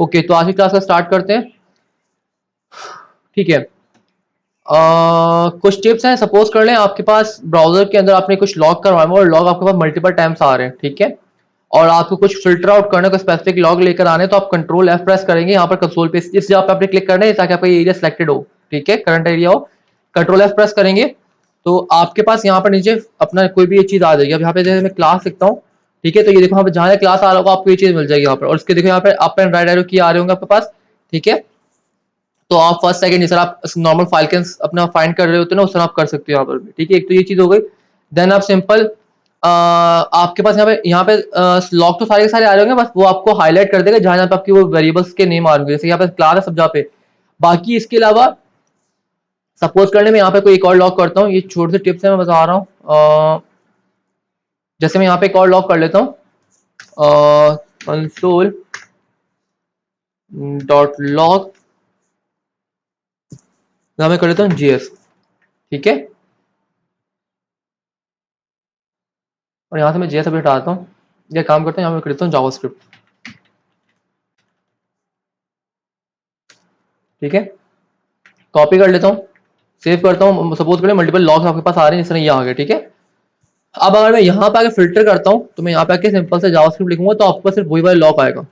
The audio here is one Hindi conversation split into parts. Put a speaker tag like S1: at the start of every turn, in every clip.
S1: ओके, तो आज की क्लास का स्टार्ट करते हैं। ठीक है। कुछ टिप्स हैं। सपोज कर लें आपके पास ब्राउजर के अंदर आपने कुछ लॉग करवाया और लॉग आपके पास मल्टीपल टाइम्स आ रहे हैं, ठीक है, और आपको कुछ फिल्टर आउट करने को स्पेसिफिक लॉग लेकर आने, तो आप कंट्रोल एफ प्रेस करेंगे यहाँ पर कंसोल पे, इस जगह पे आपने क्लिक करना है ताकि आपका एरिया सिलेक्टेड हो, ठीक है, करंट एरिया हो। कंट्रोल एफ प्रेस करेंगे तो आपके पास यहाँ पर नीचे अपना कोई भी एक चीज आ जाएगी। अब यहाँ पे जैसे मैं क्लास लिखता हूँ, ठीक है, तो ये देखो यहाँ पे जहाँ क्लास आ रहा होगा आपको ये चीज मिल जाएगी यहाँ पर, और उसके देखो यहाँ पे अप एंड राइट एरो की आ रहे होंगे आपके पास, ठीक है। तो आप फर्स्ट सेकंड जैसे आप नॉर्मल फाइल के अपना फाइंड कर रहे होते हैं ना, उस तरह आप कर सकते हो यहाँ पर भी, ठीक है। एक तो ये चीज हो गई। देन आप सिंपल आपके पास यहाँ पे लॉग तो सारे के सारे आ रहे होंगे, बस वो आपको हाईलाइट कर देगा जहां जहां पे आपकी वो वेरिएबल्स के नेम आ रहे होंगे, जैसे यहाँ पे क्लास है सब जगह पे। बाकी इसके अलावा सपोज करने में यहाँ पे कोई एक और लॉग करता हूँ, ये छोटे से टिप्स है मैं बता रहा हूँ। जैसे मैं यहाँ पे एक और लॉग कर लेता हूँ, कंसोल डॉट लॉग, मैं कर लेता हूँ जीएस, ठीक है, और यहाँ से मैं जीएस अभी हटाता हूँ। ये काम करता हूँ, यहाँ पे कर लेता हूँ जावास्क्रिप्ट, ठीक है, कॉपी कर लेता हूँ, सेव करता हूँ। सपोज करें मल्टीपल लॉग्स आपके पास आ रहे हैं, इस तरह ये आ गए, ठीक है। अब अगर मैं यहाँ पे आके फिल्टर करता हूँ, तो मैं यहाँ पे आके सिंपल से जावास्क्रिप्ट लिखूंगा तो आपके पास सिर्फ वही वाला लॉग आएगा,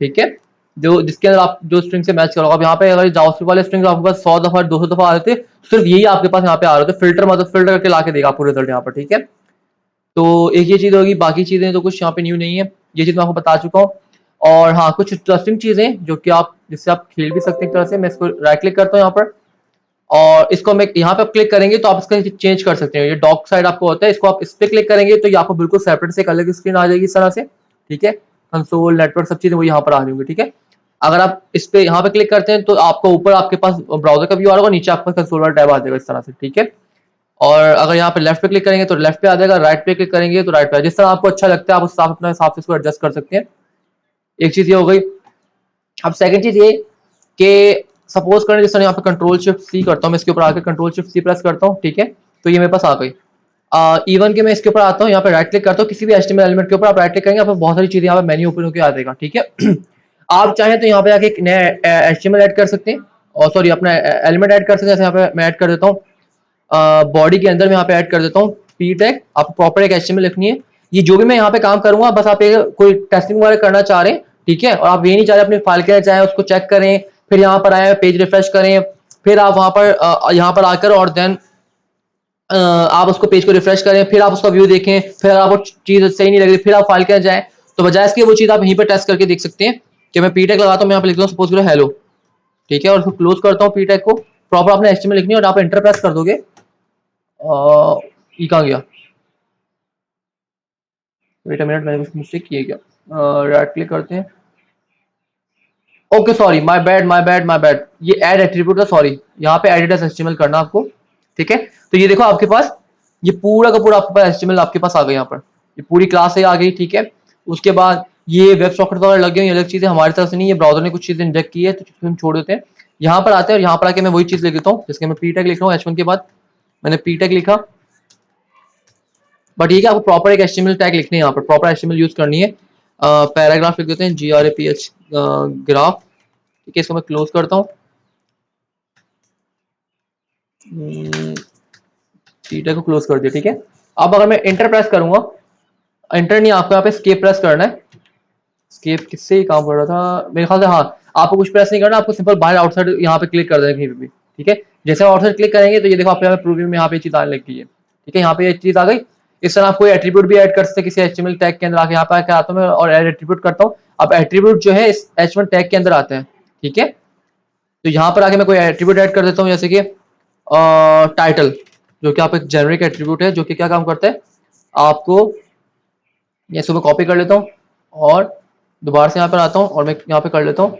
S1: ठीक है, जो जिसके अंदर आप जो स्ट्रिंग से मैच करोगे। अब यहाँ पे अगर जावास्क्रिप्ट वाले स्ट्रिंग आपके पास 100 दफा 200 दफा आ रहे थे, सिर्फ यही आपके पास यहाँ पे आ रहे थे। फिल्टर मतलब फिल्टर करके ला के देगा आपको रिजल्ट यहाँ पर, ठीक है। तो एक ये चीज होगी, बाकी चीजें तो कुछ यहाँ पे न्यू नहीं है, ये चीज मैं आपको बता चुका हूँ। और हाँ, कुछ इंटरेस्टिंग चीजें जो कि आप जिससे आप खेल भी सकते हैं एक तरह से। मैं इसको राइट क्लिक करता हूँ यहाँ पर, और इसको मैं यहाँ पे क्लिक करेंगे तो आप इसका चेंज कर सकते हैं। ये डॉक साइड आपको होता है, इसको आप इस पे क्लिक करेंगे तो ये आपको बिल्कुल सेपरेट से एक अलग स्क्रीन आ जाएगी इस तरह से, ठीक है। कंसोल नेटवर्क सब चीजें वो यहाँ पर आ रही होंगी, ठीक है। अगर आप इस पे यहाँ पे क्लिक करते हैं तो आपको ऊपर आपके पास ब्राउजर का व्यू आ रहा होगा, नीचे आपका कंसोल वाला टैब आ जाएगा इस तरह से, ठीक है। और अगर यहाँ पे लेफ्ट पे क्लिक करेंगे तो लेफ्ट पे आ जाएगा, राइट पे क्लिक करेंगे तो राइट पे, जिस तरह आपको अच्छा लगता है आप उस अपने हिसाब से इसको एडजस्ट कर सकते हैं। एक चीज ये हो गई। अब सेकंड चीज ये कि सपोज करें जिस तरह यहाँ पे कंट्रोल शिफ्ट सी करता हूँ, मैं इसके ऊपर आकर कंट्रोल शिफ्ट सी प्रेस करता हूँ, ठीक है, तो ये मेरे पास आ गई। इवन के मैं इसके ऊपर आता हूँ, यहाँ पे राइट क्लिक करता हूँ, किसी भी एचटीएमएल एलिमेंट के ऊपर आप राइट क्लिक करेंगे, आपको बहुत सारी चीजें यहाँ पे मेन्यू ओपन होकर आ जाएगा, ठीक है। आप चाहें तो यहाँ पे आके एक नया एचटीएमएल ऐड कर सकते हैं, और सॉरी अपना एलिमेंट ऐड कर सकते हैं। जैसे यहाँ पे मैं ऐड कर देता हूँ बॉडी के अंदर, मैं यहाँ पे ऐड कर देता हूँ पी टैग। आपको प्रॉपर एक एचटीएमएल लिखनी है। ये जो भी मैं यहाँ पे काम करूंगा, बस आप कोई टेस्टिंग वगैरह करना चाह रहे हैं, ठीक है, और आप ये नहीं चाह रहे अपनी फाइल के चाहे उसको चेक करें, फिर यहाँ पर आए पेज रिफ्रेश करें, फिर आप वहां पर यहाँ पर आकर और देन आप उसको पेज को रिफ्रेश करें, फिर आप उसका व्यू देखें, फिर आपको चीज सही नहीं लग रही, फिर आप फाइल के जाएं, तो बजाय इसके वो चीज आप यहीं पर टेस्ट करके देख सकते हैं। कि मैं पी टैग लगाता हूँ, मैं यहाँ पे लिखता हूँ सपोज करो हेलो, ठीक है, और उसको क्लोज करता हूँ पी टैग को। प्रॉपर आपने एचटीएमएल लिखनी है और आप एंटर प्रेस कर दोगे। ये कहाँ गया, वेट अ मिनट, मैंने कुछ मिस्टेक किया क्या। राइट क्लिक करते हैं, okay sorry, my bad my bad my bad, ये ऐड एट्रीब्यूट था, सॉरी, यहाँ पे एडिट एज एचटीएमएल करना आपको, ठीक है। तो ये देखो आपके पास ये पूरा का पूरा आपके पास एचटीएमएल आपके पास आ गया, यहाँ पर ये पूरी क्लास है आ गई, ठीक है। उसके बाद ये वेब सॉकेट वगैरह लग गए, अलग चीजें हमारी तरफ से नहीं, ये ब्राउजर ने कुछ चीजें इंजेक्ट की है तो हम छोड़ देते हैं। यहाँ पर आते हैं और यहाँ पर आके मैं वही चीज लिख देता हूँ, जिसके मैं पी टैग लिख रहा हूँ H1 के बाद मैंने पी टैग लिखा। बट ये कि आपको प्रॉपर एक एचटीएमएल टैग लिखनी है, यहाँ पर प्रॉपर एचटीएमएल यूज करनी है। पैराग्राफ लिख देते हैं, GRAPH ग्राफ, ठीक है। इसको मैं क्लोज करता हूँ, टीटर को क्लोज कर दिया, ठीक है। अब अगर मैं एंटर प्रेस करूंगा, एंटर नहीं, आपको यहाँ पे स्केप प्रेस करना है। स्केप किससे ही काम कर रहा था मेरे ख्याल से, हाँ, आपको कुछ प्रेस नहीं करना, आपको सिंपल बाहर आउटसाइड यहाँ पे क्लिक कर देना कहीं पे भी, ठीक है। जैसे आउटसाइड क्लिक करेंगे तो ये देखो आप यहाँ पे प्रीव्यू में यहाँ पे चीज आने लग गई है, ठीक है, यहाँ पे ये चीज आ गई। इस तरह आप कोई एट्रीब्यूट भी ऐड कर सकते हैं किसी एचटीएमएल टैग के अंदर आके, यहाँ पे आके आता हूँ मैं और ऐड एट्रीब्यूट करता हूँ। अब एट्रीब्यूट जो है इस H1 टैग के अंदर आता है, ठीक है। तो यहाँ पर आके मैं कोई एट्रीब्यूट ऐड कर देता हूँ, जैसे कि टाइटल, जो कि आप एक जेनरिक एट्रीब्यूट है, जो कि क्या काम करता है आपको, ये सुबह कॉपी कर लेता हूँ और दोबारा से यहाँ पर आता हूँ और मैं यहाँ पे कर लेता हूँ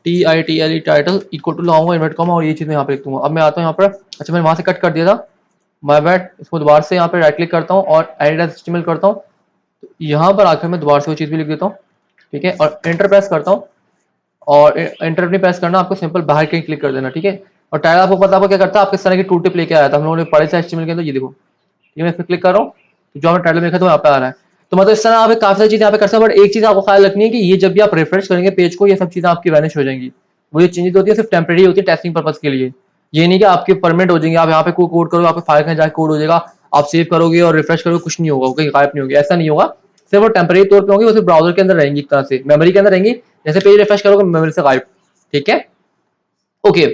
S1: TITLE टाइटल इक्वल टू लाऊंगा इन्वर्ट कॉमा, और ये चीज़ मैं यहाँ पे लिख दूंगा। अब मैं आता हूँ यहाँ पर, अच्छा मैंने वहाँ से कट कर दिया था, माय बैड। इसको दोबारा से यहाँ पे राइट क्लिक करता हूँ और एडिट एज एचटीएमएल करता हूँ। तो यहाँ पर आकर मैं दोबारा से वो चीज़ भी लिख देता हूँ, ठीक है, और एंटर प्रेस करता हूँ। और एंटर नहीं प्रेस करना, आपको सिंपल बाहर कहीं क्लिक कर देना, ठीक है। और टाइटल आपको पता, आपको क्या करता है, आपके इस तरह की टू टिप लेके आया था हम लोगों ने पढ़े थे एचटीएमएल के अंदर, ये देखो, ठीक है। मैं इस पर क्लिक कर रहा हूँ तो जो हमें टाइटल में लिखा था वो यहाँ पे आ रहा है। तो मतलब इस तरह आप काफ़ी सारी चीज़ें यहाँ पे कर सकते हैं, बट एक चीज़ आपको ख्याल रखनी है कि ये जब भी आप रिफ्रेश करेंगे पेज को, ये सब चीज़ें आपकी वैनिश हो जाएंगी। वो जो चेंजेस होती है सिर्फ टेम्परेरी होती है टेस्टिंग पर्पज के लिए। ये नहीं कि आपके परमानेंट हो जाएंगे, आप यहाँ पे कोई कोड करोगे आपके फाइल में जाकर कोड हो जाएगा, आप सेव करोगे और रिफ्रेश करोगे कुछ नहीं होगा, वो कहीं गायब नहीं होगी, ऐसा नहीं होगा। सिर्फ वो टेम्परेरी तौर पर होंगी, वो सिर्फ ब्राउजर के अंदर रहेंगी, एक तरह से मेमोरी के अंदर रहेंगी, जैसे पेज रिफ्रेश करोगे मेमोरी से गायब। ठीक है, ओके।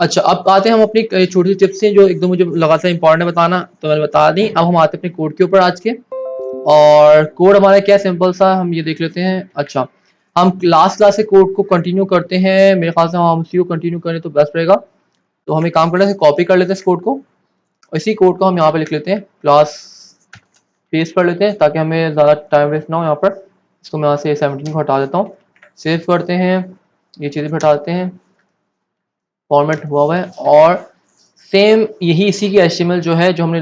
S1: अच्छा, अब आते हैं हम अपनी छोटी सी टिप्स से जो एकदम मुझे लगा था इंपॉर्टेंट है बताना, तो मैंने बता दी। अब हम आते हैं अपने कोड के ऊपर आज के, और कोड हमारा क्या सिंपल सा हम ये देख लेते हैं। अच्छा, हम लास्ट क्लास से कोड को कंटिन्यू करते हैं, मेरे ख्याल से हम उसी को कंटिन्यू करें तो बेस्ट रहेगा। तो हम एक काम करते हैं, कॉपी कर लेते हैं इस कोड को, इसी कोड को हम यहाँ पे लिख लेते हैं, क्लास पेस्ट कर लेते हैं ताकि हमें ज़्यादा टाइम वेस्ट ना हो यहाँ पर। इसको मैं यहाँ से 17 को हटा देता हूँ, सेव करते हैं, ये चीज़ें भी हटा देते हैं, फॉर्मेट हुआ हुआ है। और सेम यही इसी की HTML जो है जो हमने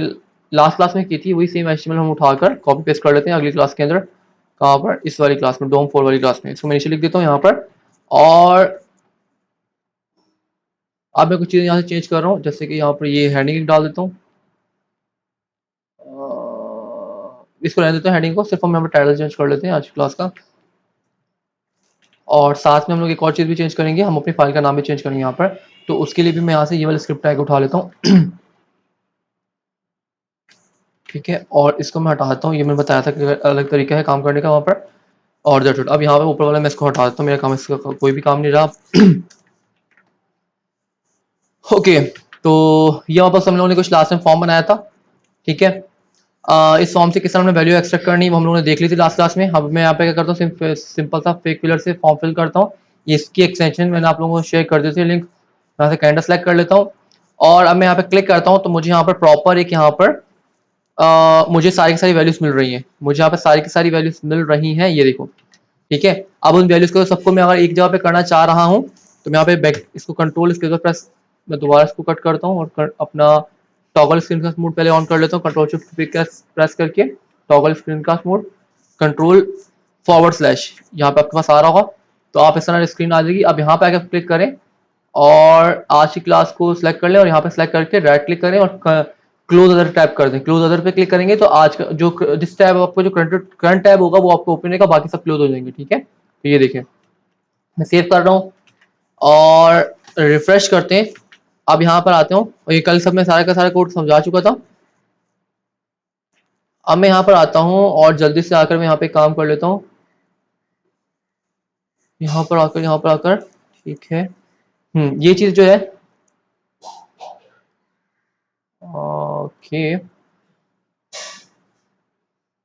S1: लास्ट क्लास में की थी, वही सेम HTML हम उठाकर कॉपी पेस्ट कर लेते हैं अगली क्लास के अंदर। कहाँ पर? इस वाली क्लास में, डोम 4 वाली क्लास में। इसको मैं नीचे लिख देता हूँ यहाँ पर। और अब मैं कुछ चीज़ें यहाँ से चेंज कर रहा हूँ, जैसे कि यहाँ पर ये हेडिंग डाल देता हूँ, इसको रहने देता हूँ हेडिंग को, सिर्फ हम यहाँ पर टाइटल चेंज कर लेते हैं आज क्लास का। और साथ में हम लोग एक और चीज़ भी चेंज करेंगे, हम अपनी फाइल का नाम भी चेंज करेंगे यहाँ पर। तो उसके लिए भी मैं यहाँ से ये वाला स्क्रिप्ट टैग उठा लेता हूँ। ठीक है, और इसको मैं हटा देता हूँ, ये मैंने बताया था कि अलग तरीका है काम करने का वहाँ पर। और दैट्स इट। अब यहाँ पे ऊपर वाला मैं इसको हटा देता हूँ, मेरा काम इसका कोई भी काम नहीं रहा। ओके, तो ये वापस हम लोगों ने कुछ लास्ट में फॉर्म बनाया था। ठीक है, इस फॉर्म से किस तरह हमने वैल्यू एक्सट्रैक्ट करनी वो हम लोगों ने देख ली थी लास्ट क्लास में। अब मैं यहाँ पे क्या करता हूँ, सिंपल सा फेक फिलर से फॉर्म फिल करता हूँ। ये इसकी एक्सटेंशन मैंने आप लोगों को शेयर कर दी थी लिंक, यहाँ से कैंडल सेलेक्ट कर लेता हूँ। और अब मैं यहाँ पे क्लिक करता हूँ तो मुझे यहाँ पर प्रॉपर एक यहाँ पर मुझे सारी की सारी वैल्यूज मिल रही हैं, मुझे यहाँ पे सारी की सारी वैल्यूज मिल रही हैं, ये देखो। ठीक है, अब उन वैल्यूज को सबको मैं अगर एक जगह पे करना चाह रहा हूँ तो मैं यहाँ पे बैक इसको कंट्रोल इसके ऊपर प्रेस, मैं दोबारा इसको कट करता हूँ और अपना टॉगल स्क्रीन कास्ट मोड पहले ऑन कर लेता हूँ, कंट्रोल शिफ्ट प्रेस करके toggle screen cast mode, control /, यहाँ पे आपके पास आ रहा होगा, तो आप इस तरह स्क्रीन आ जाएगी। अब यहाँ पे आकर क्लिक करें और आज की क्लास को सिलेक्ट कर लें और यहाँ पे सिलेक्ट करके राइट क्लिक करें और क्लोज अदर टैब कर दें। क्लोज अदर पे क्लिक करेंगे तो आज का जो जिस टैब आपको जो करंट टैब होगा वो आपको ओपन होगा, बाकी सब क्लोज हो जाएंगे। ठीक है, तो ये देखें मैं सेव कर रहा हूँ और रिफ्रेश करते हैं। अब यहाँ पर आते हूँ, और ये कल सब मैं सारा का सारा कोड समझा चुका था। अब मैं यहाँ पर आता हूँ और जल्दी से आकर मैं यहाँ पे काम कर लेता हूँ, यहाँ पर आकर ठीक है। ये चीज़ जो है, ओके,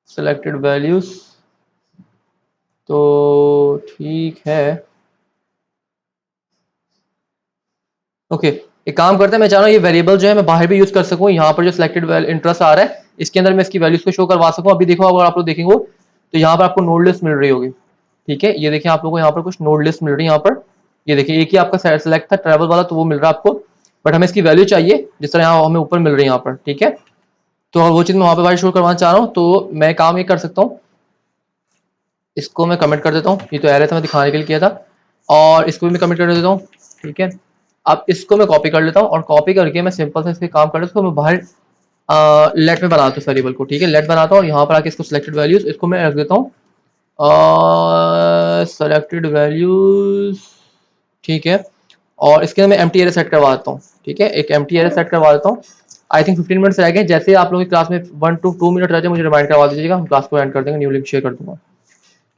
S1: सेलेक्टेड वैल्यूज, तो ठीक है। ओके, एक काम करते हैं, मैं चाह रहा हूँ ये वेरिएबल जो है मैं बाहर भी यूज कर सकूँ, यहाँ पर जो सिलेक्टेड इंटरेस्ट आ रहा है इसके अंदर मैं इसकी वैल्यूज को शो करवा सकूँ। अभी देखो अगर आप लोग देखेंगे तो यहाँ पर आपको नोड लिस्ट मिल रही होगी। ठीक है, ये देखिए आप लोगों को यहाँ पर कुछ नोड लिस्ट मिल रही है यहाँ पर, ये देखिए एक ही आपका सेलेक्ट था ट्रैवल वाला तो वो मिल रहा है आपको, बट हमें इसकी वैल्यू चाहिए जिस तरह यहाँ हमें ऊपर मिल रही है यहाँ पर। ठीक है, तो अगर वो चीज़ मैं वहाँ पर बाहर शो करवाना चाह रहा हूँ तो मैं काम ये कर सकता हूँ, इसको मैं कमेंट कर देता हूँ, ये तो एरर था मैं दिखाने के लिए किया था, और इसको भी मैं कमेंट कर देता हूँ। ठीक है, अब इसको मैं कॉपी कर लेता हूँ और कॉपी करके मैं सिंपल से इसके काम कर लेता हूँ, मैं बाहर लेट में बनाता हूँ वेरिएबल को। ठीक है, लेट बनाता हूँ और यहाँ पर आके इसको सिलेक्टेड वैल्यूज इसको मैं रख देता हूँ सेलेक्टेड वैल्यूज। ठीक है, और इसके अंदर मैं एम्प्टी एरे सेट करवा देता हूँ। ठीक है, एक एम्प्टी एरे सेट करवा देता हूँ। आई थिंक 15 मिनट्स रह गए, जैसे आप लोगों की क्लास में 1 to 2 मिनट रह जाए मुझे रिमाइंड करवा दीजिएगा, हम क्लास को एंड कर देंगे, न्यू लिंक शेयर कर दूंगा।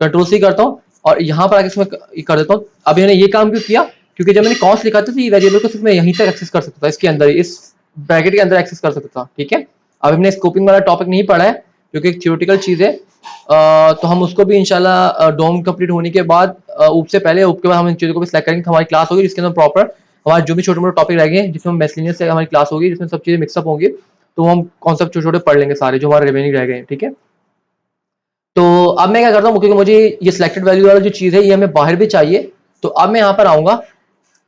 S1: कंट्रोल सी करता हूँ और यहाँ पर आके इसमें कर देता हूँ। अब मैंने ये काम क्यों किया, क्योंकि जब मैंने कॉस्ट लिखा था तो ये वेरिएबल को सिर्फ मैं यहीं तक एक्सेस कर सकता था, इसके अंदर इस ब्रैकेट के अंदर एक्सेस कर सकता था। ठीक है, अब हमने स्कोपिंग वाला टॉपिक नहीं पढ़ा है क्योंकि एक थ्योरेटिकल चीज़ है, तो हम उसको भी इंशाल्लाह डोम कंप्लीट होने के बाद ऊप से पहले, ऊप के बाद हम इन चीज़ों को भी सिलेक्ट करेंगे। हमारी क्लास होगी जिसके अंदर प्रॉपर हमारे जो भी छोटे मोटे टॉपिक रहेंगे, जिसमें मेसलिनियस से हमारी क्लास होगी जिसमें सब चीज़ें मिक्सअप होंगी, तो हम कॉन्सेप्ट छोटे छोटे पढ़ लेंगे सारे जो हमारे रिमेनिंग रह गए हैं। ठीक है, तो अब मैं क्या करता हूँ, क्योंकि मुझे ये सिलेक्टेड वैल्यू वाला जो चीज़ है ये हमें बाहर भी चाहिए, तो अब मैं यहाँ पर आऊँगा,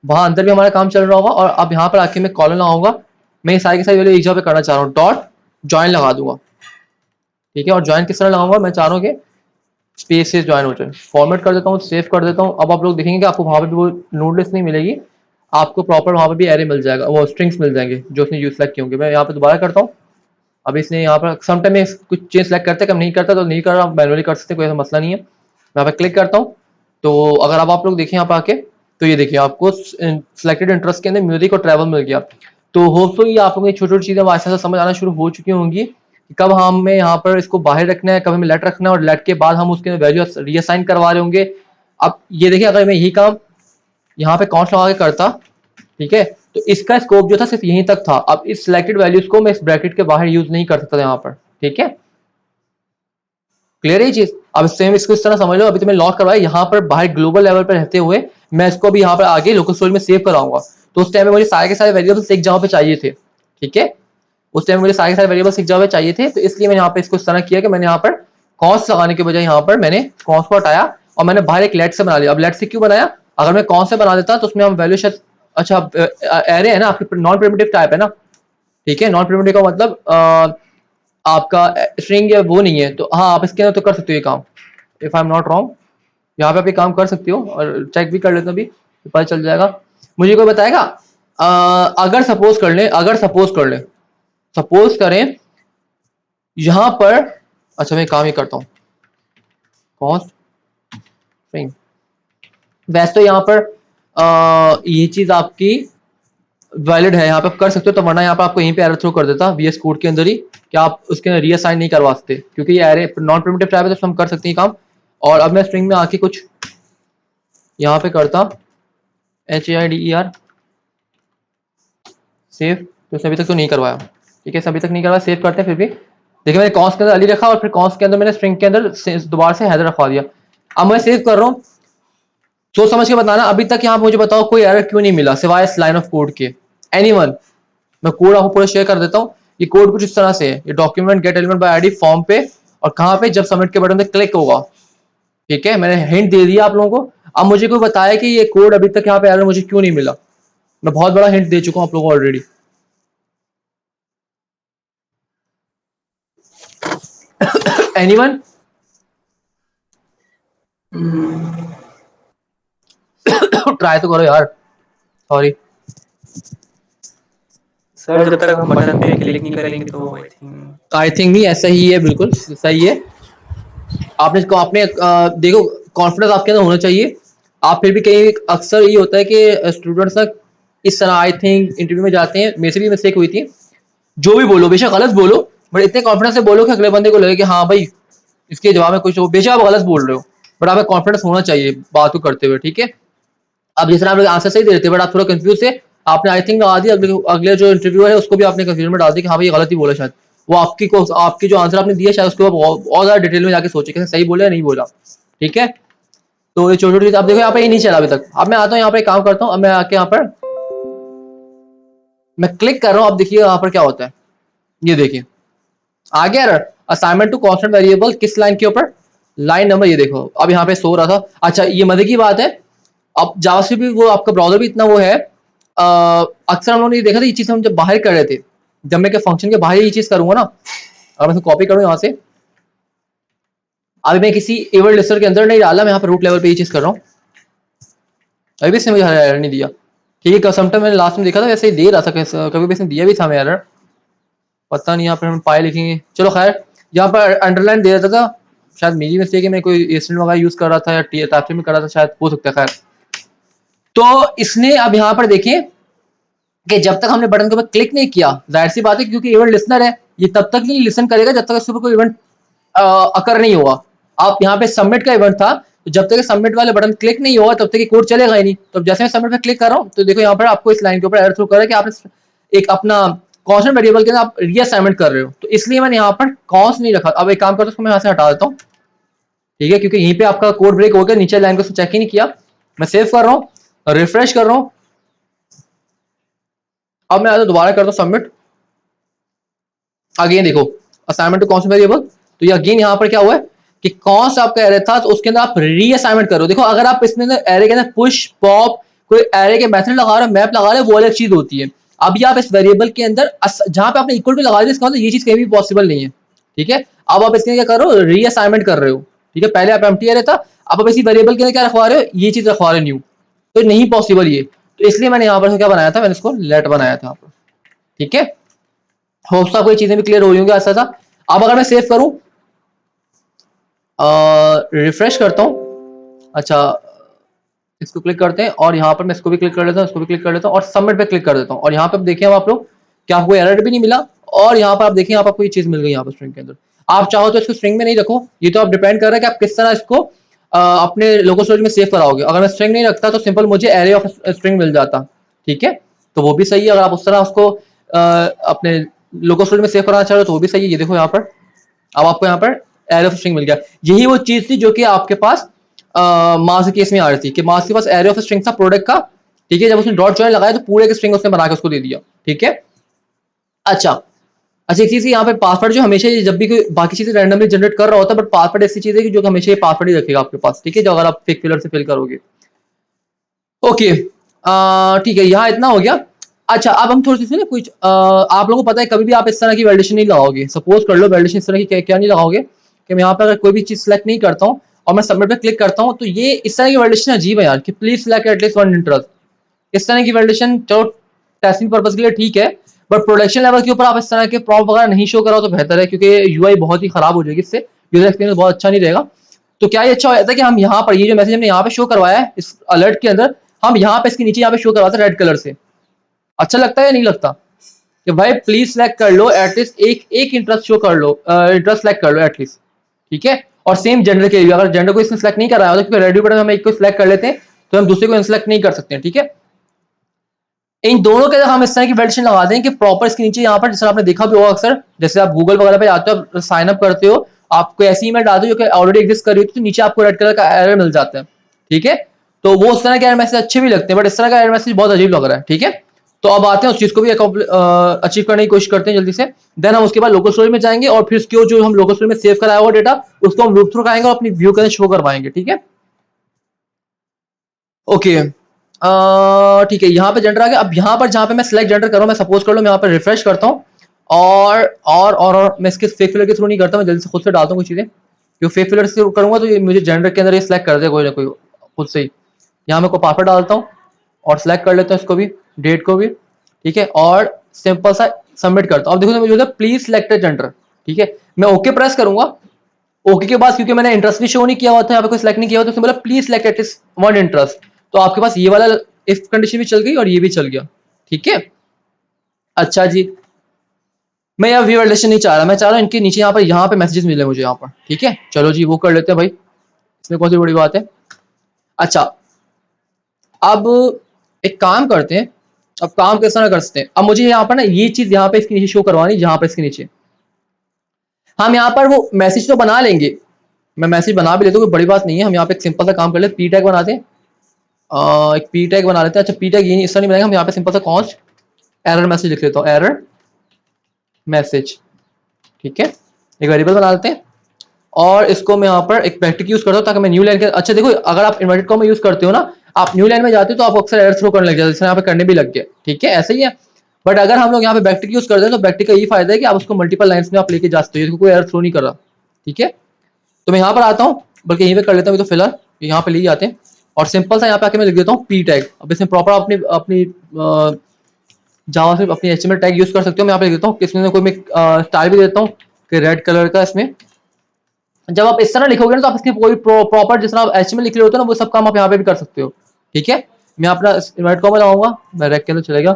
S1: वहाँ अंदर भी हमारा काम चल रहा होगा, और अब यहाँ पर आके मैं कॉलन लगाऊंगा, मैं ये सारी की सारी वैल्यू एक जगह पे करना चाह रहा हूँ, डॉट ज्वाइन लगा दूंगा। ठीक है, और ज्वाइन किस तरह लगाऊंगा, मैं चाह रहा हूँ कि स्पेस से ज्वाइन हो जाए। फॉर्मेट कर देता हूँ, सेव कर देता हूँ। अब आप लोग देखेंगे कि आपको वहाँ पे भी वो नोड लिस्ट नहीं मिलेगी, आपको प्रॉपर वहाँ पे भी एरे मिल जाएगा, वो स्ट्रिंग्स मिल जाएंगे जो उसने यूज सेलेक्ट किए होंगे। मैं यहाँ पे दोबारा करता हूँ, अब इसने यहाँ पर सम टाइम में कुछ चेंज सेलेक्ट करते हैं, कम नहीं करता तो नहीं कर रहा, मैनुअली कर सकते, कोई ऐसा मसला नहीं है। मैं यहाँ पे क्लिक करता हूँ, तो अगर अब आप लोग देखें यहाँ पे आके, तो ये देखिए आपको सिलेक्टेड इंटरेस्ट के अंदर म्यूजिक और ट्रैवल मिल गया। तो होपफुली आप लोगों को छोटी छोटी चीजें आहिस्ता आहिस्ता समझ आना शुरू हो चुकी होंगी कि कब हमें यहाँ पर इसको बाहर रखना है, कब हमें लेट रखना है, और लेट के बाद हम उसके वैल्यू रीअसाइन करवा रहे होंगे। अब ये देखिए, अगर मैं यही काम यहाँ पे कॉन्स्ट लगा के करता, ठीक है, तो इसका स्कोप जो था सिर्फ यहीं तक था। अब इस सिलेक्टेड वैल्यूज को मैं इस ब्रैकेट के बाहर यूज नहीं कर सकता यहाँ पर, ठीक है, क्लियर है ये चीज। अब सेम इसको इस तरह समझ लो, अभी तो मैं लॉक करवाया यहाँ पर बाहर ग्लोबल लेवल पर रहते हुए, मैं इसको भी यहाँ पर आगे लोकल स्टोरेज में सेव कराऊंगा। तो उस टाइम में मुझे सारे के सारे वेरिएबल्स एक जगह पे चाहिए थे, ठीक है, उस टाइम मुझे सारे के सारे वेरिएबल्स एक जगह पे चाहिए थे, तो इसलिए मैंने यहाँ पे इसको इस तरह किया कि मैंने यहाँ पर कॉन्स्ट लगाने के बजाय यहाँ पर मैंने कॉन्स्ट को हटाया और मैंने बाहर एक लेट से बना लिया। अब लेट से क्यों बनाया, अगर मैं कॉन्स्ट से बना देता तो उसमें हम वैल्यू शायद, अच्छा एरे है ना आपके, नॉन प्रिमिटिव टाइप है ना, ठीक है, नॉन प्रिमिटिव का मतलब आपका स्ट्रिंग या वो नहीं है, तो हाँ आप इसके अंदर तो कर सकते हो ये काम, if I am not wrong, यहाँ पे आप ये काम कर सकते हो और चेक भी कर लेते हो, अभी तो पता चल जाएगा। मुझे कोई बताएगा, अगर सपोज कर ले, सपोज करें यहाँ पर, अच्छा मैं काम ही करता हूँ कॉस्ट स्ट्रिंग, वैसे तो यहाँ पर ये चीज आपकी वैलिड है, यहाँ पे आप कर सकते हो, तो वरना यहाँ पर आपको यहीं पे एरर थ्रो कर देता VS कोड के अंदर ही कि आप उसके अंदर रीअसाइन नहीं करवा सकते, क्योंकि ये एरे नॉन प्रिमिटिव टाइप है, तो हम कर सकते हैं काम। और अब मैं स्ट्रिंग में आके कुछ यहाँ पे करता HAIDER सेव, तो इसने अभी तक तो नहीं करवाया, ठीक है, अभी तक नहीं करवाया, सेव करते हैं फिर भी। देखिए मैंने कॉन्स्ट के अंदर अली रखा और फिर कॉन्स्ट के अंदर मैंने स्ट्रिंग के अंदर दोबारा से हैदर रखवा दिया। अब मैं सेव कर रहा हूँ, सोच समझ के बताना, अभी तक यहाँ मुझे बताओ कोई एरर क्यों नहीं मिला सिवाय इस लाइन ऑफ कोड के, एनीवन। मैं कोड आपको पूरा शेयर कर देता हूँ। ये कोड कुछ इस तरह से है, ये document gate element by ID form पे, और कहाँ पे, जब सबमिट के बटन पे क्लिक होगा, ठीक है, मैंने हिंट दे दिया आप लोगों को। अब मुझे कोई बताया कि ये कोड अभी तक यहाँ पे एरर मुझे क्यों नहीं मिला, मैं बहुत बड़ा हिंट दे चुका हूँ आप लोगों को ऑलरेडी। एनीवन? ट्राई तो करो यार, सॉरी
S2: सर, जब तक हम बटन पे क्लिक नहीं करेंगे तो
S1: आई थिंक नहीं, ऐसा ही है, बिल्कुल सही है। आपने देखो, कॉन्फिडेंस आपके अंदर होना चाहिए। आप फिर भी कहीं अक्सर ये होता है कि स्टूडेंट्स ना इस तरह आई थिंक इंटरव्यू में जाते हैं, मेरे से भी मिस्टेक हुई थी। जो भी बोलो, बेशक गलत बोलो, बट इतने कॉन्फिडेंस से बोलो कि अगले बंदे को लगे कि हाँ भाई इसके जवाब में कुछ हो, बेशक आप गलत बोल रहे हो, बट आपका कॉन्फिडेंस होना चाहिए बात को करते हुए, ठीक है। अब जिस तरह आप लोग आंसर सही दे देते, बट आप थोड़ा कंफ्यूज थे, आपने आई थिंक लगा दिया, अगले जो इंटरव्यू है उसको भी आपने कंफ्यूजन में डाल दिया कि हाँ भाई गलत ही बोला शायद, वो आपकी जो आंसर आपने दिया शायद उसके बाद और ज्यादा डिटेल में जाके सोचे कि सही बोला या नहीं बोला, ठीक है। तो ये छोटी छोटी चीज, आप देखो यहाँ पे ये नहीं चला अभी तक। अब मैं आता हूँ यहाँ पे काम करता हूँ, अब मैं आके यहाँ पर मैं क्लिक कर रहा हूँ, अब देखिए यहाँ पर क्या होता है, ये देखिए आ गया error, assignment to constant variable, किस लाइन के ऊपर, लाइन नंबर, ये देखो अब यहाँ पे सो रहा था। अच्छा ये मजे की बात है, अब जावास्क्रिप्ट भी, वो आपका ब्राउजर भी इतना वो है, अक्सर हम लोगों ने देखा था ये चीज हम जब बाहर कर रहे थे, जब मैं फंक्शन के बाहर ये चीज करूंगा ना, अगर मैं कॉपी करूँ यहाँ से, अभी मैं किसी इवेंट लिस्टर के अंदर नहीं डाला, मैं यहाँ पर रूट लेवल पे ये चीज कर रहा हूँ, अभी भी इसने मुझे एरर नहीं दिया, ठीक है। समटाइम मैंने लास्ट में देखा था वैसे ही दे रहा था, कभी भी इसने दिया भी था हमें एरर, पता नहीं। यहाँ पर हम पाई लिखेंगे, चलो खैर, यहाँ पर अंडरलाइन दे देता था, शायद मेरी मिस्टेक है, मैं कोई एस्टेंट वगैरह यूज कर रहा था या टाइपसेट में कर रहा था, शायद हो सकता है। खैर, तो इसने अब यहाँ पर देखिए कि जब तक हमने बटन के ऊपर क्लिक नहीं किया, जाहिर सी बात है क्योंकि इवेंट लिसनर है, ये तब तक नहीं लिसन करेगा जब तक उसके ऊपर कोई इवेंट अकर नहीं हुआ। आप यहाँ पे सबमिट का इवेंट था, तो जब तक सबमिट वाले बटन क्लिक नहीं हुआ तब तक ये कोड चलेगा ही नहीं। तो जैसे मैं सबमिट पे क्लिक कर रहा हूँ, तो देखो यहाँ पर आपको इस लाइन के ऊपर एरर थ्रो कर रहा है कि आपने एक अपना कांस्टेंट वेरिएबल के अंदर आप रीअसाइनमेंट कर रहे हो, तो इसलिए मैंने यहाँ पर कॉन्स्ट नहीं रखा। अब एक काम करता हूँ, उसको मैं यहाँ से हटा देता हूँ, ठीक है, क्योंकि यहीं पे आपका कोड ब्रेक हो गया, नीचे लाइन को चेक ही नहीं किया। मैं सेव कर रहा हूँ, रिफ्रेश कर रहा हूँ, अब मैं दोबारा करता हूँ सबमिट, अगेन देखो असाइनमेंट टू कांस्टेंट वेरिएबल, तो ये अगेन यहाँ पर क्या हुआ है कि कॉन्स्ट आपका एरे था, तो उसके अंदर आप रीअसाइनमेंट करो। देखो अगर आप इसमें एरे के अंदर पुश पॉप कोई एरे के मेथड लगा रहे हो, मैप लगा रहे हो, वो अलग चीज होती है। अभी आप इस वेरिएबल के अंदर जहां पे आपने इक्वल टू लगा दिया, इसका मतलब ये चीज कहीं भी पॉसिबल नहीं है, ठीक है। अब आप इसके क्या कर रहे हो, रीअसाइनमेंट कर रहे हो, ठीक है। पहले आप एम्प्टी एरे था, अब आप इसी वेरिएबल के अंदर क्या रखवा रहे हो, ये चीज रखवा रहे हो न्यू, तो नहीं पॉसिबल ये, तो इसलिए मैंने यहाँ पर क्या बनाया था, मैंने इसको लेट बनाया था, ठीक है। होप्स आपको ये चीजें भी क्लियर हो रही होंगी ऐसा था। अब अगर मैं सेव करूं, रिफ्रेश करता हूं, अच्छा इसको क्लिक करते हैं और यहाँ पर मैं इसको भी क्लिक कर लेता हूँ, इसको भी क्लिक कर लेता हूँ और सबमिट पे क्लिक कर देता हूँ। और यहाँ पे देखिए आप लोग क्या आपको एरर भी नहीं मिला, और यहाँ पर आप देखिए यहाँ पर आपको ये चीज मिल गई यहाँ पर स्ट्रिंग के अंदर। आप चाहो तो इसको स्ट्रिंग में नहीं रखो, ये तो आप डिपेंड कर रहा है कि आप किस तरह इसको अपने लोकल स्टोरेज में सेव कराओगे। अगर मैं स्ट्रिंग नहीं रखता तो सिंपल मुझे एरे ऑफ स्ट्रिंग मिल जाता, ठीक है, तो वो भी सही है। अगर आप उस तरह उसको अपने लोकल स्टोरेज में सेव कराना चाह रहे हो तो वो भी सही है। ये देखो यहाँ पर अब आपको यहाँ पर एरे ऑफ स्ट्रिंग मिल गया। यही वो चीज थी जो कि आपके पास मास के केस में आ रही थी कि मास के पास एरे ऑफ स्ट्रिंग था प्रोडक्ट का, ठीक है। जब उसने डॉट जॉइन लगाया तो पूरे के स्ट्रिंग उसने बना के उसको दे दिया, ठीक है। अच्छा अच्छा, एक चीज यहाँ पे पासवर्ड जो हमेशा जब भी कोई बाकी चीजें रैंडमली जनरेट कर रहा होता है, बट पासवर्ड ऐसी चीज है कि जो हमेशा ये पासवर्ड ही रखेगा आपके पास, ठीक है, जो अगर आप फिक फिलर से फिल करोगे। ओके, ठीक है, यहाँ इतना हो गया। अच्छा अब हम थोड़ी सी ना कुछ आप लोगों को पता है कभी भी आप इस तरह की वैलिडेशन नहीं लगाओगे। सपोज कर लो वैलिडेशन इस तरह की क्या नहीं लगाओगे कि मैं यहाँ पे अगर कोई भी चीज सेलेक्ट नहीं करता हूँ और मैं सबमिट पे क्लिक करता हूँ, तो ये इस तरह की वैलिडेशन अजीब है यार कि please select at least one interest. इस तरह की वैलिडेशन चलो टेस्टिंग पर्पज के लिए ठीक है, बट प्रोडक्शन लेवल के ऊपर आप इस तरह के प्रॉम्प्ट वगैरह नहीं शो कराओ तो बेहतर है, क्योंकि यूआई बहुत ही खराब हो जाएगी इससे, यूजर एक्सपीरियंस बहुत अच्छा नहीं रहेगा। तो क्या ये अच्छा हो जाता है कि हम यहाँ पर ये जो मैसेज हमने यहाँ पे शो करवाया है इस अलर्ट के अंदर, हम यहाँ पे इसके नीचे यहाँ पे शो करवाते हैं रेड कलर से। अच्छा लगता है या नहीं लगता कि भाई प्लीज सेलेक्ट कर लो एटलीस्ट एक इंटरेस्ट शो कर लो, इंटरेस्ट सेलेक्ट कर लो एटलीस्ट, ठीक है। और सेम जेंडर के लिए, अगर जेंडर को इसने सेलेक्ट नहीं कराया होता, क्योंकि रेडियो बटन हम एक को सिलेक्ट कर लेते हैं तो हम दूसरे को सेलेक्ट नहीं कर सकते हैं, ठीक है। इन दोनों के हम इस तरह की वैलिडेशन लगा दें कि प्रॉपर इसके नीचे यहाँ पर, जैसे आपने देखा भी होगा अक्सर, जैसे आप गूगल वगैरह पे जाते हो, साइन अप करते हो, आपको ऐसी ईमेल डालते हो जो कि ऑलरेडी एग्जिस्ट कर रही है, तो नीचे आपको रेड कलर का एरर मिल जाता है, ठीक है। तो वो उस तरह के एरर मैसेज अच्छे भी लगते हैं, बट इस तरह का एरर मैसेज बहुत अजीब लग रहा है, ठीक है। तो अब आते हैं उस चीज को भी अचीव करने की कोशिश करते हैं जल्दी से। देन हम उसके बाद लोकल स्टोरेज में जाएंगे और फिर उसको जो हम लोकल स्टोरेज में सेव कराया हुआ डेटा उसको हम लूप थ्रू कराएंगे और अपनी व्यू के अंदर शो करवाएंगे, ठीक है। ओके, ठीक है, यहाँ पे जेंडर आ गया। अब यहाँ पर जहाँ पे मैं सिलेक्ट जेंडर कर रहा हूँ, मैं सपोज कर लो मैं यहाँ पर रिफ्रेश करता हूँ और मैं इसके फेक फिलर के थ्रू नहीं करता, मैं जल्दी से खुद से डालता हूँ कुछ चीजें, क्योंकि फेक फिलर से करूंगा तो ये मुझे जेंडर के अंदर ये सिलेक्ट कर देगा कोई ना कोई खुद से ही। यहाँ मैं को पासवर्ड डालता हूँ और सिलेक्ट कर लेता हूँ इसको भी, डेट को भी, ठीक है, और सिंपल सा सबमिट करता हूँ। अब देखो मुझे प्लीज सिलेक्ट जेंडर, ठीक है, मैं ओके प्रेस करूंगा। ओके के बाद क्योंकि मैंने इंटरेस्ट भी शो नहीं किया हुआ था, यहाँ पे कोई सिलेक्ट नहीं किया हुआ, तो बोला please select at least one interest, तो आपके पास ये वाला इफ कंडीशन भी चल गई और ये भी चल गया, ठीक है। अच्छा जी, मैं यहाँ व्यू वैलिडेशन नहीं चाह रहा, मैं चाह रहा हूँ इनके नीचे यहाँ पे मैसेजेस मिले मुझे यहाँ पर, ठीक है। चलो जी वो कर लेते हैं भाई, इसमें कौन सी बड़ी बात है। अच्छा अब एक काम करते हैं, अब काम किस तरह कर सकते हैं। अब मुझे यहाँ पर ना ये चीज यहाँ पे इसके नीचे शो करवानी, जहाँ पर इसके नीचे हम यहाँ पर वो मैसेज तो बना लेंगे, मैं मैसेज बना भी लेता हूँ, कोई बड़ी बात नहीं है। हम यहाँ पे एक सिंपल सा काम कर लेते, पी टैग बनाते हैं, एक पी टैग बना लेते हैं। अच्छा पी टैग ये इस तरह नहीं बनाएंगे, हम यहाँ पे सिंपल सा कॉन्स्ट एरर मैसेज लिख लेता हूँ, एरर मैसेज, ठीक है, एक वेरिएबल बना लेते हैं। और इसको मैं यहाँ पर एक बैकटिक यूज करता हूँ ताकि मैं न्यू लाइन के, अच्छा देखो अगर आप इन्वर्टेड कॉमा यूज करते हो ना, आप न्यू लाइन में जाते हो तो आप अक्सर एरर थ्रो करने लग जाते हो, जैसे यहाँ पे करने भी लग गए, ठीक है, ऐसे ही है। बट अगर हम लोग यहाँ पे बैकटिक यूज करते हैं तो बैकटिक का ये फायदा है कि आप उसको मल्टीपल लाइन्स में आप लेके जा सकते हो, कोई एरर थ्रो नहीं कर रहा, ठीक है। तो मैं यहाँ पर आता हूँ, बल्कि यहीं पे कर लेता हूँ, तो फिलहाल यहाँ पे ले जाते हैं और सिंपल सा यहाँ पे आके मैं लिख देता हूँ पी टैग। अब इसमें प्रॉपर अपनी अपनी जावा से अपनी एचटीएमएल टैग यूज कर सकते हो। मैं यहाँ पे लिख देता हूँ, इसमें कोई मैं स्टाइल भी देता हूँ कि रेड कलर का। इसमें जब आप इस तरह लिखोगे ना तो आप इसके कोई प्रॉपर जिस तरह आप एचटीएमएल लिख रहे होते हो ना, वो सब काम आप यहाँ पे भी कर सकते हो, ठीक है। मैं अपना इन्वर्ट कॉमा लगाऊंगा, मैं रेड के अंदर चलेगा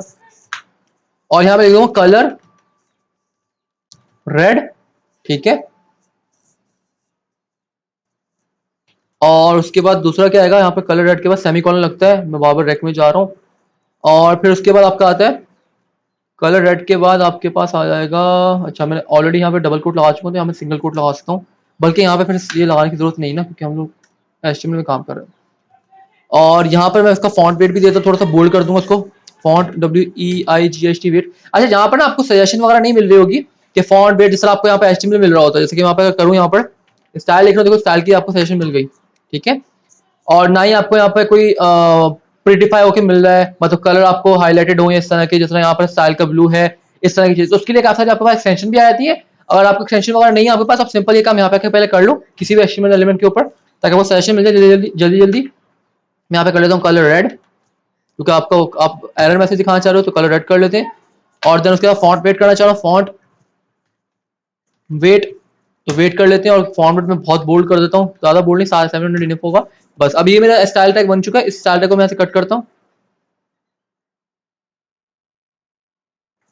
S1: और यहाँ पे लिख दूंगा कलर रेड, ठीक है। और उसके बाद दूसरा क्या आएगा, यहाँ पे कलर रेड के बाद सेमीकोलन लगता है, मैं बाबर रेक में जा रहा हूँ। और फिर उसके बाद आपका आता है कलर रेड के बाद आपके पास आ जाएगा, अच्छा मैंने ऑलरेडी यहाँ पे डबल कोट लगा चुका हूँ तो यहाँ पे सिंगल कोट लगा सकता हूँ, बल्कि यहाँ पे फिर ये लगाने की जरूरत नहीं ना, क्योंकि हम लोग एचटीएमएल में काम कर रहे हैं। और यहाँ पर मैं इसका फॉन्ट वेट भी देता हूँ, थोड़ा सा बोल्ड कर दूंगा उसको, फॉन्ट WEIGHT वेट। अच्छा यहाँ पर ना आपको सजेशन वगैरह नहीं मिल रही होगी कि फॉन्ट वेट जैसे आपको यहाँ पे एचटीएमएल मिल रहा होता है, जैसे कि यहाँ पे करूँ, यहाँ पर स्टाइल लिख रहा हूँ, देखो स्टाइल की आपको सजेशन मिल गई, ठीक है। और ना ही आपको यहाँ पे कोई प्रिटिफाई होके मिल रहा है, मतलब कलर आपको हाईलाइटेड हो इस तरह के, जिस तरह यहाँ पर स्टाइल का ब्लू है, इस तरह की चीज। तो उसके लिए काफी सारी आपके पास एक्सटेंशन भी आ जाती है। अगर आपको एक्सटेंशन वगैरह नहीं है आपके पास, आप सिंपल ये काम यहाँ पे पहले कर लो किसी भी एचटीएमएल एलिमेंट के ऊपर, ताकि वो सजेशन मिल जाए जल्दी जल्दी। मैं यहाँ पे कर लेता हूँ कलर रेड, क्योंकि आपको आप एरर मैसेज दिखाना चाह रहे हो तो कलर रेड कर लेते हैं। और देन उसके बाद फॉन्ट वेट करना चाह रहा हूँ, फॉन्ट वेट, तो वेट कर लेते हैं और फॉर्मेट में बहुत बोल्ड कर देता हूँ, ज़्यादा बोल्ड नहीं, 700 इनफ होगा बस। अब ये मेरा स्टाइल टैग बन चुका है, इस स्टाइल टैग को मैं ऐसे कट करता हूँ,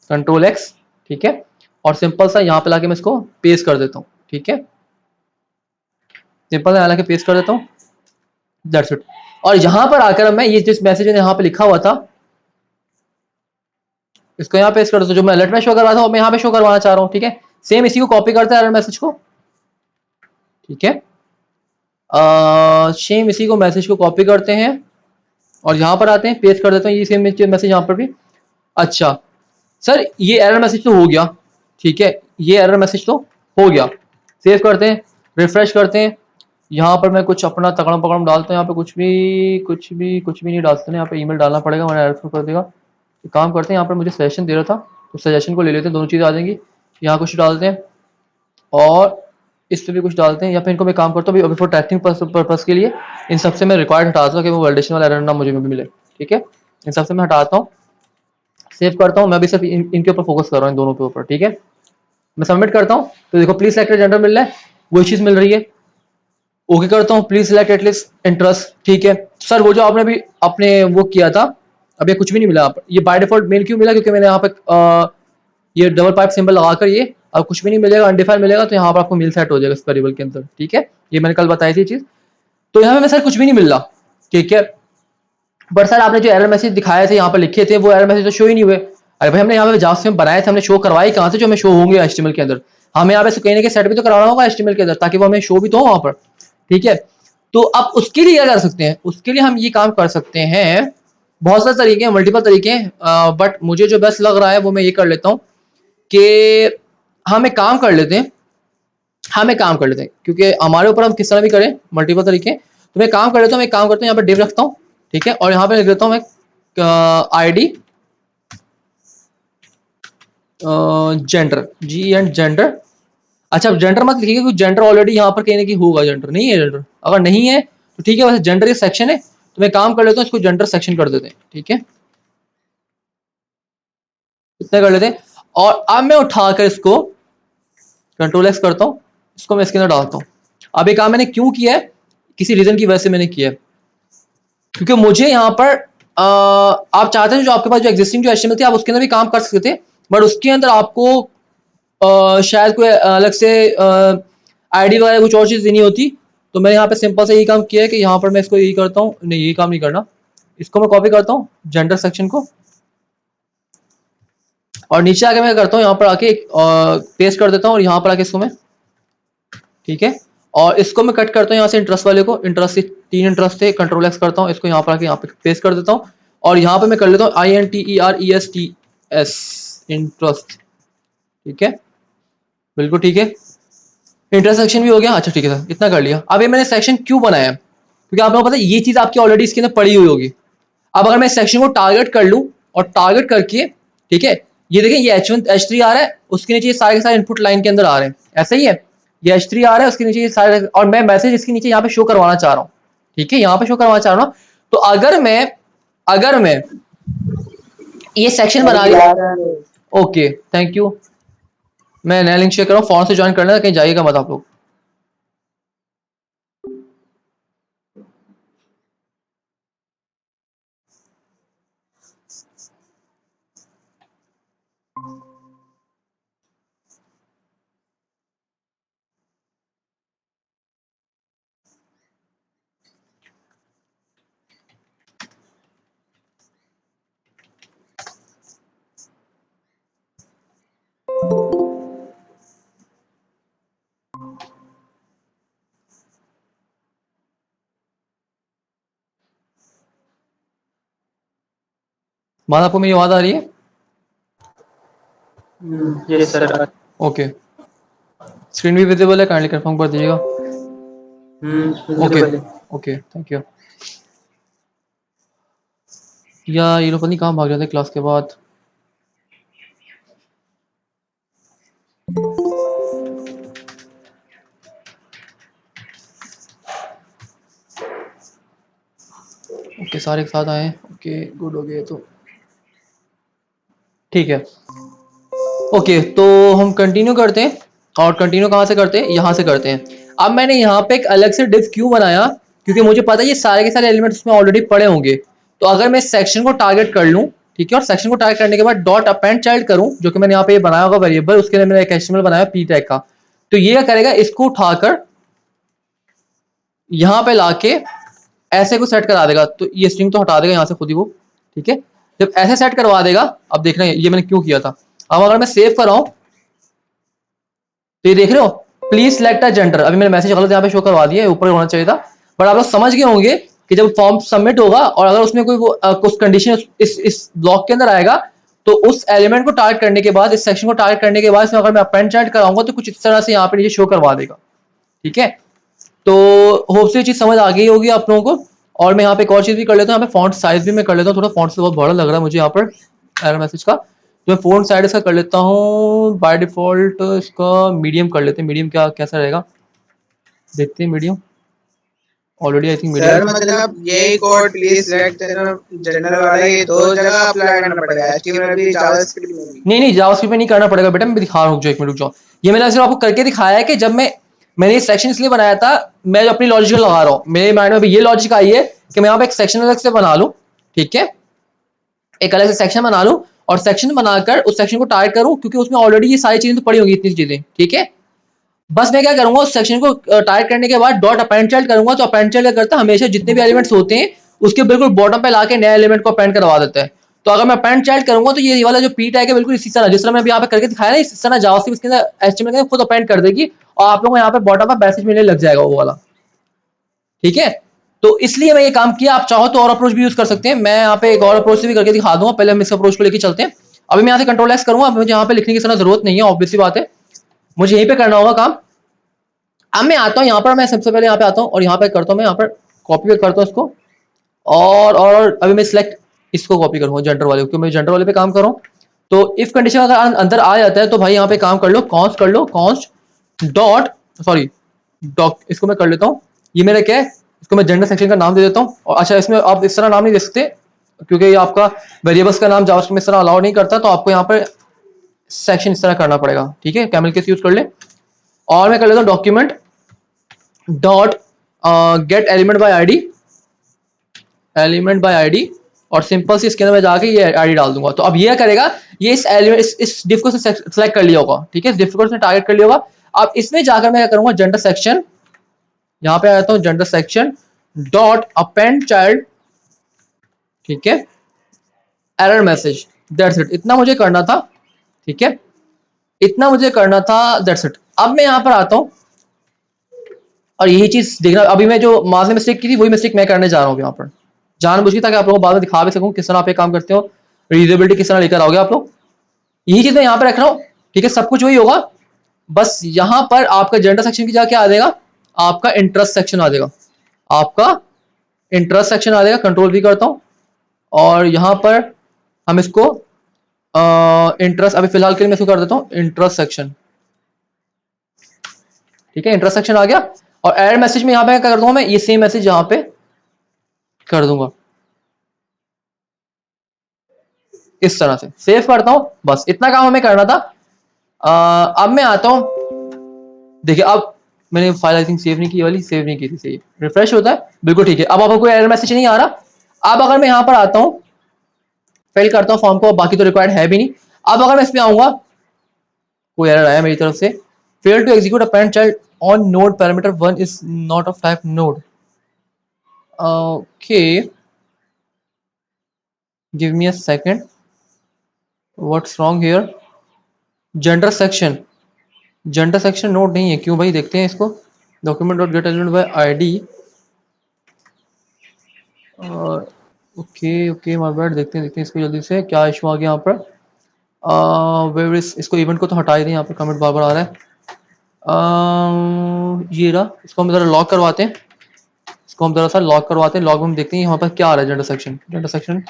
S1: कंट्रोल एक्स, ठीक है, और सिंपल सा यहाँ पे लाके मैं इसको पेस्ट कर देता हूँ, ठीक है, सिंपल सा लाके पेस्ट कर देता हूँ, दैट्स इट। और यहाँ पर आकर मैं ये जिस मैसेज यहाँ पे लिखा हुआ था इसको यहाँ पेस्ट कर देता हूँ, जो मैं अलर्ट में शो करवा था वो मैं यहाँ पे शो करवाना चाह रहा हूँ, ठीक है। सेम इसी को कॉपी करते हैं एरर मैसेज को, ठीक है, सेम इसी को मैसेज को कॉपी करते हैं और यहाँ पर आते हैं, पेस्ट कर देते हैं ये सेम मैसेज यहाँ पर भी। अच्छा सर ये एरर मैसेज तो हो गया, ठीक है, ये एरर मैसेज तो हो गया, सेव करते हैं, रिफ्रेश करते हैं, यहाँ पर मैं कुछ अपना तकड़म पकड़म डालता हूँ, यहाँ पे कुछ भी नहीं डालते हैं, यहाँ पे ईमेल डालना पड़ेगा वरना एरर थ्रो कर देगा। एक काम करते हैं, यहाँ पर मुझे सजेशन दे रहा था तो सजेशन को ले लेते हैं, दोनों चीज़ आ जाएंगी। यहाँ कुछ डालते हैं और इस पे भी कुछ डालते हैं, या फिर इनको मैं काम करता हूँ अभी फॉर टेस्टिंग पर्पस के लिए इन सबसे मैं रिक्वायर्ड हटाता हूँ कि वो वैलिडेशन वाला एरर ना मुझे भी मिले, ठीक है, इन सबसे मैं हटाता हूँ, सेव करता हूँ, मैं भी सिर्फ इनके ऊपर फोकस कर रहा हूँ, इन दोनों के ऊपर, ठीक है। मैं सबमिट करता हूँ तो देखो प्लीज सेलेक्ट जेंडर मिल रहा है, वही चीज मिल रही है। ओके करता हूँ, प्लीज सिलेक्ट एटलीस्ट इंटरेस्ट, ठीक है। सर वो जो आपने भी अपने वो किया था, अब ये कुछ भी नहीं मिला, ये बाय डिफॉल्ट मेल क्यों मिला, क्योंकि मैंने यहाँ पे ये डबल पाइप सिंबल लगाकर ये अब कुछ भी नहीं मिलेगा, अनडिफाइंड मिलेगा, तो यहाँ पर आपको मिल सेट हो जाएगा इस वेरिएबल के अंदर, ठीक है, ये मैंने कल बताई थी चीज। तो यहाँ पे सर कुछ भी नहीं मिल रहा, ठीक है, बट सर आपने जो एरर मैसेज दिखाए थे यहाँ पर लिखे थे वो एरर मैसेज तो शो ही नहीं हुए। अरे भाई हमने यहाँ पे जावास्क्रिप्ट बनाए थे, हमने शो करवाई कहाँ से जो हमें शो होंगे एचटीएमएल के अंदर, हमें यहाँ पे कहीं ना कहीं सेट भी तो करवाना होगा एचटीएमएल के अंदर ताकि वो हमें शो भी तो हो वहां पर, ठीक है। तो अब उसके लिए क्या कर सकते हैं, उसके लिए हम ये काम कर सकते हैं, बहुत सारे तरीके हैं, मल्टीपल तरीके हैं, बट मुझे जो बेस्ट लग रहा है वो मैं ये कर लेता हूँ कि हम एक काम कर लेते हैं, क्योंकि हमारे ऊपर हम किस तरह भी करें मल्टीपल तरीके, तो मैं काम कर लेता हूँ, मैं काम करता हूँ यहाँ पर डिव रखता हूँ, ठीक है, और यहाँ पे लिख देता हूँ मैं ID gender, G and gender. अच्छा जेंडर मत लिखिएगा क्योंकि जेंडर ऑलरेडी यहाँ पर कहीं ना कहीं होगा, जेंडर नहीं है, जेंडर अगर नहीं है तो ठीक है, वैसे जेंडर ये सेक्शन है, तो मैं काम कर लेता हूँ इसको जेंडर सेक्शन कर देते हैं, ठीक है, इतना कर लेते हैं। और अब मैं उठाकर इसको कंट्रोल एक्स करता हूँ, इसको मैं इसके अंदर डालता हूँ। अब ये काम मैंने क्यों किया है, किसी रीजन की वजह से मैंने किया है, क्योंकि मुझे यहाँ पर आप चाहते हैं जो आपके पास जो एग्जिस्टिंग जो एचटीएमएल थी आप उसके अंदर भी काम कर सकते थे, बट उसके अंदर आपको शायद कोई अलग से आईडी वगैरह कुछ और चीज़ देनी होती। तो मैंने यहाँ पे सिंपल से यही काम किया है कि यहाँ पर मैं इसको यही करता हूँ, नहीं यही काम नहीं करना, इसको मैं कॉपी करता हूँ जेंडर सेक्शन को, और नीचे आके मैं करता हूँ यहाँ पर आके पेस्ट कर देता हूँ और यहाँ पर आके इसको मैं, ठीक है, और इसको मैं कट करता हूँ यहाँ से इंटरेस्ट वाले को, इंटरेस्ट से 3 इंटरेस्ट थे, कंट्रोल एक्स करता हूँ, इसको यहाँ पर आके यहाँ पे पेस्ट कर देता हूँ और यहाँ पे मैं कर लेता हूँ INTERESTS इंटरेस्ट, ठीक है, बिल्कुल ठीक है, इंटरसेक्शन भी हो गया। अच्छा ठीक है सर, इतना कर लिया। अब ये मैंने सेक्शन क्यों बनाया, क्योंकि आप लोगों को पता है ये चीज आपकी ऑलरेडी इसके अंदर पड़ी हुई होगी। अब अगर मैं सेक्शन को टारगेट कर लूं और टारगेट करके, ठीक है, ये देखें ये H1 H3 आ रहा है, उसके नीचे ये सारे के सारे इनपुट लाइन के अंदर आ रहे हैं, ऐसा ही है, ये H3 आ रहा है उसके नीचे ये सारे, और मैं मैसेज इसके नीचे यहाँ पे शो करवाना चाह रहा हूँ, ठीक है, यहाँ पे शो करवाना चाह रहा हूँ। तो अगर मैं ये सेक्शन बना लिया, ओके थैंक यू, मैं नया लिंक शेयर कर रहा हूँ, फॉर्म से ज्वाइन करना है, कहीं जाइएगा मत आप लोग। बात आपको मेरी आवाज आ रही है?
S2: Yes sir.
S1: ओके, स्क्रीन भी विजिबल है, काइंडली कंफर्म कर दीजिएगा। ओके
S2: विजिबल है।
S1: Okay thank you. या ये लोग पता नहीं कहाँ भाग जाते क्लास के बाद। ओके सारे एक साथ आए, ओके गुड हो गए तो ठीक है। ओके तो हम कंटिन्यू करते हैं। और कंटिन्यू कहाँ से करते हैं, यहाँ से करते हैं। अब मैंने यहाँ पे एक अलग से डिव क्यों बनाया, क्योंकि मुझे पता है ये सारे के सारे एलिमेंट्स उसमें ऑलरेडी पड़े होंगे। तो अगर मैं सेक्शन को टारगेट कर लूँ, ठीक है, और सेक्शन को टारगेट करने के बाद डॉट अपेंड चाइल्ड करूँ, जो कि मैंने यहाँ पे ये बनाया होगा वेरिएबल, उसके लिए मैंने एक एचटीएमएल बनाया पी टैग का। तो ये क्या करेगा, इसको उठाकर यहाँ पे लाके ऐसे को सेट करा देगा। तो ये स्ट्रिंग तो हटा देगा यहाँ से खुद ही वो, ठीक है। जब ऐसे सेट करवा देगा, अब देखना ये मैंने क्यों किया था। अब अगर मैं सेव कर रहा हूँ तो ये देख रहे हो, प्लीज सिलेक्ट अ जेंडर, अभी मैंने मैसेज गलत यहाँ पे शो करवा दिया, ऊपर होना चाहिए था। बट आप लोग समझ गए होंगे कि जब फॉर्म सबमिट होगा और अगर उसमें कोई कुछ कंडीशन इस ब्लॉक के अंदर आएगा, तो उस एलिमेंट को टारगेट करने के बाद, इस सेक्शन को टारगेट करने के बाद, अगर मैं अपेंड चाइल्ड कराऊंगा तो कुछ इस तरह से यहाँ पे नीचे शो करवा देगा, ठीक है। तो होप से ये चीज समझ आ गई होगी आप लोगों को। और मैं यहाँ पे एक और चीज भी कर लेता हूँ, यहाँ पे फॉन्ट साइज भी मैं कर लेता हूँ, थोड़ा फॉन्ट से बहुत बड़ा लग रहा है मुझे यहाँ पर एरर मैसेज का। तो मैं फॉन्ट साइज इसका कर लेता हूँ बाय डिफॉल्ट, इसका मीडियम कर लेते हैं। मीडियम क्या कैसा रहेगा, देखते हैं medium. Already I think
S3: sir
S1: medium,
S3: मतलब यही कोड प्लीज सिलेक्ट जनरल वाला ये दो जगह अप्लाई करना पड़ेगा, एचटीएमएल भी जावास्क्रिप्ट में भी।
S1: नहीं जावास्क्रिप्ट में नहीं करना पड़ेगा बेटा, मैं दिखा रहा हूँ, एक मिनट रुक जाओ। ये मैंने सिर्फ आपको करके दिखाया है कि जब मैंने ये सेक्शन इसलिए बनाया था, मैं जो अपनी लॉजिक लगा रहा हूँ, मेरे माइंड में भी ये लॉजिक आई है कि मैं यहाँ पे एक सेक्शन अलग से बना लूँ, ठीक है, एक अलग से सेक्शन बना लूँ और सेक्शन बनाकर उस सेक्शन को टारगेट करूँ, क्योंकि उसमें ऑलरेडी ये सारी चीजें तो पड़ी होंगी, इतनी चीजें, ठीक है। बस मैं क्या करूंगा, उस सेक्शन को टारगेट करने के बाद डॉट अपेंड चाइल्ड करूंगा। तो अपेंड चाइल्ड क्या करता है, हमेशा जितने भी एलिमेंट्स होते हैं उसके बिल्कुल बॉटम पे लाके नए एलिमेंट को अपेंड करवा देता है। तो अगर मैं अपेंड चाइल्ड करूंगा तो ये वाला जो पी टैग है बिल्कुल इसी तरह, जिस तरह मैं अभी यहाँ पे करके दिखाया ना, इस तरह जावास्क्रिप्ट इसके अंदर एचटीएमएल के अंदर खुद अपेंड कर देगी और आप लोगों को यहाँ पे बॉटम पे मैसेज मिलने लग जाएगा वो वाला, ठीक है। तो इसलिए मैं ये काम किया। आप चाहो तो और अप्रोच भी यूज कर सकते हैं, मैं यहाँ पे एक और अप्रोच से भी करके दिखा दूंगा। पहले हम इस अप्रोच को लेके चलते हैं। अभी मैं यहाँ से कंट्रोल एस करूंगा, मुझे यहाँ पे लिखने की जरूरत नहीं है, ऑब्वियसली बात है, मुझे यहीं पे करना होगा काम। अब मैं आता हूँ यहाँ पर, मैं सबसे पहले यहाँ पे आता हूँ और यहाँ पे करता हूँ, मैं यहाँ पर कॉपी करता हूँ इसको, और अभी मैं सिलेक्ट इसको कॉपी करूँगा जेंडर वाले, क्योंकि मैं जेंडर वाले पे काम कर रहा हूँ। तो इफ कंडीशन अगर अंदर आ जाता है तो भाई यहाँ पे काम कर लो, कॉन्स्ट कर लो, कॉन्स्ट डॉट सॉरी डॉट, इसको मैं कर लेता हूँ। ये मेरा क्या है, इसको मैं जेंडर सेक्शन का नाम दे देता हूँ। और अच्छा, इसमें आप इस तरह नाम नहीं दे सकते क्योंकि ये आपका वेरिएबल्स का नाम जावास्क्रिप्ट में इस तरह अलाउ नहीं करता, तो आपको यहाँ पर सेक्शन इस तरह करना पड़ेगा, ठीक है। कैमल केस यूज कर ले। और मैं कर लेता हूँ document dot get element by ID और सिंपल से इसके अंदर मैं जाके ये आईडी डाल दूंगा। तो अब ये करेगा, ये इस एलिमेंट इस डिफ को सेलेक्ट कर लिया होगा, ठीक है, इस डिफ को इसने टारगेट कर लिया होगा। अब इसमें जाकर मैं क्या करूंगा, जेंडर सेक्शन, यहाँ पे आता हूँ gender section dot append child, ठीक है, एरर मैसेज, दैट्स इट। इतना मुझे करना था, ठीक है, इतना मुझे करना था, दैट्स इट। अब मैं यहाँ पर आता हूँ और यही चीज देखना, अभी मैं जो मास में मिस्टेक की थी वही मिस्टेक मैं करने जा रहा हूँ यहाँ पर जानबूझ के, ताकि आप लोगों को बाद में दिखा भी सकूं किस तरह आप ये काम करते हो, रीयूजेबिलिटी किस तरह लेकर आओगे आप लोग। यही चीज मैं यहाँ पर रख रहा हूँ, ठीक है, सब कुछ वही होगा। बस यहाँ पर आपका जेंडर सेक्शन की जगह क्या आ जाएगा, आपका इंटरेस्ट सेक्शन आ जाएगा, आपका इंटरेस्ट सेक्शन आ जाएगा। कंट्रोल भी करता हूँ और यहाँ पर हम इसको इंटरेस्ट, अभी फिलहाल के लिए मैं इसको कर देता हूँ इंटरेस्ट सेक्शन, ठीक है, इंटरेस्ट सेक्शन आ गया। और एरर मैसेज में यहाँ पे क्या कर दूंगा, मैं ये सेम मैसेज यहाँ पे कर दूंगा इस तरह से, सेव करता हूं। बस इतना काम हमें करना था। अब मैं आता हूं, देखिए अब मैंने फाइल आई थिंक सेव नहीं की, वाली सेव नहीं की थी, सही रिफ्रेश होता है, बिल्कुल ठीक है। अब आपको कोई एरर मैसेज नहीं आ रहा। अब अगर मैं यहाँ पर आता हूँ, फिल करता हूँ फॉर्म को, बाकी तो रिक्वायर्ड है भी नहीं। अब अगर मैं इसमें आऊंगा, कोई एरर आया मेरी तरफ से, fail to execute append child on node parameter 1 is not of type node. Okay, give me a second, what's wrong here. Gender section node नहीं है, क्यों भाई, देखते हैं इसको। Document dot get element by ID, okay my bad, देखते हैं इसको जल्दी से क्या इशू आ गया यहाँ पर। वेयर इज, इसको इवेंट को तो हटा ही दें, यहाँ पर कमेंट बार बार आ रहा है। ये रहा, इसको हम जरा लॉक करवाते हैं, इसको हम जरा सा लॉक करवाते हैं। लॉग में हम देखते हैं यहाँ पर क्या आ रहा है, जेंडर सेक्शन,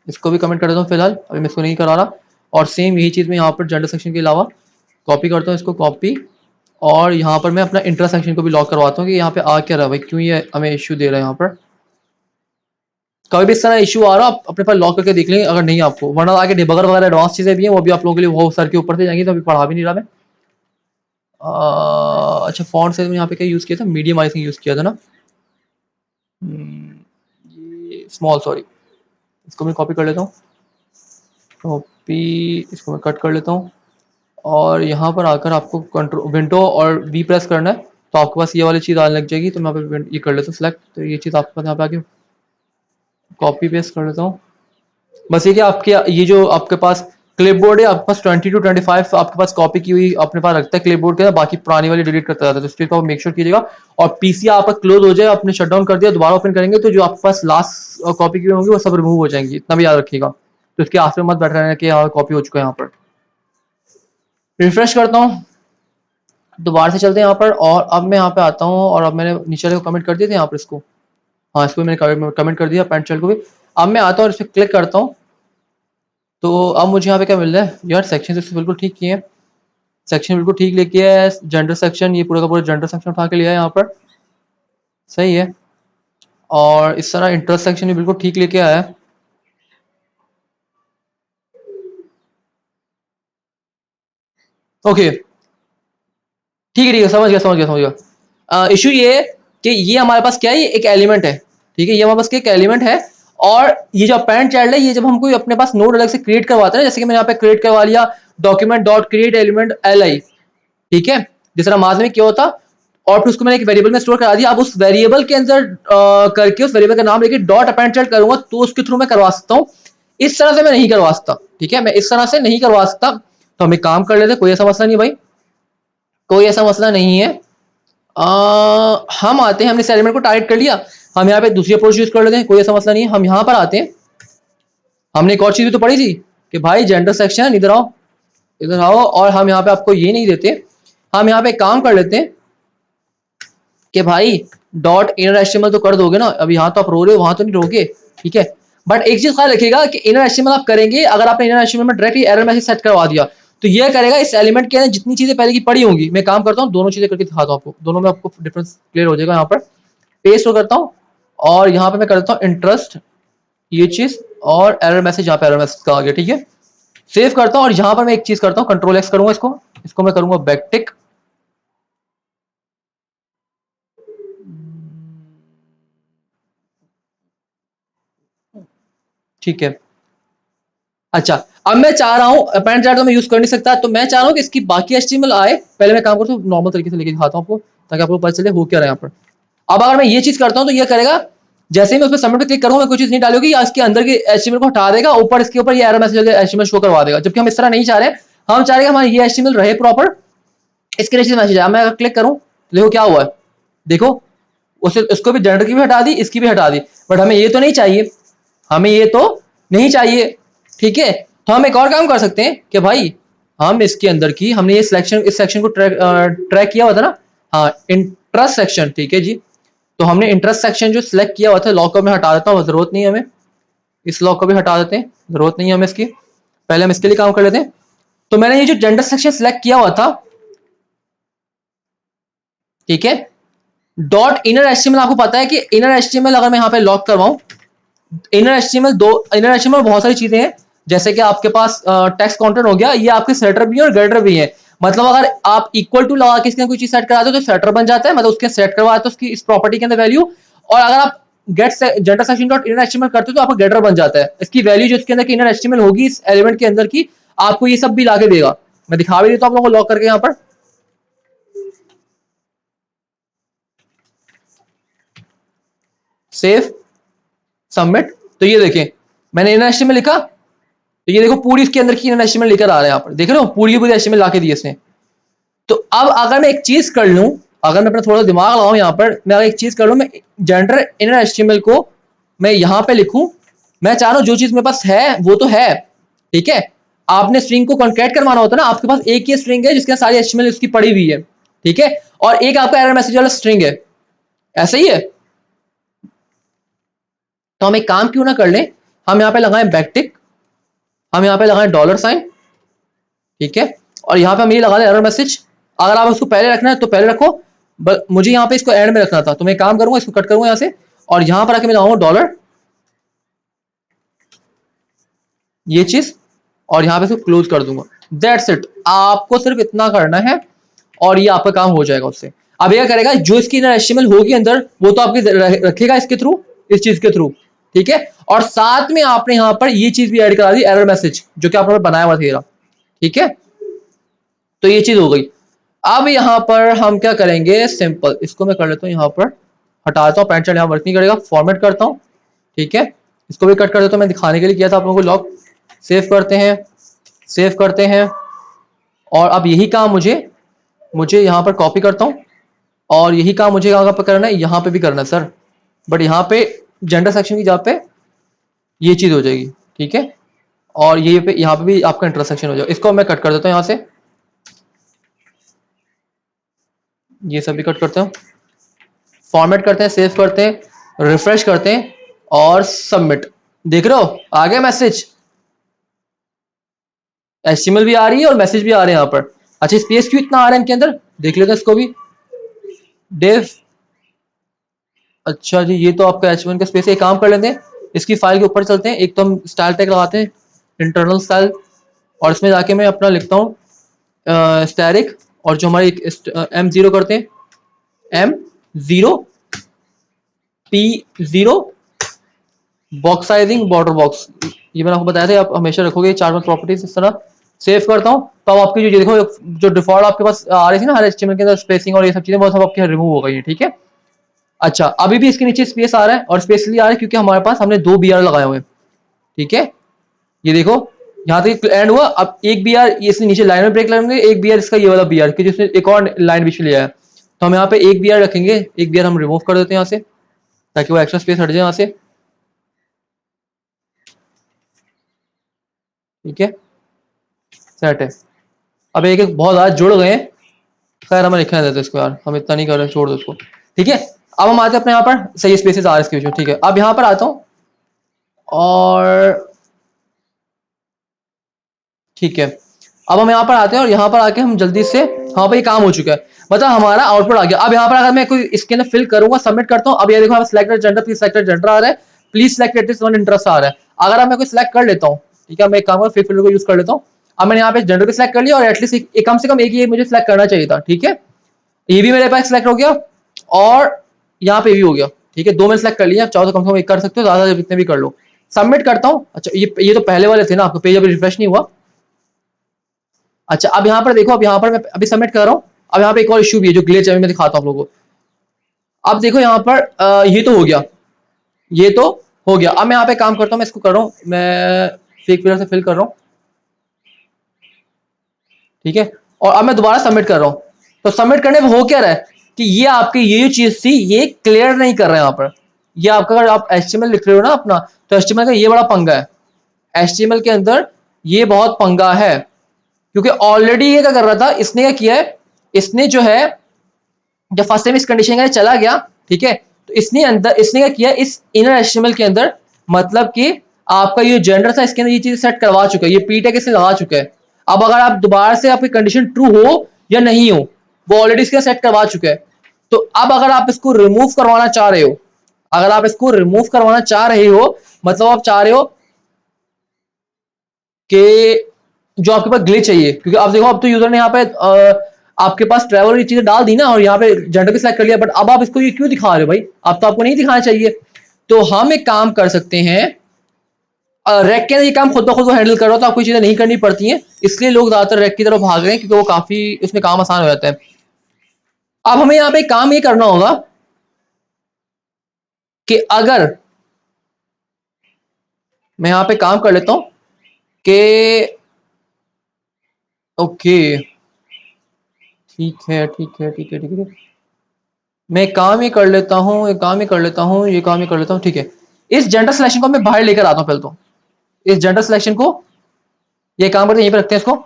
S1: इसको भी कमेंट कर देता हूँ फिलहाल, अभी मैं इसको नहीं करा रहा। और सेम यही चीज़ मैं यहाँ पर जेंडर सेक्शन के अलावा कॉपी करता हूँ, इसको कॉपी, और यहाँ पर मैं अपना इंटरसेक्शन को भी लॉक करवाता हूँ कि यहाँ पे आ क्या रहा है भाई, क्यों ये हमें इश्यू दे रहा है यहाँ पर। कभी भी इस तरह इशू आ रहा है आप अपने पास लॉक करके देख लेंगे अगर नहीं आपको, वरना आगे डिबगर वगैरह एडवांस चीज़ें भी हैं, वो भी आप लोगों के लिए वो सर के ऊपर से जाएंगी, तो अभी पढ़ा भी नहीं रहा मैं। अच्छा फॉन्ट साइज में यहाँ पे क्या यूज़ किया था, मीडियम आई थिंक यूज़ किया था ना। ये स्मॉल, सॉरी। इसको मैं कॉपी कर लेता हूँ, कॉपी, इसको मैं कट कर लेता हूँ और यहाँ पर आकर आपको कंट्रोल विंडो और वी प्रेस करना है तो आपके पास ये वाली चीज़ आने लग जाएगी। तो मैं यहाँ पे ये कर लेता हूँ सिलेक्ट, तो ये चीज़ आपके पास यहाँ पे आके कॉपी पेस्ट कर लेता हूँ। बस ये कि आपके ये जो आपके पास क्लिपबोर्ड है, आपके पास 20 to 25 आपके पास कॉपी की हुई अपने पास रखता है क्लिपबोर्ड के, बाकी पुरानी वाली डिलीट करता जाता है। तो इस चीज़ को मेक श्योर कीजिएगा। और पीसी आपका क्लोज हो जाए, आपने शट डाउन कर दिया, दोबारा ओपन करेंगे तो जो आपके पास लास्ट कॉपी की होंगी वो सब रिमूव हो जाएंगी, इतना भी याद रखिएगा। तो इसके आस में मत बैठ रहना कि यहाँ कॉपी हो चुका है। यहाँ पर रिफ्रेश करता हूँ, दोबारा से चलते हैं यहाँ पर, और अब मैं यहाँ पे आता हूँ और अब मैंने नीचे वाले को कमेंट कर दिया था यहाँ पर इसको, हाँ इसको मैंने कमेंट कर दिया पैंट शर्ट को भी। अब मैं आता हूँ और इस पर क्लिक करता हूँ, तो अब मुझे यहाँ पे क्या मिल रहा है यार, सेक्शन तो बिल्कुल ठीक किए हैं, सेक्शन बिल्कुल ठीक लेके आया है, जेंडर सेक्शन, ये पूरा का पूरा जेंडर सेक्शन उठा के लिया है यहाँ पर, सही है। और इस तरह इंटरेस्ट सेक्शन भी बिल्कुल ठीक लेके आया है। ओके ठीक है, समझ गया। इशू ये है कि ये हमारे पास क्या है, ये एक एलिमेंट है, ठीक है, ये हमारे पास क्या एक एलिमेंट है। और ये जो पैरेंट चाइल्ड है, ये जब हम कोई अपने पास नोड अलग से क्रिएट करवाते हैं, जैसे कि मैंने यहाँ पे क्रिएट करवा लिया document dot create element li, ठीक है, जिस तरह माध्यम में क्या होता, और फिर उसको मैंने एक वेरिएबल में स्टोर करा दिया। अब उस वेरिएबल के अंदर करके उस वेरिएबल का नाम लेके डॉट अपेंड चाइल्ड करूंगा तो उसके थ्रू मैं करवा सकता हूँ। इस तरह से मैं नहीं करवा सकता, ठीक है, मैं इस तरह से नहीं करवा सकता। तो हम एक काम कर लेते, कोई ऐसा मसला नहीं भाई, कोई ऐसा मसला नहीं है। हम आते हैं, हमने इस एलिमेंट को टारगेट कर लिया, हम यहाँ पे दूसरी अप्रोच यूज कर लेते हैं, कोई ऐसा मसला नहीं है। हम यहाँ पर आते हैं, हमने एक और चीज भी तो पढ़ी थी कि भाई जेंडर सेक्शन, इधर आओ, इधर आओ, और हम यहाँ पे आपको ये नहीं देते, हम यहाँ पे काम कर लेते हैं कि भाई डॉट इनर एचटीएमएल तो कर दोगे ना, अब यहाँ तो आप रो रहे हो, वहां तो नहीं रोगे, ठीक है। बट एक चीज ख्याल रखिएगा कि इनर एचटीएमएल आप करेंगे, अगर आपने इनर एचटीएमएल में डायरेक्टली एरर मैसेज सेट करवा दिया तो ये करेगा इस एलिमेंट के अंदर जितनी चीजें पहले की पड़ी होंगी, मैं काम करता हूँ दोनों चीजें करके दिखाता हूँ आपको, दोनों में आपको डिफरेंस क्लियर हो जाएगा। यहाँ पर पेस्ट करता हूँ और यहाँ पे मैं करता हूँ इंटरेस्ट, ये चीज, और एरर मैसेज, यहाँ पे एरर मैसेज का आ गया, ठीक है। सेव करता हूँ और यहाँ पर मैं एक चीज करता हूँ, कंट्रोल एक्स करूंगा, इसको इसको मैं करूंगा बैकटिक, ठीक है। अच्छा अब मैं चाह रहा हूँ पैंट चार्ट तो मैं यूज कर नहीं सकता, तो मैं चाह रहा हूँ कि इसकी बाकी एचटीएमएल आए, पहले मैं काम करता हूँ नॉर्मल तरीके से लेके दिखाता हूँ आपको ताकि आपको पता चले हो क्या रहा है यहाँ पर। अब अगर मैं ये चीज करता हूँ तो ये करेगा, जैसे ही मैं उस पर सबमिट पे क्लिक करूंगा, मैं कोई चीज नहीं डालूंगी, इसके अंदर की एचटीएमएल को हटा देगा, ऊपर इसके ऊपर ये एरर मैसेज एचटीएमएल शो करवा देगा, जबकि हम इस तरह नहीं चाह रहे, हम चाह रहे हैं हमारा ये एचटीएमएल रहे प्रॉपर, इसके नीचे मैसेज आया, मैं अगर क्लिक करूँ देखो क्या हुआ है, देखो उसे उसको भी जेंडर की भी हटा दी, इसकी भी हटा दी, बट हमें ये तो नहीं चाहिए, हमें ये तो नहीं चाहिए, ठीक है। तो हम एक और काम कर सकते हैं कि भाई हम इसके अंदर की, हमने ये सिलेक्शन, इस सेक्शन को ट्रैक किया हुआ था ना, हाँ इंटरेस्ट सेक्शन, ठीक है जी। तो हमने इंटरेस्ट सेक्शन जो सिलेक्ट किया हुआ था, लॉक को मैं हटा देता हूँ, जरूरत नहीं है हमें, इस लॉक को भी हटा देते हैं, जरूरत नहीं है हमें इसकी, पहले हम इसके लिए काम कर लेते हैं। तो मैंने ये जो जेंडर सेक्शन सिलेक्ट किया हुआ था, ठीक है, डॉट इनर एचटीएमएल, आपको पता है कि इनर एचटीएमएल अगर मैं यहाँ पे लॉक करवाऊं, इनर एचटीएमएल दो, इनर एचटीएमएल बहुत सारी चीजें हैं, जैसे कि आपके पास टेक्स्ट कंटेंट हो गया, ये आपके सेटर भी है और गेटर भी है, मतलब अगर आप इक्वल टू लगा के इसके कोई चीज सेट करा दो तो सेटर बन जाता है, मतलब उसके सेट करवा तो उसकी इस प्रॉपर्टी के अंदर वैल्यू, और अगर आप get gender section dot inner HTML करते हो तो आपका गेटर बन जाता है, इसकी वैल्यू जो इसके अंदर की इनर एचटीएमएल होगी इस एलिमेंट के अंदर की, आपको ये सब भी लाके देगा। मैं दिखा भी देता हूँ आप लोगों को लॉक करके यहाँ पर, सेव, सबमिट। तो ये देखें मैंने इनर एचटीएमएल लिखा, तो ये देखो पूरी इसके अंदर की इनर एचटीएमएल लेकर आ रहा है, यहाँ पर देख रहे हो पूरी पूरी एचटीएमएल लाके दी इसने। तो अब अगर मैं एक चीज कर लूं, अगर मैं अपना थोड़ा दिमाग लगाऊं यहाँ पर, मैं अगर एक चीज कर लूं, मैं जेंडर इनर एचटीएमएल को मैं यहाँ पे लिखूं, मैं चाह रहा हूं जो चीज मेरे पास है वो तो है, ठीक है, आपने स्ट्रिंग को कॉन्कैट करवाना होता है ना, आपके पास एक ही स्ट्रिंग है जिसके सारी एचटीएमएल उसकी पड़ी हुई है, ठीक है, और एक आपका एरर मैसेज वाला स्ट्रिंग है, ऐसा ही है। तो हम एक काम क्यों ना कर लें, हम यहाँ पे लगाएं बैकटिक, हम यहाँ पे लगाएं डॉलर साइन, ठीक है, और यहाँ पे हम ये लगा दें एरर मैसेज, अगर आप उसको पहले रखना है तो पहले रखो, मुझे यहाँ पे इसको एंड में रखना था, तो मैं काम करूंगा इसको कट करूंगा यहाँ से, और यहाँ पर आके मैं लगाऊंगा डॉलर, ये चीज, और यहाँ पे इसको क्लोज कर दूंगा, दैट्स इट, आपको सिर्फ इतना करना है। और ये आपका काम हो जाएगा उससे। अब ये क्या करेगा, जो इसकी इनर एचटीएमएल होगी अंदर वो तो आपके रखेगा इसके थ्रू, इस चीज के थ्रू, ठीक है। और साथ में आपने यहाँ पर ये चीज भी ऐड करा दी, एरर मैसेज, जो कि आपने बनाया हुआ था, ठीक है। तो ये चीज हो गई। अब यहाँ पर हम क्या करेंगे, सिंपल इसको मैं कर लेता हूँ यहाँ पर हटाता हूँ, पैंट शर्ट यहाँ वर्क नहीं करेगा, फॉर्मेट करता हूँ, ठीक है। इसको भी कट कर देता हूँ, मैं दिखाने के लिए किया था आप लोगों को। लॉक सेव करते हैं, सेव करते हैं। और अब यही काम मुझे यहाँ पर कॉपी करता हूँ, और यही काम मुझे कहाँ पर करना है, यहाँ पे भी करना है सर, बट यहाँ पे जेंडर सेक्शन की जगह पे ये चीज हो जाएगी, ठीक है। और ये पे यहाँ पे भी आपका इंटरसेक्शन हो जाएगा। इसको मैं कट कर देता हूँ यहाँ से, ये सब भी कट करते हैं, फॉर्मेट करते हैं, सेव करते हैं, रिफ्रेश करते हैं और सबमिट। देख रहे हो आ गया मैसेज, एचटीएमएल भी आ रही है और मैसेज भी आ रहे हैं यहाँ पर। अच्छा स्पेस क्यों इतना आ रहा है इनके अंदर, देख लेते हैं इसको भी। डेव, अच्छा जी ये तो आपका H1 का स्पेस है। एक काम कर लेते हैं, इसकी फाइल के ऊपर चलते हैं, एक तो हम स्टाइल टैग लगाते हैं, इंटरनल स्टाइल, और इसमें जाके मैं अपना लिखता हूँ स्टैरिक, और जो हमारे M0 करते हैं, M0 P0 box sizing border box, ये मैंने आपको बताया था, आप हमेशा रखोगे 4 प्रॉपर्टीज इस तरह। सेव करता हूँ, तो अब आपकी जो देखो जो डिफॉल्ट आपके पास आ रही थी ना हर HTML के अंदर स्पेसिंग और ये सब चीजें, वो सब आपके रिमूव हो गई है, ठीक है। अच्छा अभी भी इसके नीचे स्पेस आ रहा है, और स्पेस इसलिए आ रहा है क्योंकि हमारे पास हमने 2 BR लगाए हुए हैं, ठीक है। ये देखो यहाँ तक एंड हुआ, अब एक BR इसके नीचे लाइन में ब्रेक लगाएंगे, एक BR इसका ये वाला BR कि जिसमें एक और लाइन बीच में लिया है, तो हम यहाँ पे एक BR रखेंगे, एक BR हम रिमूव कर देते हैं यहाँ से, ताकि वो एक्स्ट्रा स्पेस हट जाए यहाँ से, ठीक है। सेट है। अब एक एक बहुत ज्यादा जुड़ गए हैं, खैर हमें लिखने देते इसको यार, हम इतना नहीं कर रहे, छोड़ दो इसको, ठीक है। अब हम आते हैं अपने यहाँ पर सही स्पेसेस आ रहे इसके बीच में, ठीक है। अब यहाँ पर आता हूँ और ठीक है, अब हम यहाँ पर आते हैं और यहाँ पर आके हम जल्दी से, हाँ भाई काम हो चुका है, मतलब हमारा आउटपुट आ गया। अब यहाँ पर अगर मैं कोई इसके अंदर फिल करूंगा, सबमिट करता हूँ, अब ये देखो selected gender, please selected gender आ रहा है, please select at least one interest आ रहा है। अगर अब मैं कोई सिलेक्ट कर लेता हूँ, ठीक है, मैं एक काम कर फिर फिल्टर को यूज कर लेता हूँ। अब मैंने यहाँ पे जेंडर को सिलेक्ट कर लिया, और एटलीस्ट कम से कम एक ये मुझे सिलेक्ट करना चाहिए था, ठीक है। ये भी मेरे पास सिलेक्ट हो गया, और यहाँ पे भी हो गया, ठीक है। 2 मैंने सिलेक्ट कर लिया, चाहो तो कम से कम एक कर सकते हो, ज्यादा जितने भी कर लो। सबमिट करता हूँ। अच्छा ये तो पहले वाले थे ना, आपका पेज अभी रिफ्रेश नहीं हुआ। अच्छा अब यहाँ पर देखो, अब यहाँ पर मैं अभी सबमिट कर रहा हूँ। अब यहाँ पे एक और इश्यू भी है जो ग्लिच है, मैं दिखाता हूँ आप लोगों को। अब देखो यहाँ पर ये तो हो गया, ये तो हो गया। अब मैं यहाँ पे काम करता हूँ, मैं इसको कर रहा हूँ, मैं फेक फिलर से फिल कर रहा हूँ, ठीक है। और अब मैं दोबारा सबमिट कर रहा हूँ। तो सबमिट करने में हो क्या रहा है कि ये आपकी ये जो चीज थी ये क्लियर नहीं कर रहे हैं यहाँ पर। ये आपका अगर आप HTML लिख रहे हो ना अपना, तो HTML का ये बड़ा पंगा है, HTML के अंदर ये बहुत पंगा है, क्योंकि ऑलरेडी ये क्या कर रहा था, इसने क्या किया है, इसने जो है जब फर्स्ट टाइम इस कंडीशन के चला गया, ठीक है, तो इसने क्या किया, इस इनर HTML के अंदर, मतलब कि आपका ये जेंडर था इसके अंदर ये चीज सेट करवा चुका है, ये p टैग इसने लगा चुका है। अब अगर आप दोबारा से आपकी कंडीशन ट्रू हो या नहीं हो, वो ऑलरेडी इसके सेट करवा चुका है। तो अब अगर आप इसको रिमूव करवाना चाह रहे हो, अगर आप इसको रिमूव करवाना चाह रहे हो, मतलब आप चाह रहे हो कि जो आपके पास ग्लिच चाहिए, क्योंकि आप देखो अब तो यूजर ने यहाँ पे आपके पास ट्रैवल की चीजें डाल दी ना, और यहाँ पे जेंडर भी सिलेक्ट कर लिया, बट अब आप इसको ये क्यों दिखा रहे हो भाई, अब तो आपको नहीं दिखाना चाहिए। तो हम एक काम कर सकते हैं, रैक के अंदर ये काम खुद ब खुद हैंडल करो, तो आपको चीजें नहीं करनी पड़ती हैं, इसलिए लोग ज्यादातर रैक की तरफ भाग रहे हैं, क्योंकि वो काफी उसमें काम आसान हो जाता है। अब हमें यहाँ पे काम ये करना होगा कि अगर मैं यहाँ पे काम कर लेता हूं कि ओके ठीक है ठीक है ठीक है ठीक है, मैं काम ही कर लेता हूँ, एक काम ही कर लेता हूँ, ये काम ही कर लेता हूँ, ठीक है। इस जेंडर सिलेक्शन को मैं बाहर लेकर आता हूँ पहले तो, इस जेंडर सिलेक्शन को ये काम करते हैं, यहीं पे रखते हैं इसको।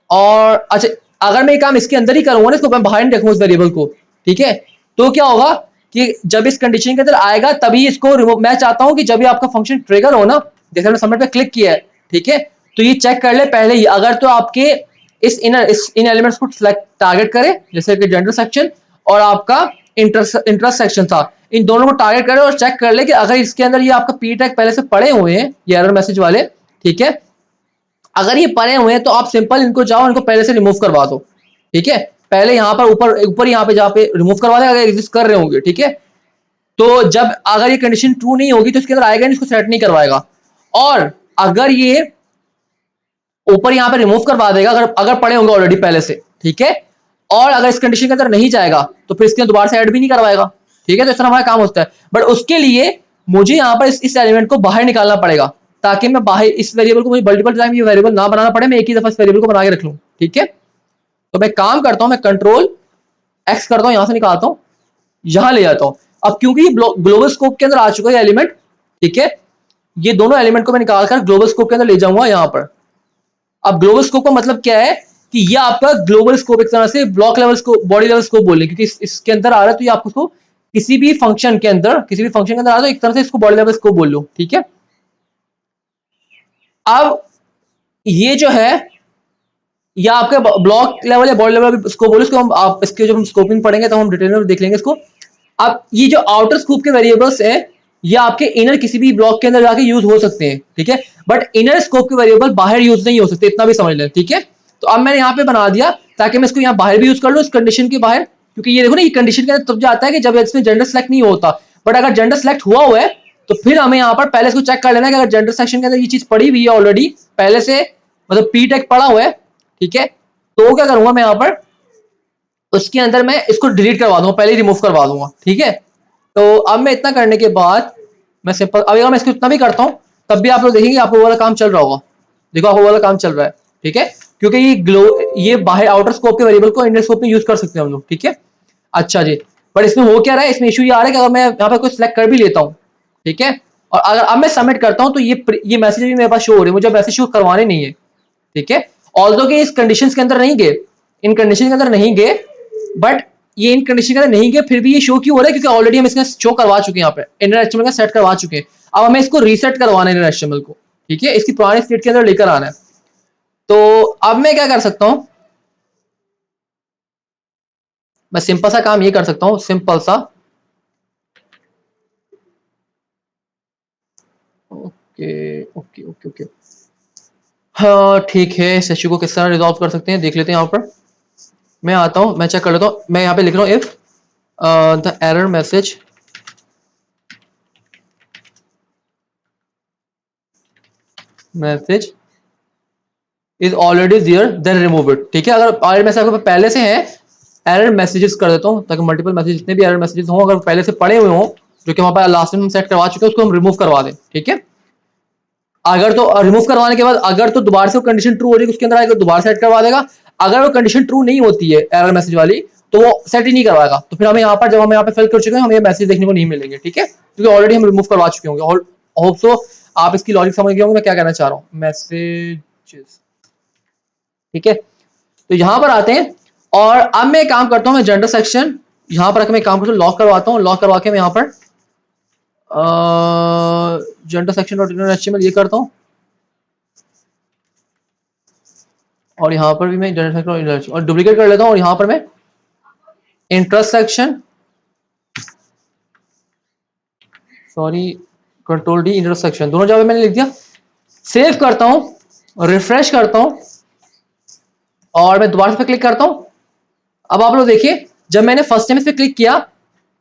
S1: और अच्छा अगर मैं ये काम इसके अंदर ही करूंगा ना, इसको मैं बाहर नहीं रखूंगा इस वेरिएबल को, ठीक है, तो क्या होगा कि जब इस कंडीशन के अंदर आएगा तभी इसको रिमूव, मैं चाहता हूं कि जब भी आपका फंक्शन ट्रिगर हो ना, जैसे मैंने सबमिट पे क्लिक किया है, ठीक है, तो ये चेक कर ले पहले ही, अगर तो आपके इन एलिमेंट्स को सिलेक्ट टारगेट करे, जैसे कि जेंडर सेक्शन और आपका इंटरेस्ट सेक्शन था, इन दोनों को टारगेट करे और चेक कर ले कि अगर इसके अंदर ये आपका p टैग पहले से पड़े हुए हैं, ये एरर मैसेज वाले, ठीक है, अगर ये पड़े हुए हैं तो आप सिंपल इनको जाओ, इनको पहले से रिमूव करवा दो, ठीक है। पहले यहाँ पर ऊपर यहाँ पे जहाँ पे रिमूव करवा देगा अगर एग्जिस्ट कर रहे होंगे, ठीक है। तो जब अगर ये कंडीशन ट्रू नहीं होगी तो इसके अंदर आएगा नहीं, इसको सेट नहीं करवाएगा। और अगर ये ऊपर यहाँ पे रिमूव करवा देगा अगर पड़े होंगे ऑलरेडी पहले से, ठीक है। और अगर इस कंडीशन के अंदर नहीं जाएगा तो फिर इसके दोबारा से ऐड भी नहीं करवाएगा, ठीक है। तो इस तरह हमारा काम होता है। बट उसके लिए मुझे यहाँ पर इस एलिमेंट को बाहर निकालना पड़ेगा, ताकि मैं बाहर इस वेरिएबल को मुझे मल्टीपल टाइम ये वेरिएबल ना बनाना पड़े, मैं एक ही दफा इस वेरिएबल को बना के रख लूँ, ठीक है। तो मैं काम करता हूँ, मैं कंट्रोल एक्स करता हूँ, यहां से निकालता हूँ, यहां ले जाता हूँ। अब क्योंकि ये ग्लोबल स्कोप के अंदर आ चुका है एलिमेंट, ठीक है, ये दोनों एलिमेंट को मैं निकालकर ग्लोबल स्कोप के अंदर ले जाऊंगा यहां पर। अब ग्लोबल स्कोप का मतलब क्या है कि ये आपका ग्लोबल स्कोप एक तरह से block level scope, body level scope बोले, क्योंकि इसके अंदर आ रहा है तो ये आपको किसी भी फंक्शन के अंदर आ रहा है तो एक तरह से इसको बॉडी लेवल स्कोप बोल लो, ठीक है। अब ये जो है या आपके ब्लॉक लेवल या बॉडी लेवल स्कोप बोलो इसको, हम आप इसके जब हम स्कोपिंग पढ़ेंगे तो हम डिटेल में देख लेंगे इसको। अब ये जो आउटर स्कोप के वेरिएबल्स हैं ये आपके इनर किसी भी ब्लॉक के अंदर जाके यूज हो सकते हैं, ठीक है। बट इनर स्कोप के वेरिएबल बाहर यूज नहीं हो सकते, इतना भी समझ लें, ठीक है। तो अब मैंने यहाँ पे बना दिया ताकि मैं इसको यहाँ बाहर भी यूज कर लूँ इस कंडीशन के बाहर, क्योंकि ये देखो ना ये कंडीशन के अंदर तब जाता है कि जब इसमें जेंडर सेलेक्ट नहीं होता। बट अगर जेंडर सेलेक्ट हुआ है तो फिर हमें यहाँ पर पहले इसको चेक कर लेना है कि अगर जेंडर सेक्शन के अंदर ये चीज पड़ी हुई है ऑलरेडी पहले से, मतलब पी टैग पड़ा हुआ है, ठीक है, तो क्या करूंगा मैं यहाँ पर उसके अंदर मैं इसको डिलीट करवा दूंगा, पहले ही रिमूव करवा दूंगा, ठीक है। तो अब मैं इतना करने के बाद मैं सिंपल, अब अगर मैं इसको इतना भी करता हूँ तब भी आप लोग देखेंगे आपको वो वाला काम चल रहा होगा। देखो आपको वो वाला काम चल रहा है, ठीक है, क्योंकि ये बाहर आउटर स्कोप के वेरिएबल को इनर स्कोप में यूज कर सकते हैं हम लोग, ठीक है। अच्छा जी, बट इसमें हो क्या रहा है, इसमें इशू ये आ रहा है कि अगर मैं यहाँ पर कोई सिलेक्ट कर भी लेता हूँ, ठीक है, और अगर अब मैं सबमिट करता हूँ तो ये मैसेज भी मेरे पास शो हो रहे हैं, मुझे मैसेज शो करवाने नहीं है, ठीक है। ऑल्दो कि इस कंडीशन के अंदर नहीं गए, इन कंडीशन के अंदर नहीं गए, बट ये इन कंडीशन के अंदर नहीं गए, फिर भी ये शो क्यों हो रहा है, क्योंकि ऑलरेडी हम इसका शो करवा चुके हैं, यहाँ पे इनर एचटीएमएल का सेट करवा चुके हैं। अब हमें इसको रीसेट करवाना है इनर एचटीएमएल को, ठीक है, इसकी पुरानी स्टेट के अंदर लेकर आना है। तो अब मैं क्या कर सकता हूं, मैं सिंपल सा काम ये कर सकता हूं, सिंपल सा, ओके ओके ओके ओके, हाँ ठीक है, इस इश्यू को किस तरह रिजॉल्व कर सकते हैं देख लेते हैं। यहाँ पर मैं आता हूँ, मैं चेक कर लेता हूँ, मैं यहाँ पे लिख रहा हूँ if the error message is already there then remove it, ठीक है। अगर एरर मैसेज आपके पहले से है, एरर मैसेजेस कर देता हूँ ताकि मल्टीपल मैसेज जितने भी एरर मैसेजेस हों अगर पहले से पड़े हुए हों जो कि हमारे पास लास्ट में हम सेट करवा चुके हैं उसको हम रिमूव करवा दें, ठीक है। अगर तो रिमूव करवाने के बाद अगर तो दोबारा से वो कंडीशन ट्रू हो रही है उसके अंदर आएगा दोबारा सेट करवा देगा। अगर वो कंडीशन ट्रू नहीं होती है एरर मैसेज वाली तो वो सेट ही नहीं करवाएगा, तो फिर हमें यहाँ पर जब हम यहाँ पे फिल कर चुके हैं हमें मैसेज देखने को नहीं मिलेंगे, ठीक है, क्योंकि ऑलरेडी हम रिमूव करवा चुके होंगे। होप सो आप इसकी लॉजिक समझ गए होंगे मैं क्या कहना चाह रहा हूँ। मैसेजेस, ठीक है, तो यहाँ पर आते हैं और अब मैं काम करता हूँ, मैं जेंडर सेक्शन यहाँ पर मैं काम करता हूँ, लॉक करवाता हूँ, लॉक करवा के मैं यहाँ पर gender section dot inner HTML ये करता हूँ और यहाँ पर भी मैं जेंडर सेक्शन और डुप्लीकेट कर लेता हूँ और यहाँ पर मैं interest section, sorry control D interest section दोनों जगह मैंने लिख दिया। सेव करता हूँ, रिफ्रेश करता हूँ और मैं दोबारा पे क्लिक करता हूँ। अब आप लोग देखिए जब मैंने फर्स्ट टाइम इस पे क्लिक किया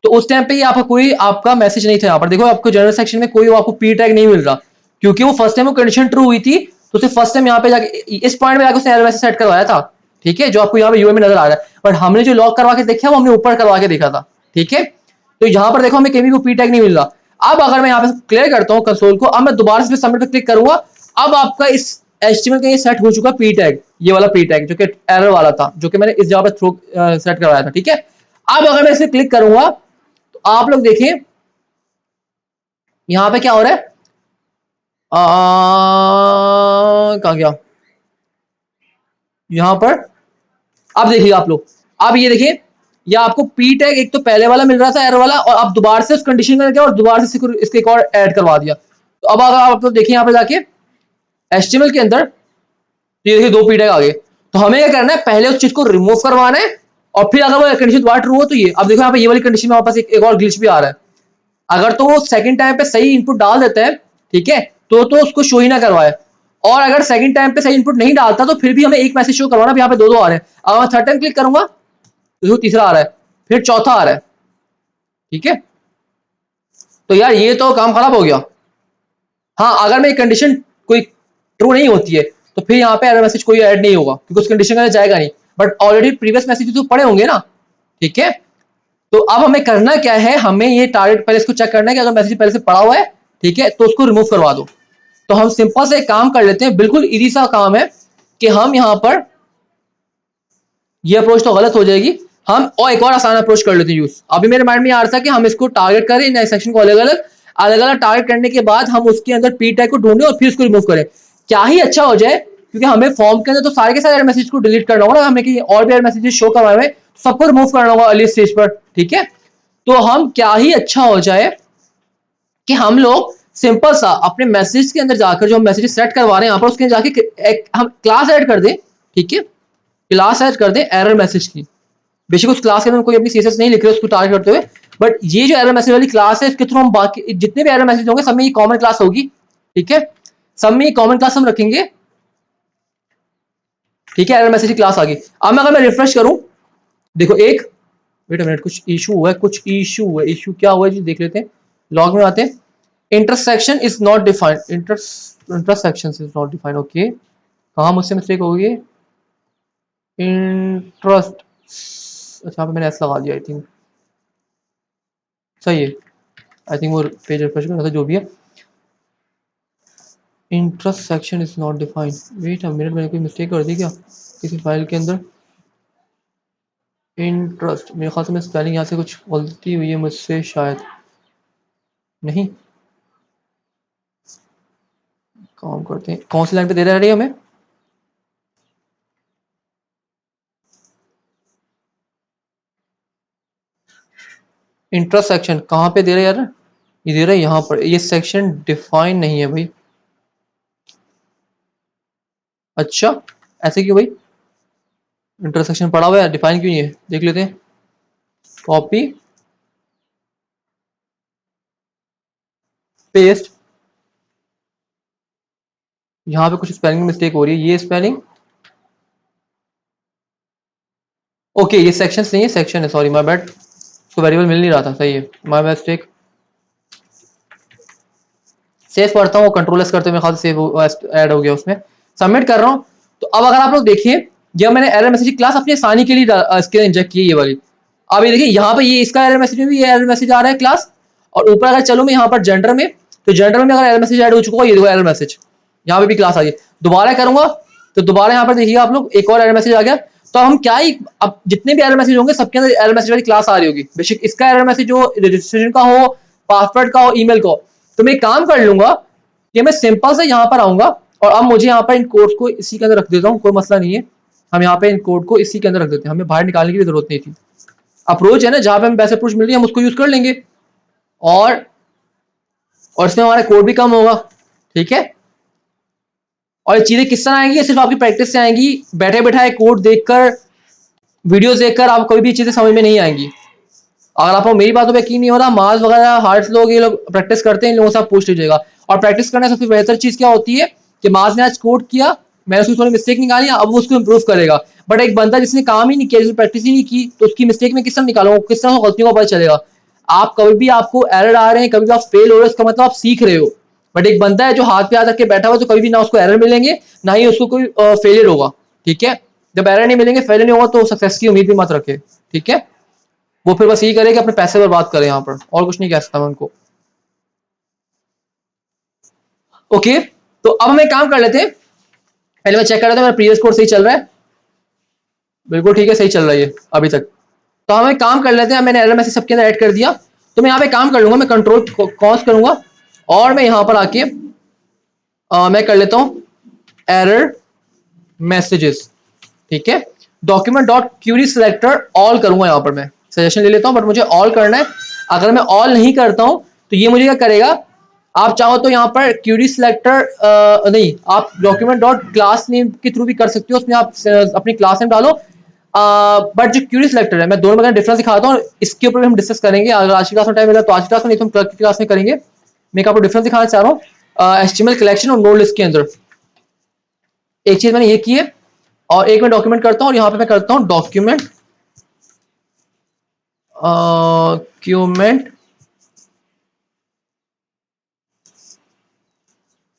S1: तो उस टाइम पे ये आपका कोई आपका मैसेज नहीं था। यहाँ पर देखो आपको जनरल सेक्शन में कोई आपको पी टैग नहीं मिल रहा क्योंकि वो फर्स्ट टाइम वो कंडीशन ट्रू हुई थी तो सिर्फ फर्स्ट टाइम यहाँ पे जाके इस पॉइंट में जाकर उसने एरर मैसेज सेट करवाया था, ठीक है, जो आपको यहाँ पे यूआई में नजर आ रहा है। बट हमने जो लॉक करवा के देखा वो हमने ऊपर करवा के देखा था, ठीक है। तो यहाँ पर देखो हमें कहीं भी पी टैग नहीं मिल रहा। अब अगर मैं यहाँ पे क्लियर करता हूँ कंसोल को, अब मैं दोबारा से सबमिट पे क्लिक करूंगा, अब आपका इस एचटीएमएल का ये सेट हो चुका पी टैग, ये वाला पी टैग जो कि एरर वाला था जो कि मैंने इस जगह पे थ्रो सेट करवाया था, ठीक है। अब अगर मैं इसे क्लिक करूंगा तो आप लोग देखिए यहां पे क्या हो रहा है, कहां गया, यहां पर अब देखिए आप लोग, अब ये देखिए ये आपको पी टैग एक तो पहले वाला मिल रहा था एरर वाला और अब दोबारा से उस कंडीशन में गया और दोबारा से इसके एक और ऐड करवा दिया। तो अब अगर आप लोग देखिए यहाँ पे जाके एचटीएमएल के अंदर ये देखिए दो पी टैग आ गए। तो हमें क्या करना है, पहले उस चीज को रिमूव करवाना है और फिर अगर वो कंडीशन दोबारा ट्रू हो तो ये अब देखो यहाँ पे ये वाली कंडीशन में वापस एक और ग्लिच भी आ रहा है। अगर तो वो सेकंड टाइम पे सही इनपुट डाल देता है, ठीक है, तो उसको शो ही ना करवाए, और अगर सेकंड टाइम पे सही इनपुट नहीं डालता तो फिर भी हमें एक मैसेज शो करवाना। यहाँ पे दो आ रहे हैं। अगर मैं थर्ड टाइम क्लिक करूंगा तो तीसरा आ रहा है, फिर चौथा आ रहा है, ठीक है। तो यार ये तो काम खराब हो गया। हाँ, अगर मैं कंडीशन कोई ट्रू नहीं होती है तो फिर यहाँ पे एरर मैसेज कोई ऐड नहीं होगा, क्योंकि उस कंडीशन के अंदर जाएगा नहीं। बट ऑलरेडी प्रीवियस मैसेज तो पड़े होंगे ना, ठीक है। तो अब हमें करना क्या है, हमें ये टारगेट पहले इसको चेक करना है कि अगर मैसेज पहले से पड़ा हुआ है, ठीक है, तो उसको रिमूव करवा दो। तो हम सिंपल से एक काम कर लेते हैं, बिल्कुल इजी सा काम है कि हम यहाँ पर, ये अप्रोच तो गलत हो जाएगी, हम और एक और आसान अप्रोच कर लेते हैं यूज। अभी मेरे माइंड में आ रहा था कि हम इसको टारगेट करें इन सेक्शन को अलग अलग टारगेट करने के बाद हम उसके अंदर पी टैग को ढूंढें और फिर उसको रिमूव करें। क्या ही अच्छा हो जाए, क्योंकि हमें फॉर्म के अंदर तो सारे के सारे मैसेज को डिलीट करना होगा ना, हमें कि और भी मैसेजेस शो करवाए हुए सबको रिमूव करना होगा अर्ली स्टेज पर, ठीक है। तो हम क्या ही अच्छा हो जाए कि हम लोग सिंपल सा अपने मैसेज के अंदर जाकर जो हम मैसेज सेट करवा रहे हैं यहाँ पर, उसके अंदर जाके एक हम क्लास ऐड कर दें, ठीक है। क्लास ऐड कर दें एरर मैसेज की। बेशक उस क्लास के अंदर कोई अपनी सीएसएस नहीं लिख रहे उसको टारगेट करते हुए, बट ये जो एरर मैसेज वाली क्लास है इसके थ्रू हम बाकी जितने भी एरर मैसेज होंगे सब में ये कॉमन क्लास होगी, ठीक है। सब में ये कॉमन क्लास हम रखेंगे, ठीक है। एरर मैसेज की क्लास आ गई। अब मैं अगर मैं रिफ्रेश करूं, देखो एक वेट अ मिनट, कुछ इशू हुआ है, कुछ इशू हुआ है। इशू क्या हुआ है जी, देख लेते हैं। लॉग में आते हैं। Intersection is not defined, intersection is not defined, okay. कहाँ मुझसे मिस्टेक हो गई है? इंटरेस्ट, अच्छा मैंने ऐसा लगा दिया, आई थिंक सही है। आई थिंक वो पेज रिफ्रेश करना था, जो भी है। Intersection is not defined, wait a minute, मैंने कोई मिस्टेक कर दी क्या किसी फाइल के अंदर? इंटरेस्ट, मेरे ख्याल से मैं स्पेलिंग यहाँ से कुछ गलती हुई है मुझसे शायद, नहीं। काम करते हैं, कौन सी लाइन पे दे रहा है हमें? इंटरसेक्शन कहाँ पे दे रहा है यार? ये दे रहा है यहाँ पर। ये सेक्शन डिफाइन नहीं है भाई। अच्छा, ऐसे क्यों भाई? इंटरसेक्शन पड़ा हुआ है, डिफाइन क्यों नहीं है? देख लेते हैं। कॉपी पेस्ट, यहाँ पे कुछ स्पेलिंग मिस्टेक हो रही है। ये स्पेलिंग, ओके, ये सेक्शंस नहीं है, सेक्शन है, सॉरी माय बैड। उसको वेरिएबल मिल नहीं रहा था, सही है, माय मिस्टेक। सेव करता हूँ, कंट्रोल एस करते हुए मेरे ख्याल से सेव ऐड हो गया उसमें। सबमिट कर रहा हूँ। तो अब अगर आप लोग देखिए, जब मैंने एरर मैसेज क्लास अपनी आसानी के लिए इसके इंजेक्ट की, ये वाली। अब ये देखिए यहाँ पे ये इसका एरर मैसेज में भी ये एरर मैसेज आ रहा है क्लास। और ऊपर अगर चलो मैं यहाँ पर जेंडर में, तो जेंडर में अगर एरर मैसेज ऐड हो चुका है, ये देखो एरर मैसेज यहाँ पे भी क्लास आ गई। दोबारा करूंगा तो दोबारा यहाँ पर देखिए आप लोग, एक और एरर मैसेज आ गया। तो हम क्या ही, अब जितने भी एरर मैसेज होंगे सबके अंदर एरर मैसेज वाली क्लास आ रही होगी। बेशक इसका एरर मैसेज हो, रजिस्ट्रेशन का हो, पासवर्ड का हो, ईमेल का हो। तो मैं एक काम कर लूंगा कि मैं सिंपल से यहाँ पर आऊंगा, और अब मुझे यहाँ पर इन कोड्स को इसी के अंदर रख देता हूँ, कोई मसला नहीं है। हम यहाँ पे इन कोड को इसी के अंदर रख देते हैं, हमें बाहर निकालने की भी जरूरत नहीं थी। अप्रोच है ना, जहां पे हमें बेस्ट अप्रोच मिल रही है हम उसको यूज कर लेंगे। और और इसमें हमारा कोड भी कम होगा, ठीक है। और ये चीजें किस तरह आएंगी, सिर्फ आपकी प्रैक्टिस से आएंगी। बैठे बैठाए कोड देखकर, वीडियोस देखकर आप कोई भी चीजें समझ में नहीं आएंगी। अगर आपको मेरी बातों पर यकीन नहीं हो रहा, मार्स वगैरह हार्ट्स लोग, ये लोग प्रैक्टिस करते हैं, इन लोगों से आप पूछ लीजिएगा। और प्रैक्टिस करने से सबसे बेहतर चीज क्या होती है कि मार्स ने आज कोड किया, मैंने उसकी थोड़ी मिस्टेक निकाली, अब वो उसको इम्प्रूव करेगा। बट एक बंदा जिसने काम ही नहीं किया, जिसने प्रैक्टिस ही नहीं की, तो उसकी मिस्टेक में किस तरह निकालूंगा, किस तरह गलतियों का पता चलेगा? आप कभी भी आपको एरर आ रहे हैं, कभी भी आप फेल हो रहे हो, इसका मतलब आप सीख रहे हो। बट एक बंदा है जो हाथ पे हाथ रख के बैठा हुआ, तो कभी भी ना उसको एरर मिलेंगे, ना ही उसको कोई फेलियर होगा, ठीक है। जब एरर नहीं मिलेंगे, फेलियर नहीं होगा, तो सक्सेस की उम्मीद भी मत रखे, ठीक है। वो फिर बस यही करे कि अपने पैसे बर्बाद करे यहाँ पर, और कुछ नहीं कह सकता मैं उनको। ओके, तो अब हम एक काम कर लेते हैं। पहले मैं चेक कर लेता हूँ मेरा प्रीवियस कोड सही चल रहा है। बिल्कुल ठीक है, सही चल रहा है ये अभी तक। तो हम एक काम कर लेते हैं, मैंने एरर मैसेज सबके अंदर ऐड कर दिया। तो मैं यहाँ पे काम कर लूंगा, मैं कंट्रोल कॉन्स करूंगा, और मैं यहाँ पर आके मैं कर लेता हूँ एरर मैसेजेस, ठीक है। Document dot Curie selector all करूंगा, यहाँ पर मैं सजेशन ले लेता हूँ, बट मुझे ऑल करना है। अगर मैं ऑल नहीं करता हूँ तो ये मुझे क्या करेगा, आप चाहो तो यहाँ पर क्यूरी सिलेक्टर नहीं, आप डॉक्यूमेंट डॉट क्लास नेम के थ्रू भी कर सकते हो, उसमें आप अपनी क्लास नेम डालो। बट जो क्यूरी सिलेक्टर है, मैं दोनों में डिफरेंस दिखाता हूँ, इसके ऊपर हम डिस्कस करेंगे। अगर आज की क्लास में टाइम मिला तो आज की क्लास में, नहीं तो हम कल की क्लास में करेंगे। मैं आपको डिफरेंस दिखाना चाह रहा हूँ एचटीएमएल कलेक्शन और नोड लिस्ट के अंदर। एक चीज मैंने ये की है, और एक मैं डॉक्यूमेंट करता हूँ, और यहाँ पे मैं करता हूँ डॉक्यूमेंट डॉक्यूमेंट,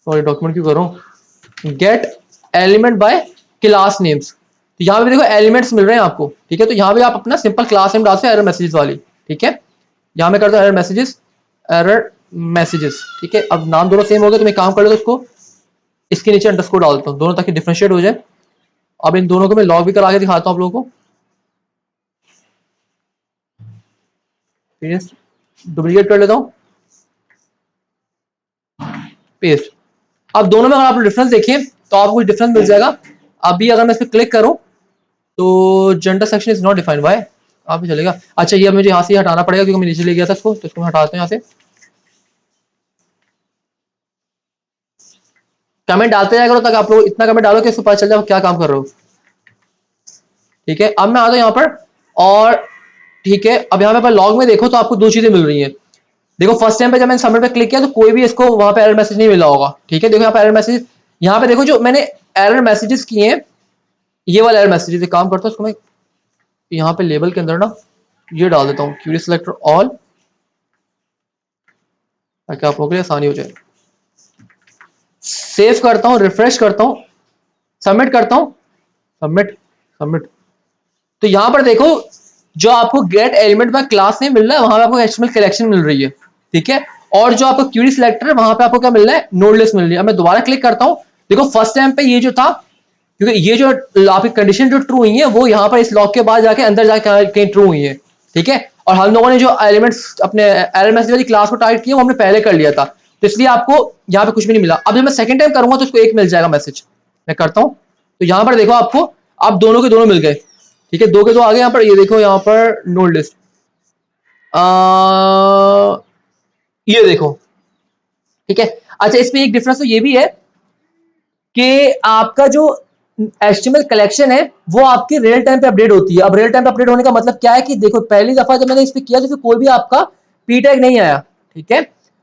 S1: सॉरी डॉक्यूमेंट क्यों कर रहा हूँ, gate element bye class names. तो यहाँ पे देखो एलिमेंट्स मिल रहे हैं आपको, ठीक है। तो यहाँ पे आप अपना सिंपल क्लास नेम डाल सकते हो, एरर मैसेजेस वाली, ठीक है। यहाँ मैं करता हूँ एरर मैसेजेस, एरर मैसेजेस, ठीक है। अब नाम दोनों सेम हो गए, तो मैं काम कर लो उसको इसके नीचे अंडरस्कोर डालता हूँ दोनों, ताकि डिफरेंशिएट हो जाए। अब इन दोनों को मैं लॉग भी करा के दिखाता हूँ आप लोगों को, डुप्लीकेट कर लेता हूँ, पेस्ट। अब दोनों में अगर आप डिफरेंस देखें तो आपको कुछ डिफरेंस मिल जाएगा। अभी अगर मैं इस पर क्लिक करूं तो gender section is not defined by, आप भी चलेगा। अच्छा ये मुझे यहाँ से हटाना पड़ेगा क्योंकि मैं नीचे ले गया था इसको, तो इसको मैं हटाते हैं यहाँ से। कमेंट डालते जाएगा तक आप लोग इतना कमेंट डालो कि इसको पता चल जाए क्या काम कर रहे हो, ठीक है। अब मैं आता हूँ यहाँ पर, और ठीक है अब यहाँ पे लॉग में देखो तो आपको दो चीजें मिल रही हैं। देखो फर्स्ट टाइम पे जब मैंने सबमिट पे क्लिक किया तो कोई भी इसको वहां पे एरर मैसेज नहीं मिला होगा, ठीक है। देखो यहाँ पे एरर मैसेज, यहाँ पे देखो जो मैंने एरर मैसेजेस किए हैं, ये वाला एरर मैसेज, काम करता हूँ इसको मैं यहाँ पे लेबल के अंदर ना ये डाल देता हूँ, क्यूरी सिलेक्टर ऑल, ताकि आप लोगों के लिए आसानी हो जाए। सेव करता हूँ, रिफ्रेश करता हूँ, सबमिट करता हूँ, सबमिट, सबमिट। तो यहाँ पर देखो जो आपको गेट एलिमेंट बाय क्लास नहीं मिल रहा है, वहां पे आपको एचटीएमएल कलेक्शन मिल रही है, ठीक है। और जो आपको क्यूरी सिलेक्टर है वहां पे आपको क्या मिल रहा है, नोड लिस्ट मिल रही है। अब मैं दोबारा क्लिक करता हूँ, देखो फर्स्ट टाइम पे ये जो था, क्योंकि ये जो आपकी कंडीशन जो ट्रू हुई है वो यहाँ पर इस लॉक के बाद जाके अंदर जाके कहीं ट्रू हुई है, ठीक है। और हम लोगों ने जो एलिमेंट्स अपने एरर मैसेज वाली क्लास को टारगेट किया वो हमने पहले कर लिया था, तो इसलिए आपको यहाँ पे कुछ भी नहीं मिला। अब जब मैं सेकंड टाइम करूंगा तो उसको एक मिल जाएगा मैसेज, मैं करता हूँ। तो यहाँ पर देखो आपको आप दोनों के दोनों मिल गए, ठीक है, दो के दो आ गए। यहाँ पर ये देखो यहाँ पर नोड लिस्ट, ये देखो, ठीक है। अच्छा इसमें एक डिफरेंस तो ये भी है कि आपका जो एचटीएमएल कलेक्शन है वो आपकी रियल टाइम पे अपडेट होती है। अब रियल टाइम पे अपडेट होने का मतलब क्या है कि देखो पहली दफा जब मैंने इस पे किया तो कोई भी आपका पी टैग नहीं आया, ठीक है।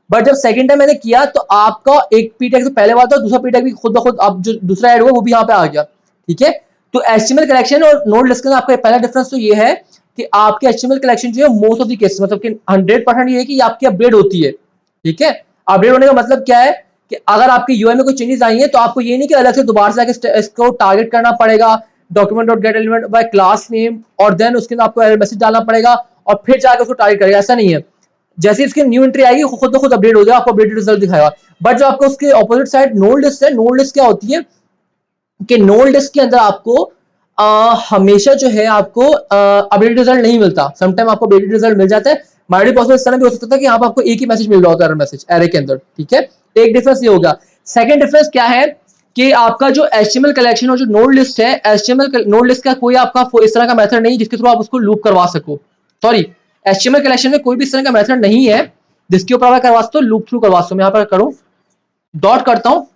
S1: बट जब सेकंड टाइम मैंने किया तो आपका एक पी टैग तो पहले बार था, दूसरा पी टैग भी खुद ब खुद अब जो दूसरा ऐड हुआ वो भी यहाँ पे आ गया, ठीक है। तो एचटीएमएल कलेक्शन और नोड लिस्ट का आपका पहला डिफरेंस तो ये है कि आपके एचटीएमएल कलेक्शन जो है मोस्ट ऑफ द केसेस मतलब कि 100% ये है कि आपकी अपडेट होती है, ठीक है। अपडेट होने का मतलब क्या है कि अगर आपके यूआई में कोई चेंजेस आई हैं तो आपको ये नहीं कि अलग से दोबारा से जाके इसको टारगेट करना पड़ेगा, document dot get element bye class name, और देन उसके अंदर आपको एरर मैसेज डालना पड़ेगा और फिर जाकर उसको टारगेट करेगा, ऐसा नहीं है। जैसे इसकी न्यू एंट्री आएगी खुद ब खुद अपडेट हो जाएगा, आपको अपडेटेड रिजल्ट दिखाएगा। बट जो आपको उसके ऑपोजिट साइड नोड लिस्ट है, नोड लिस्ट क्या होती है कि नोड लिस्ट के अंदर आपको हमेशा जो है आपको अपडेटेड रिजल्ट नहीं मिलता, समटाइम आपको अपडेटेड रिजल्ट मिल जाता है। माइडी पॉसिबल इस तरह भी हो सकता था कि यहाँ पर आपको एक ही मैसेज मिल रहा होता है एरर मैसेज एरे के अंदर, ठीक है। एक डिफरेंस ये होगा। सेकंड डिफरेंस क्या है कि आपका जो एचटीएमएल कलेक्शन और जो नोड लिस्ट है, एचटीएमएल नोड लिस्ट का कोई आपका इस तरह का मेथड नहीं जिसके थ्रू आप उसको लूप करवा सको, सॉरी एचटीएमएल कलेक्शन में कोई भी इस तरह का मेथड नहीं है जिसके ऊपर आप करवा सकते हो लूप थ्रू करवा सकते हो। मैं यहाँ पर करूँ डॉट करता हूँ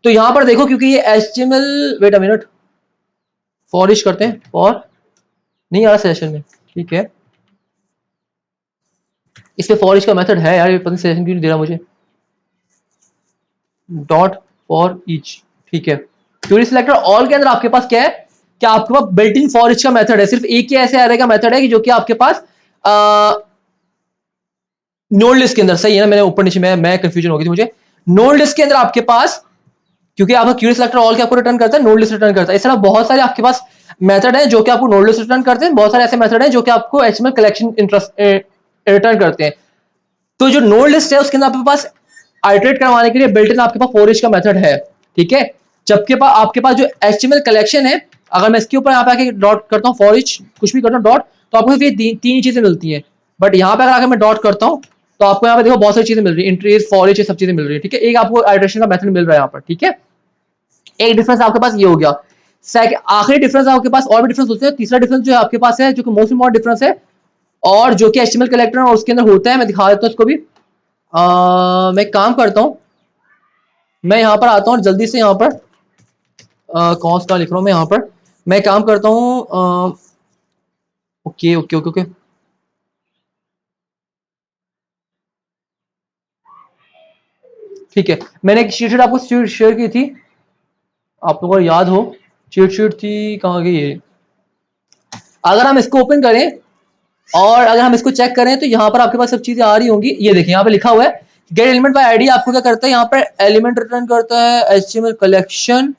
S1: तो यहाँ पर देखो क्योंकि ये HTML, wait a minute, for each करते हैं, फॉर नहीं आ रहा सेशन में, ठीक है। इसमें फॉर ईच का मेथड है यार, ये पता नहीं सेशन क्यों नहीं दे रहा मुझे, डॉट फॉर ईच, ठीक है। क्यूरी सिलेक्टर ऑल के अंदर आपके पास क्या है कि आपके पास बिल्ट इन फॉर ईच का मेथड है, सिर्फ एक ही ऐसे एरे का मेथड है कि जो कि आपके पास नोड लिस्ट के अंदर, सही है ना, मैंने ऊपर नीचे मैं कंफ्यूजन हो गई थी मुझे। नोड लिस्ट के अंदर आपके पास क्योंकि आपका क्यूरी सिलेक्टर ऑल क्या आपको रिटर्न करता है, नोड लिस्ट रिटर्न करता है। इस तरह बहुत सारे आपके पास मेथड है जो कि आपको नोड लिस्ट रिटर्न करते हैं, बहुत सारे ऐसे मेथड है जो कि आपको एचटीएमएल कलेक्शन इंटरेस्ट रिटर्न करते हैं। तो जो नोड लिस्ट है उसके अंदर आपके पास आइटरेट करवाने के लिए बिल्ट इन आपके पास फॉर ईच का मेथड है, ठीक है। जबकि आपके पास जो एचटीएमएल कलेक्शन है, अगर मैं इसके ऊपर यहाँ पे आके डॉट करता हूँ फॉर ईच कुछ भी करता हूँ डॉट, तो आपको ये तीन चीजें मिलती हैं। बट यहाँ पे अगर मैं डॉट करता हूँ तो आपको यहाँ पे देखो बहुत सारी चीजें मिल रही है, इंट्रीज फॉर ईच सब चीजें मिल रही है, ठीक है। एक आपको आइटरेशन का मेथड मिल रहा है यहाँ पर, ठीक है। एक डिफरेंस आपके पास ये हो गया। आखिरी डिफरेंस आपके पास और भी डिफरेंस होते हैं। तीसरा डिफरेंस जो आपके पास है जो कि मोस्ट इंपॉर्टेंट डिफरेंस है और जो कि एचटीएमएल कलेक्टर और उसके अंदर होता है, मैं दिखा देता हूँ इसको भी। मैं काम करता हूँ, मैं यहाँ पर आता हूँ जल्दी से, यहाँ पर कौन सा लिख रहा हूँ मैं यहाँ पर, मैं काम करता हूँ, ओके ओके ओके ओके, ठीक है। मैंने एक चीट शीट आपको शेयर की थी, आप लोगों को याद हो, चीट शीट थी कहाँ गई ये। अगर हम इसको ओपन करें और अगर हम इसको चेक करें तो यहाँ पर आपके पास सब चीजें आ रही होंगी। ये देखिए यहाँ पे लिखा हुआ है गेट एलिमेंट बाय आईडी आपको क्या करता है, यहाँ पर एलिमेंट रिटर्न करता है, एचटीएमएल कलेक्शन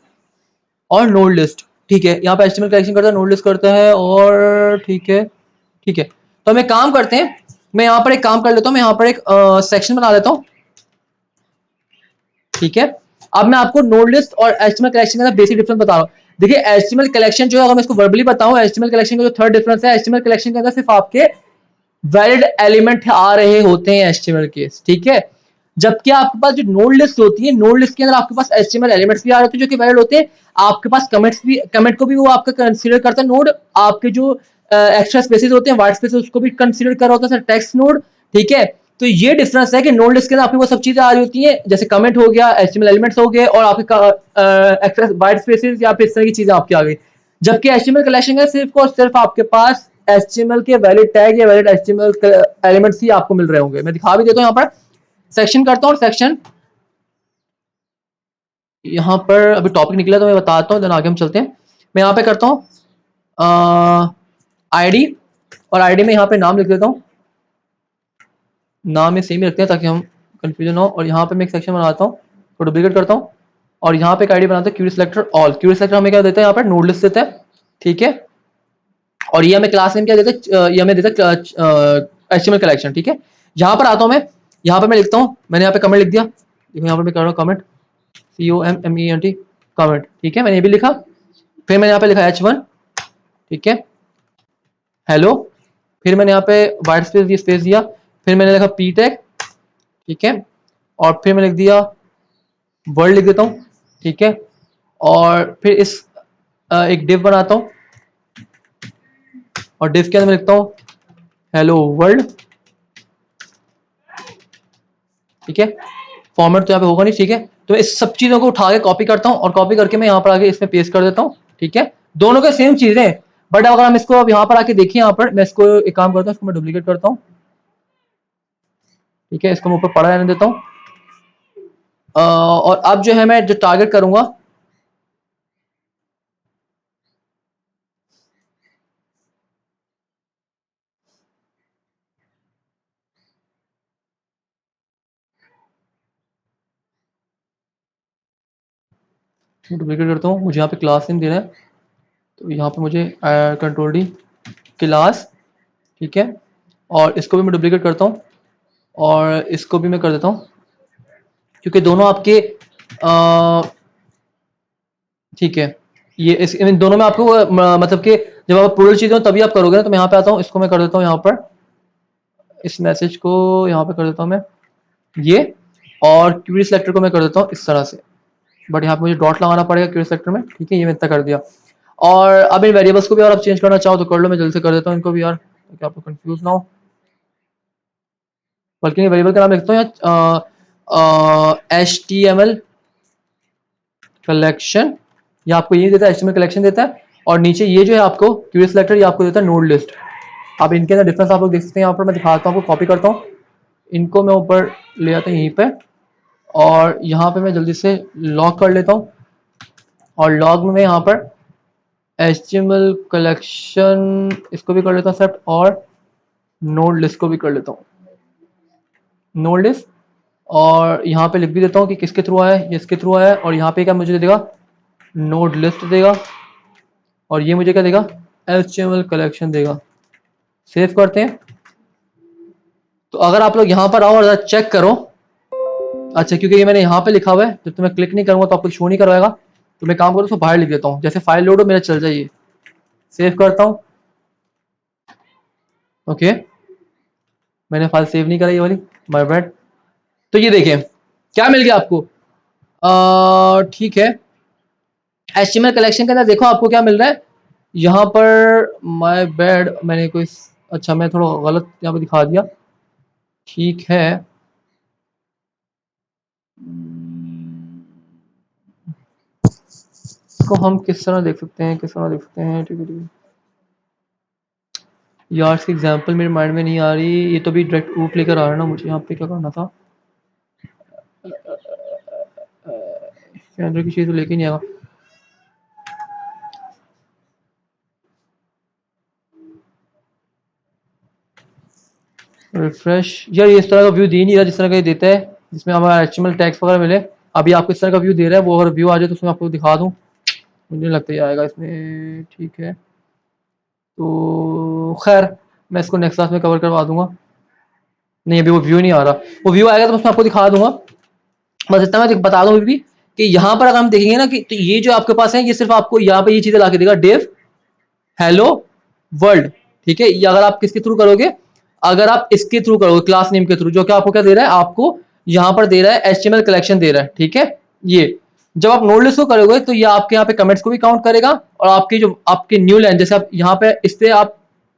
S1: और नोड लिस्ट। ठीक है, यहाँ पे एचटीएमएल कलेक्शन करता है, नोड लिस्ट करता है, और ठीक है ठीक है। तो हम एक काम करते हैं, मैं यहाँ पर एक काम कर लेता हूँ, मैं यहाँ पर एक सेक्शन बना लेता हूँ। ठीक है, अब मैं आपको नोड लिस्ट और एचटीएमएल कलेक्शन का बेसिक डिफरेंस बता रहा हूँ। देखिए एचटीएमएल कलेक्शन जो है, अगर मैं इसको वर्बली बताऊं, एचटीएमएल कलेक्शन का जो थर्ड डिफरेंस है, एचटीएमएल कलेक्शन के अंदर सिर्फ आपके वैलिड एलिमेंट आ रहे होते हैं एचटीएमएल के, ठीक है। जबकि आपके पास जो नोड लिस्ट होती है, नोड लिस्ट के अंदर आपके पास एचटीएमएल एलिमेंट्स भी आ रहे होते हैं जो कि वैलिड होते हैं। आपके पास कमेंट्स भी, कमेंट को भी वो आपका कंसीडर करता है नोड। आपके जो एक्स्ट्रा स्पेसेस होते हैं, व्हाइट स्पेसेस, उसको भी कंसीडर कर रहा होता है सर टेक्स्ट नोड। ठीक है, तो ये डिफरेंस है कि नोड लिस्ट के अंदर आपकी वो सब चीजें आ रही होती हैं, जैसे कमेंट हो गया, एचटीएमएल एलिमेंट्स हो गए, और आपके एक्स्ट्रा व्हाइट स्पेसेस या फिर इस तरह की चीजें आपकी आ गई। जबकि एचटीएमएल कलेक्शन है सिर्फ और सिर्फ आपके पास एचटीएमएल के वैलिड टैग या वैलिड एचटीएमएल एलिमेंट्स ही आपको मिल रहे होंगे। मैं दिखा भी देता हूँ, यहाँ पर सेक्शन करता हूँ, सेक्शन यहाँ पर अभी टॉपिक निकला तो मैं बताता हूँ, देन आगे हम चलते हैं। मैं यहाँ पे करता हूँ आईडी, और आईडी में यहाँ पे नाम लिख देता हूँ, नाम में सेम ही रखते हैं ताकि हम कंफ्यूजन हो। और यहाँ पे मैं एक सेक्शन बनाता हूँ, तो डुप्लीकेट करता हूँ, और यहाँ पे एक आईडी बनाता है Curie selector all. Curie selector हमें क्या देता है, यहाँ पर नोड लिस्ट देता है। ठीक है, और ये हमें क्लास नेम क्या देता है, ये हमें देता है एचटीएमएल कलेक्शन। ठीक है, यहाँ पर आता हूँ मैं, यहाँ पे मैं लिखता हूँ, मैंने यहाँ पे कमेंट लिख दिया, देखो यहाँ पर मैं कर रहा हूँ कमेंट, COMMENT कमेंट। ठीक है, मैंने ये भी लिखा, फिर मैंने यहाँ पे लिखा H1। ठीक है, हेलो, फिर मैंने यहाँ पे वाइट स्पेस दिया, स्पेस दिया, फिर मैंने लिखा पी टैग। ठीक है, और फिर मैं लिख दिया वर्ल्ड, लिख देता हूँ। ठीक है, और फिर इस एक डिव बनाता हूँ, और डिव के अंदर मैं लिखता हूँ हेलो वर्ल्ड। ठीक है, फॉर्मेट तो यहाँ पे होगा नहीं। ठीक है, तो इस सब चीजों को उठा के कॉपी करता हूँ, और कॉपी करके मैं यहाँ पर आके इसमें पेस्ट कर देता हूँ। ठीक है, दोनों के सेम चीजें, बट अगर हम इसको अब यहाँ पर आके देखिए, यहाँ पर मैं इसको एक काम करता हूँ, इसको मैं डुप्लीकेट करता हूँ। ठीक है, इसको मैं ऊपर पड़ा रहने देता हूँ, और अब जो है मैं जो टारगेट करूंगा, डुप्लीकेट करता हूँ, मुझे यहाँ पे क्लास नेम देना है, तो यहाँ पे मुझे कंट्रोल डी क्लास। ठीक है, और इसको भी मैं डुप्लीकेट करता हूँ, और इसको भी मैं कर देता हूँ, क्योंकि दोनों आपके ठीक है, ये इन दोनों में आपको मतलब कि जब आप प्लूरल चीजें हो तभी आप करोगे ना। तो मैं यहाँ पे आता हूँ, इसको मैं कर देता हूँ यहाँ पर, इस मैसेज को यहाँ पे कर देता हूँ मैं ये, और क्यूरी सेलेक्टर को मैं कर देता हूँ इस तरह से, बट यहाँ पे मुझे डॉट लगाना पड़ेगा क्यूरी सेलेक्टर में। ठीक है, ये मैं इतना कर दिया, और अब इन वेरिएबल्स को भी और आप चेंज करना चाहो तो कर लो, मैं जल्दी से कर देता हूँ इनको भी यार, ताकि आपको कंफ्यूज ना हो। बल्कि वेरिएबल का नाम लिखता हूँ यहाँ HTML कलेक्शन, ये आपको ये देता है, HTML कलेक्शन देता है, और नीचे ये जो है आपको क्यूरी सिलेक्टर, ये आपको देता है नोड लिस्ट। अब इनके अंदर डिफरेंस आप लोग देख सकते हैं, यहाँ पर मैं दिखाता हूँ, आपको कॉपी करता हूँ, इनको मैं ऊपर ले आता हूँ यहीं पे, और यहाँ पे मैं जल्दी से लॉग कर लेता हूँ, और लॉग में मैं यहाँ पर HTML कलेक्शन इसको भी कर लेता हूँ सेट, और नोड लिस्ट को भी कर लेता हूँ नोड लिस्ट, और यहाँ पे लिख भी देता हूँ कि किसके थ्रू आया है, ये इसके थ्रू आया है, और यहाँ पे क्या मुझे दे देगा, नोड लिस्ट देगा, और ये मुझे क्या देगा, HTML कलेक्शन देगा। सेव करते हैं, तो अगर आप लोग यहाँ पर आओ और चेक करो, अच्छा क्योंकि ये मैंने यहाँ पे लिखा हुआ है, जब तो मैं क्लिक नहीं करूंगा तो आपको शो नहीं करवाएगा, तो मैं काम करूँ उसको बाहर लिख देता हूँ, जैसे फाइल लोड हो मेरा चल जाइए। सेव करता हूँ, ओके, मैंने फाइल सेव नहीं कराई ये वाली, माय बैड। तो ये देखिए क्या मिल गया आपको, ठीक है, HTML कलेक्शन के अंदर देखो आपको क्या मिल रहा है यहाँ पर, माय बैड, मैंने कोई, अच्छा मैं थोड़ा गलत यहाँ पे दिखा दिया। ठीक है, इसको हम किस तरह देख सकते हैं, किस तरह देख सकते हैं, ठीक है ठीक है यार, इसकी एग्जांपल मेरे माइंड में नहीं आ रही, ये तो भी डायरेक्ट रूट लेकर आ रहा है ना, मुझे यहाँ पे क्या करना था, इसके अंदर की चीज़ तो लेके नहीं आएगा। रिफ्रेश यार, ये इस तरह का व्यू दे नहीं रहा जिस तरह का ये देता है, जिसमें हमारा एचटीएमएल टैग्स वगैरह मिले। अभी आपको इस तरह का व्यू दे रहा है, वो अगर व्यू आ जाए तो उसमें आपको दिखा दूं, मुझे नहीं लगता ये आएगा इसमें। ठीक है, तो खैर मैं इसको नेक्स्ट क्लास में कवर करवा दूंगा। नहीं, अभी वो व्यू नहीं आ रहा, वो व्यू आएगा तो उसमें आपको दिखा दूंगा। बस इतना मैं बता दूं अभी भी कि यहाँ पर अगर हम देखेंगे ना कि तो ये जो आपके पास है, ये सिर्फ आपको यहाँ पे ये चीजें ला के देगा, डेव हेलो वर्ल्ड। ठीक है, ये अगर आप किसके थ्रू करोगे, अगर आप इसके थ्रू करोगे क्लास नेम के थ्रू, जो कि आपको क्या दे रहा है, आपको यहाँ पर दे रहा है एचटीएमएल कलेक्शन दे रहा है। ठीक है, ये जब आप नोड लिस्ट को करोगे तो ये आपके यहाँ पे कमेंट्स को भी काउंट करेगा, और आपकी जो आपकी न्यू लाइन, जैसे आप यहाँ पे इस पे आप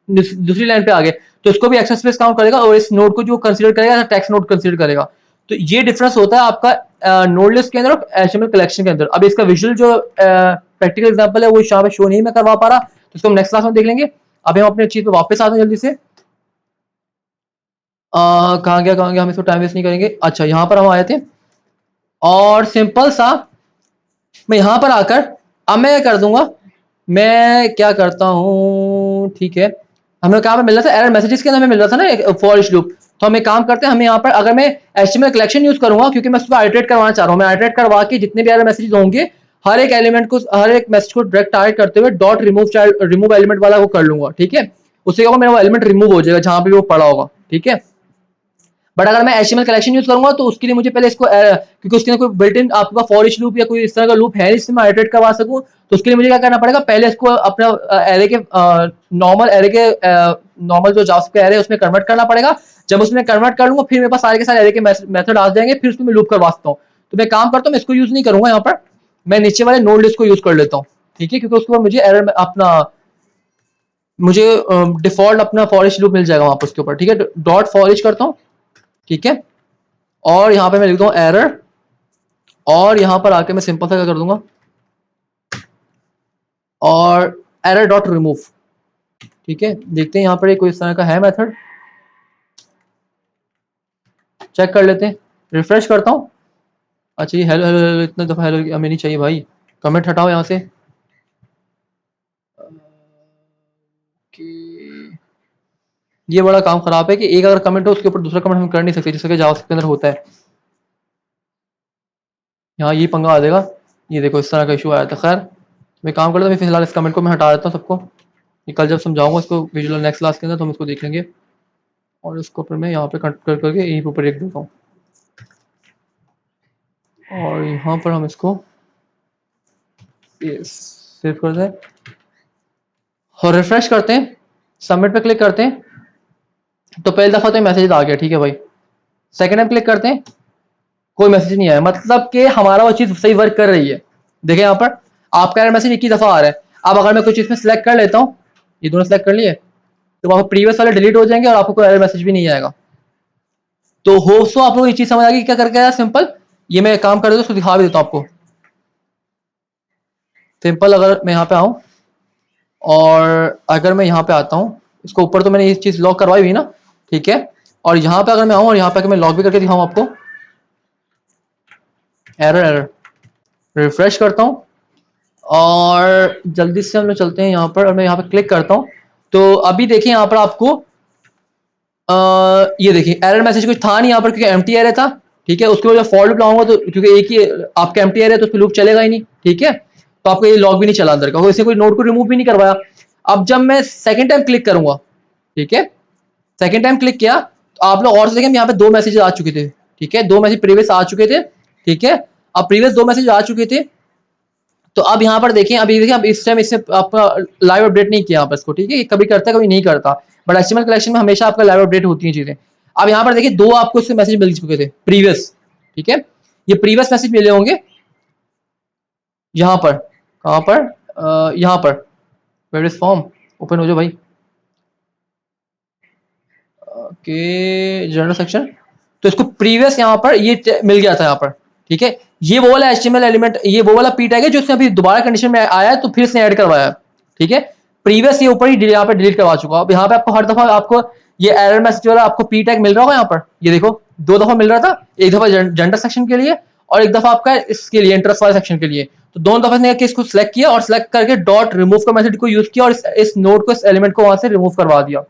S1: दूसरी लाइन पे आ गए तो इसको भी एक्सेस स्पेस काउंट करेगा, और इस नोड को जो कंसीडर करेगा टेक्स्ट नोड कंसीडर करेगा। तो ये डिफरेंस होता है आपका नोड लिस्ट के अंदर और एचटीएमएल कलेक्शन के अंदर। अब इसका विजुअल जो प्रैक्टिकल एग्जांपल है वो यहाँ पे शो नहीं मैं करवा पा रहा, तो इसको हम नेक्स्ट क्लास में देख लेंगे। अभी हम अपने चीज पे वापस आते हैं जल्दी से। कहाँ गया, हम इसको टाइम वेस्ट नहीं करेंगे। अच्छा, यहाँ पर हम आए थे, और सिंपल सा मैं यहाँ पर आकर अब मैं क्या कर दूंगा, मैं क्या करता हूँ, ठीक है, हमें कहाँ पे मिल रहा था, एरर मैसेजेस के अंदर हमें मिल रहा था ना एक फॉर ईच लूप। तो हम एक काम करते हैं, हमें यहाँ पर अगर मैं एचटीएमएल कलेक्शन यूज करूंगा, क्योंकि मैं उसको आइटरेट करवाना चाह रहा हूँ, मैं आइटरेट करवा के जितने भी एरर मैसेजेस होंगे हर एक एलिमेंट को, हर एक मैसेज को डायरेक्ट टारगेट करते हुए डॉट रिमूव एलिमेंट वाला वो कर लूंगा। ठीक है, उससे क्या होगा, मेरा वो एलिमेंट रिमूव हो जाएगा जहां पे वो पड़ा होगा। ठीक है, बट अगर मैं एचटीएमएल कलेक्शन यूज करूंगा तो उसके लिए मुझे पहले इसको क्योंकि उसके अंदर कोई बिल्ट इन आपके पास फॉर ईच लूप या कोई इस तरह का लूप है जिससे मैं आइटरेट करवा सकूं, तो उसके लिए मुझे क्या करना पड़ेगा, पहले इसको अपना एरे के नॉर्मल जो जावास्क्रिप्ट एरे है उसमें कन्वर्ट करना पड़ेगा। जब उसमें कन्वर्ट कर लूंगा फिर मेरे पास सारे के सारे एरे के मेथड आ जाएंगे, फिर उसमें लूप करवा सकता हूँ। तो मैं काम करता हूँ, मैं इसको यूज नहीं करूंगा, यहाँ पर मैं नीचे वाले नोड लिस्ट को यूज कर लेता हूँ। ठीक है, क्योंकि उसके बाद मुझे एरर अपना मुझे डिफॉल्ट अपना फॉर ईच लूप मिल जाएगा वहां पर उसके ऊपर। ठीक है, डॉट फॉर ईच करता हूँ। ठीक है, और यहाँ पे मैं लिखता हूँ एरर, और यहाँ पर आके मैं सिंपल सा क्या कर दूंगा, और एरर डॉट रिमूव। ठीक है, देखते हैं यहाँ पर कोई इस तरह का है मेथड, चेक कर लेते हैं, रिफ्रेश करता हूँ। अच्छा, ये हेलो हेलो हेलो इतना दफा हेलो हमें नहीं चाहिए भाई, कमेंट हटाओ यहाँ से। ये बड़ा काम खराब है कि एक अगर कमेंट हो उसके ऊपर दूसरा कमेंट हम कर नहीं सकते, जैसे कि जावास्क्रिप्ट के अंदर होता है। यहाँ ये पंगा आ जाएगा, ये देखो इस तरह का इशू आया था। खैर मैं काम करता हूँ, फिलहाल इस कमेंट को मैं हटा देता हूँ सबको, ये कल जब समझाऊंगा इसको विजुअल नेक्स्ट क्लास के अंदर तो हम इसको देख लेंगे। और इसको फिर मैं यहाँ पे कट कर करके यहीं पे ऊपर रख देता हूँ, और यहाँ पर हम इसको सेव कर दें और रिफ्रेश करते हैं, सबमिट पे क्लिक करते हैं, तो पहली दफा तो मैसेज आ गया। ठीक है भाई, सेकंड टाइम क्लिक करते हैं, कोई मैसेज नहीं आया, मतलब कि हमारा वो चीज सही वर्क कर रही है। देखिए यहाँ पर आपका एरर मैसेज एक ही दफा आ रहा है। अब अगर मैं कुछ इसमें सेलेक्ट कर लेता हूँ, ये दोनों सेलेक्ट कर लिए, तो वहां प्रीवियस वाले डिलीट हो जाएंगे और आपको कोई एरर मैसेज भी नहीं आएगा। तो होप सो आप लोग ये चीज समझ आ गई क्या करके आया सिंपल। ये मैं काम कर देता हूँ, उसको दिखा भी देता हूँ आपको। सिंपल अगर मैं यहाँ पे आऊँ और अगर मैं यहाँ पे आता हूँ, इसको ऊपर तो मैंने ये चीज लॉक करवाई हुई ना। ठीक है, और यहाँ पे अगर मैं आऊँ और यहाँ पे अगर मैं लॉक भी करके दिखाऊँ आपको, एरर एरर, रिफ्रेश करता हूँ और जल्दी से हम लोग चलते हैं यहाँ पर, और मैं यहाँ पे क्लिक करता हूँ। तो अभी देखिए यहाँ पर आपको ये देखिए एरर मैसेज कुछ था नहीं यहाँ पर, क्योंकि एम्प्टी एरर था। ठीक है, उसके बाद जब फॉर लूप लाऊंगा तो क्योंकि एक ही आपका एम्प्टी एरर है तो उसमें लूप चलेगा ही नहीं। ठीक है, तो आपको ये लॉग भी नहीं चला अंदर का, इससे कोई नोड को रिमूव भी नहीं करवाया। अब जब मैं सेकंड टाइम क्लिक करूंगा, ठीक है, सेकंड टाइम क्लिक किया तो आप लोग और से देखें यहाँ पे दो मैसेज आ चुके थे। ठीक है, दो मैसेज प्रीवियस आ चुके थे। ठीक है, अब प्रीवियस दो मैसेज आ चुके थे, तो अब यहाँ पर देखें, अभी देखिए अब इस टाइम इससे आपका लाइव अपडेट नहीं किया यहाँ पर इसको। ठीक है, कभी करता है कभी नहीं करता, बट एचटीएमएल कलेक्शन में हमेशा आपका लाइव अपडेट होती है चीजें। अब यहाँ पर देखिए दो आपको इससे मैसेज मिल चुके थे प्रीवियस। ठीक है, ये प्रीवियस मैसेज मिले होंगे यहाँ पर, कहाँ पर, यहाँ पर वेयर इज फॉर्म, ओपन हो जाओ भाई। ओके, जनरल सेक्शन, तो इसको प्रीवियस यहाँ पर ये मिल गया था यहाँ पर। ठीक है, ये वो वाला एचटीएमएल एलिमेंट, ये वो वाला पी टैग है जो इसने अभी दोबारा कंडीशन में आया है तो फिर इसने ऐड करवाया। ठीक है, प्रीवियस ये ऊपर ही यहाँ पे डिलीट करवा चुका। अब यहाँ पे आपको हर दफा आपको ये एरर मैसेज वाला आपको पी टैग मिल रहा होगा यहाँ पर, ये देखो दो दफा मिल रहा था, एक दफा जेंडर सेक्शन के लिए और एक दफा आपका इसके लिए इंटरेस्ट वाले सेक्शन के लिए। तो दोनों दफा ने इसको सिलेक्ट किया और सिलेक्ट करके डॉट रिमूव का मैसेज को यूज किया और इस नोड को, इस एलिमेंट को वहां से रिमूव करवा दिया।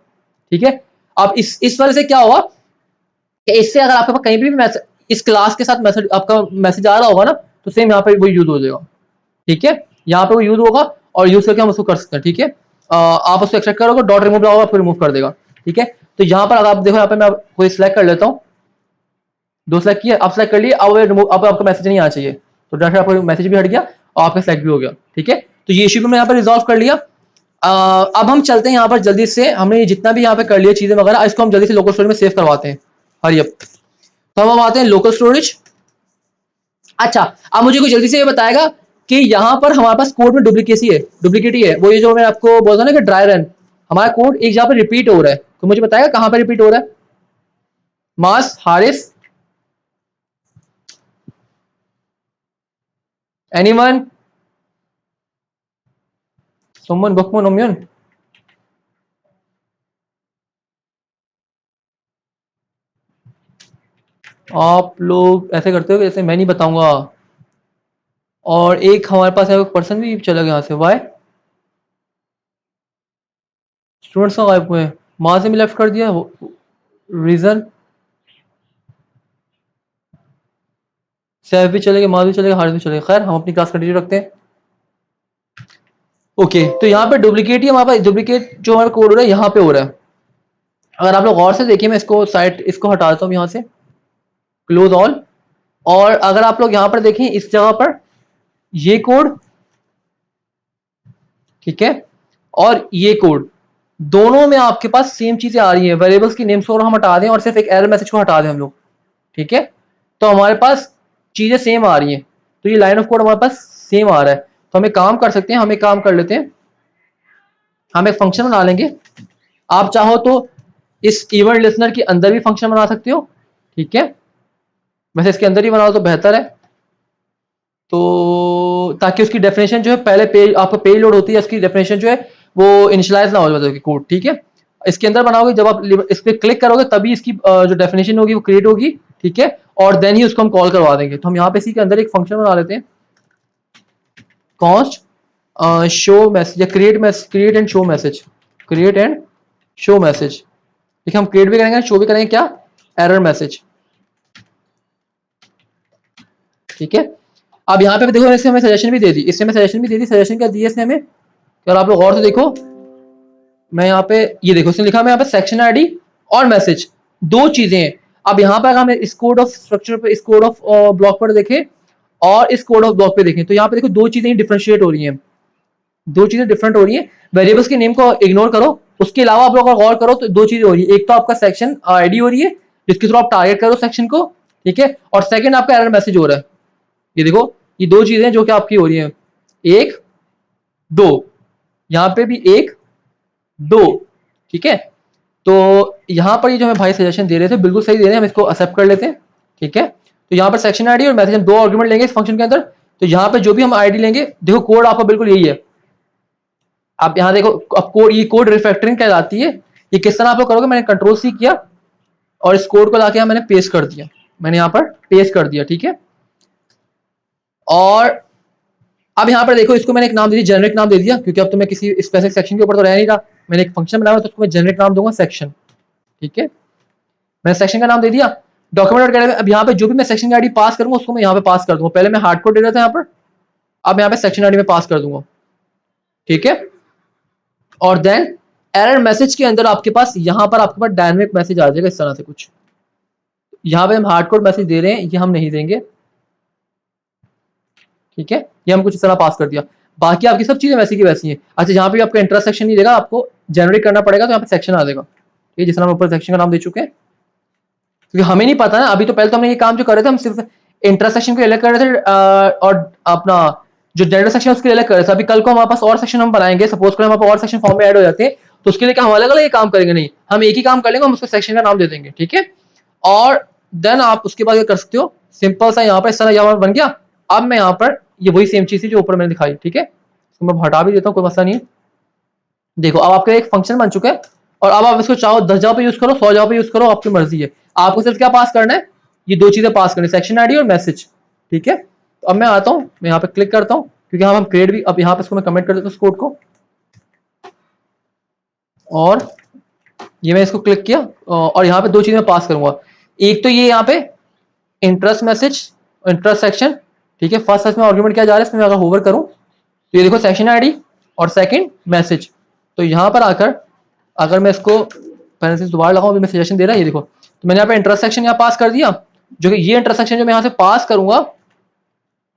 S1: ठीक है, अब इस वजह से क्या होगा कि इससे अगर आपके पास कहीं भी मैसेज इस क्लास के साथ मैसेज आपका मैसेज आ रहा होगा ना, तो सेम यहाँ पे वो यूज हो जाएगा, ठीक है। यहाँ पे वो यूज होगा और यूज करके हम उसको कर सकते हैं, ठीक है। आप उसको एक्सट्रैक्ट करोगे, डॉट रिमूव लगाओगे, आपको रिमूव कर देगा, ठीक है। तो यहाँ पर अगर आप देखो, यहाँ पे मैं कोई सिलेक्ट कर लेता हूँ, 2 सिलेक्ट किए, अब सिलेक्ट कर लिए, अब रिमूव, अब आपका मैसेज नहीं आना चाहिए, तो डायरेक्ट आपका मैसेज भी हट गया और आपका सिलेक्ट भी हो गया, ठीक है। तो ये इशू भी मैं यहाँ पर रिजॉल्व कर लिया। अब हम चलते हैं यहाँ पर जल्दी से, हमने जितना भी यहाँ पे कर लिया चीजें वगैरह, इसको हम जल्दी से लोकल स्टोरेज में सेव करवाते हैं। हरी अप, तो हम आते हैं लोकल स्टोरेज। अच्छा, अब मुझे कोई जल्दी से ये बताएगा कि यहाँ पर हमारे पास कोड में डुप्लीकेटी है, वो ये जो मैं आपको बोलता ना कि ड्राई रन, हमारा कोड एक जगह पर रिपीट हो रहा है, तो मुझे बताएगा कहाँ पर रिपीट हो रहा है। मास, हारिस, एनीवन, सुमन, बकमन, उम्यन। आप लोग ऐसे करते हो जैसे मैं नहीं बताऊंगा, और एक हमारे पास है पर्सन भी चला गया यहाँ से, वाई स्टूडेंट्स का गायब हुए, वहां से भी लेफ्ट कर दिया, रीजन सैफ भी चले गए, माज भी चले गए, हारिस भी चले गए। खैर हम अपनी क्लास कंटिन्यू रखते हैं। ओके, तो यहाँ पे डुप्लीकेट ही हमारे पास, डुप्लीकेट जो हमारा कोड हो रहा है यहाँ पे हो रहा है। अगर आप लोग गौर से देखिए, मैं इसको साइट इसको हटा देता हूँ यहाँ से, क्लोज ऑल। और अगर आप लोग यहाँ पर देखें इस जगह पर ये कोड, ठीक है, और ये कोड, दोनों में आपके पास सेम चीजें आ रही है। वेरिएबल्स की नेम्स को हम हटा दें और सिर्फ एक एरर मैसेज को हटा दें हम लोग, ठीक है, तो हमारे पास चीजें सेम आ रही हैं। तो ये लाइन ऑफ कोड हमारे पास सेम आ रहा है। तो हम एक काम कर सकते हैं, हम एक काम कर लेते हैं, हम एक फंक्शन बना लेंगे। आप चाहो तो इस इवेंट लिसनर के अंदर भी फंक्शन बना सकते हो, ठीक है, वैसे इसके अंदर ही बनाओ तो बेहतर है, तो ताकि उसकी डेफिनेशन जो है पहले पेज आपको पेज लोड होती है, उसकी डेफिनेशन जो है वो इनिशियलाइज ना हो जाए कोड, ठीक है। इसके अंदर बनाओगे, जब आप इस पर क्लिक करोगे तभी इसकी जो डेफिनेशन होगी वो क्रिएट होगी, ठीक है, और देन ही उसको हम कॉल करवा देंगे। तो हम यहाँ पे इसी के अंदर एक फंक्शन बना लेते हैं, कॉन्स्ट शो मैसेज या create and show message, create and show message, ठीक है। हम क्रिएट भी करेंगे, शो भी करेंगे, क्या, एरर मैसेज, ठीक है। अब यहाँ पे देखो, इसने हमें सजेशन भी दे दी, सजेशन क्या दी है इसने हमें, अगर आप लोग गौर से देखो, मैं यहाँ पे ये देखो इसने लिखा, मैं यहाँ पे सेक्शन आईडी और मैसेज दो चीजें हैं। अब यहाँ पर हम इस कोड ऑफ स्ट्रक्चर पे, इस कोड ऑफ ब्लॉक पर देखें और इस कोड ऑफ ब्लॉक पे देखें, तो यहाँ पे देखो दो चीजें डिफरेंशिएट हो रही हैं, दो चीजें डिफरेंट हो रही है। वेरिएबल्स के नेम को इग्नोर करो, उसके अलावा आप लोग गौर करो तो दो चीजें हो रही है। एक तो आपका सेक्शन आईडी हो रही है जिसके थ्रू आप टारगेट करो सेक्शन को, ठीक है, और सेकंड आपका एरर मैसेज हो रहा है। ये देखो, ये दो चीजें जो कि आपकी हो रही हैं, एक दो, यहाँ पे भी एक दो, ठीक है। तो यहाँ पर ये जो हमें भाई सजेशन दे रहे थे बिल्कुल सही दे रहे हैं, हम इसको एक्सेप्ट कर लेते हैं, ठीक है। तो यहाँ पर सेक्शन आईडी और मैसेज हम दो आर्गुमेंट लेंगे इस फंक्शन के अंदर। तो यहाँ पे जो भी हम आईडी लेंगे, देखो कोड आपका बिल्कुल यही है। आप यहाँ देखो, अब कोड, ये कोड रिफैक्टरिंग कहलाती है। ये किस तरह आप लोग करोगे, मैंने कंट्रोल सी किया और इस कोड को लाके मैंने पेस्ट कर दिया, मैंने यहाँ पर पेस्ट कर दिया, ठीक है। और अब यहाँ पर देखो, इसको मैंने एक नाम दे दिया, जेनरिक नाम दे दिया, क्योंकि अब तो मैं किसी स्पेसिफिक सेक्शन के ऊपर तो रह नहीं रहा, मैंने एक फंक्शन बनाया तो उसको मैं जेनरिक नाम दूंगा सेक्शन, ठीक है। मैंने सेक्शन का नाम दे दिया। डॉक्यूमेंट में अब यहाँ पे जो भी मैं सेक्शन की आईडी पास करूंगा उसको मैं यहाँ पे पास कर दूंगा। पहले मैं हार्ड कोड दे रहा था यहाँ पर, अब यहाँ पे सेक्शन आईडी में पास कर दूंगा, ठीक है। और देन एरर मैसेज के अंदर आपके पास यहाँ पर आपके पास डायनेमिक मैसेज आ जाएगा इस तरह से कुछ। यहाँ पे हम हार्ड कोड मैसेज दे रहे हैं, ये हम नहीं देंगे, ठीक है, ये हम कुछ इस तरह पास कर दिया। बाकी आपकी सब चीजें वैसी की वैसी हैं। अच्छा, यहाँ पे आपका इंटरसेक्शन नहीं देगा, आपको जनरेट करना पड़ेगा, तो यहाँ पे सेक्शन आ जाएगा, ठीक है, जिस तरह हम ऊपर सेक्शन का नाम दे चुके हैं, क्योंकि हमें नहीं पता ना अभी। तो पहले तो हमने ये काम जो कर रहे थे, हम सिर्फ इंटरसेक्शन को अलग कर रहे थे और अपना जो जनरल सेक्शन उसके अलग कर रहे थे। अभी कल को हमारे पास और सेक्शन हम बनाएंगे, सपोज करें हमारे पास और सेक्शन फॉर्म में ऐड हो जाते हैं, तो उसके लिए क्या हम अलग अलग ये काम करेंगे, नहीं, हम एक ही काम कर लेंगे, हम उसको सेक्शन का नाम दे देंगे, ठीक है। और देन आप उसके बाद क्या कर सकते हो, सिंपल सा यहाँ पर इस तरह यहाँ बन गया। अब मैं यहाँ पर ये वही सेम चीज थी जो ऊपर मैंने दिखाई, ठीक है, तो मैं हटा भी देता हूँ, कोई मसला नहीं है। देखो, अब आपका एक फंक्शन बन चुका है और अब आप इसको चाहो 10 जगह पे यूज करो, 100 जगह पे यूज करो, आपकी मर्जी है। आपको सिर्फ क्या पास करना है, ये दो चीजें पास करनी, सेक्शन आईडी और मैसेज, ठीक है। तो अब मैं आता हूँ, मैं यहाँ पे क्लिक करता हूँ, क्योंकि हम क्रिएट भी, अब यहाँ पे इसको मैं कमेंट कर देता हूँ इस कोड को, और ये मैं इसको क्लिक किया और यहाँ पे दो चीजें पास करूंगा। एक तो ये यहाँ पे इंटरेस्ट मैसेज, इंटरेस्ट सेक्शन, ठीक है। फर्स्ट सेक्शन में आर्गुमेंट क्या जा रहा है, इसमें अगर होवर करूं तो ये देखो सेक्शन आईडी और सेकंड मैसेज। तो यहाँ पर आकर अगर मैं इसको पहले से दोबारा लगाऊं, मैं सजेशन दे रहा है, ये देखो। तो मैंने यहाँ पे इंटरसेक्शन यहाँ पास कर दिया, जो कि ये इंटरसेक्शन जो मैं यहाँ से पास करूंगा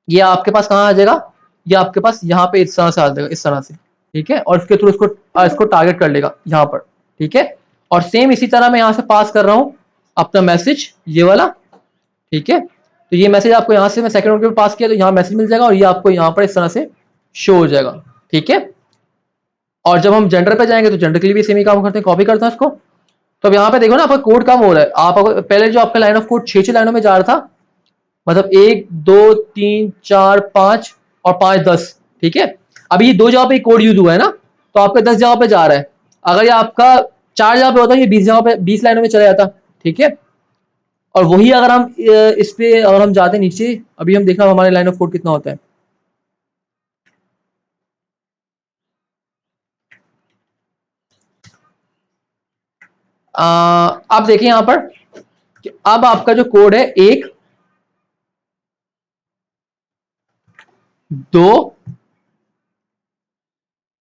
S1: ये आपके पास कहाँ आ जाएगा, ये आपके पास यहाँ पे इस तरह से आ जाएगा, इस तरह से, ठीक है। और इसके थ्रू इसको टारगेट कर लेगा यहाँ पर, ठीक है। और सेम इसी तरह मैं यहाँ से पास कर रहा हूँ अपना मैसेज, ये वाला, ठीक है। तो ये मैसेज आपको यहाँ से मैं सेकंड नोट पे पास किया तो यहाँ मैसेज मिल जाएगा और ये आपको यहाँ पर इस तरह से शो हो जाएगा, ठीक है। और जब हम जेंडर पे जाएंगे तो जेंडर के लिए भी सेम ही काम करते हैं, कॉपी करते हैं इसको। तो अब यहाँ पे देखो ना आपका कोड कम हो रहा है। आप पहले जो आपका लाइन ऑफ कोड 6 लाइनों में जा रहा था, मतलब 1 2 3 4 5 और 5 10, ठीक है। अभी ये 2 जगह पे कोड यूज हुआ है ना, तो आपका 10 जगह पे जा रहा है। अगर ये आपका 4 जगह पे होता है, ये 20 जगह पे 20 लाइनों में चला जाता, ठीक है। और वही अगर हम इस पे अगर हम जाते नीचे, अभी हम देखना हमारे लाइन ऑफ कोड कितना होता है। आप देखिए यहाँ पर कि अब आपका जो कोड है 1 2,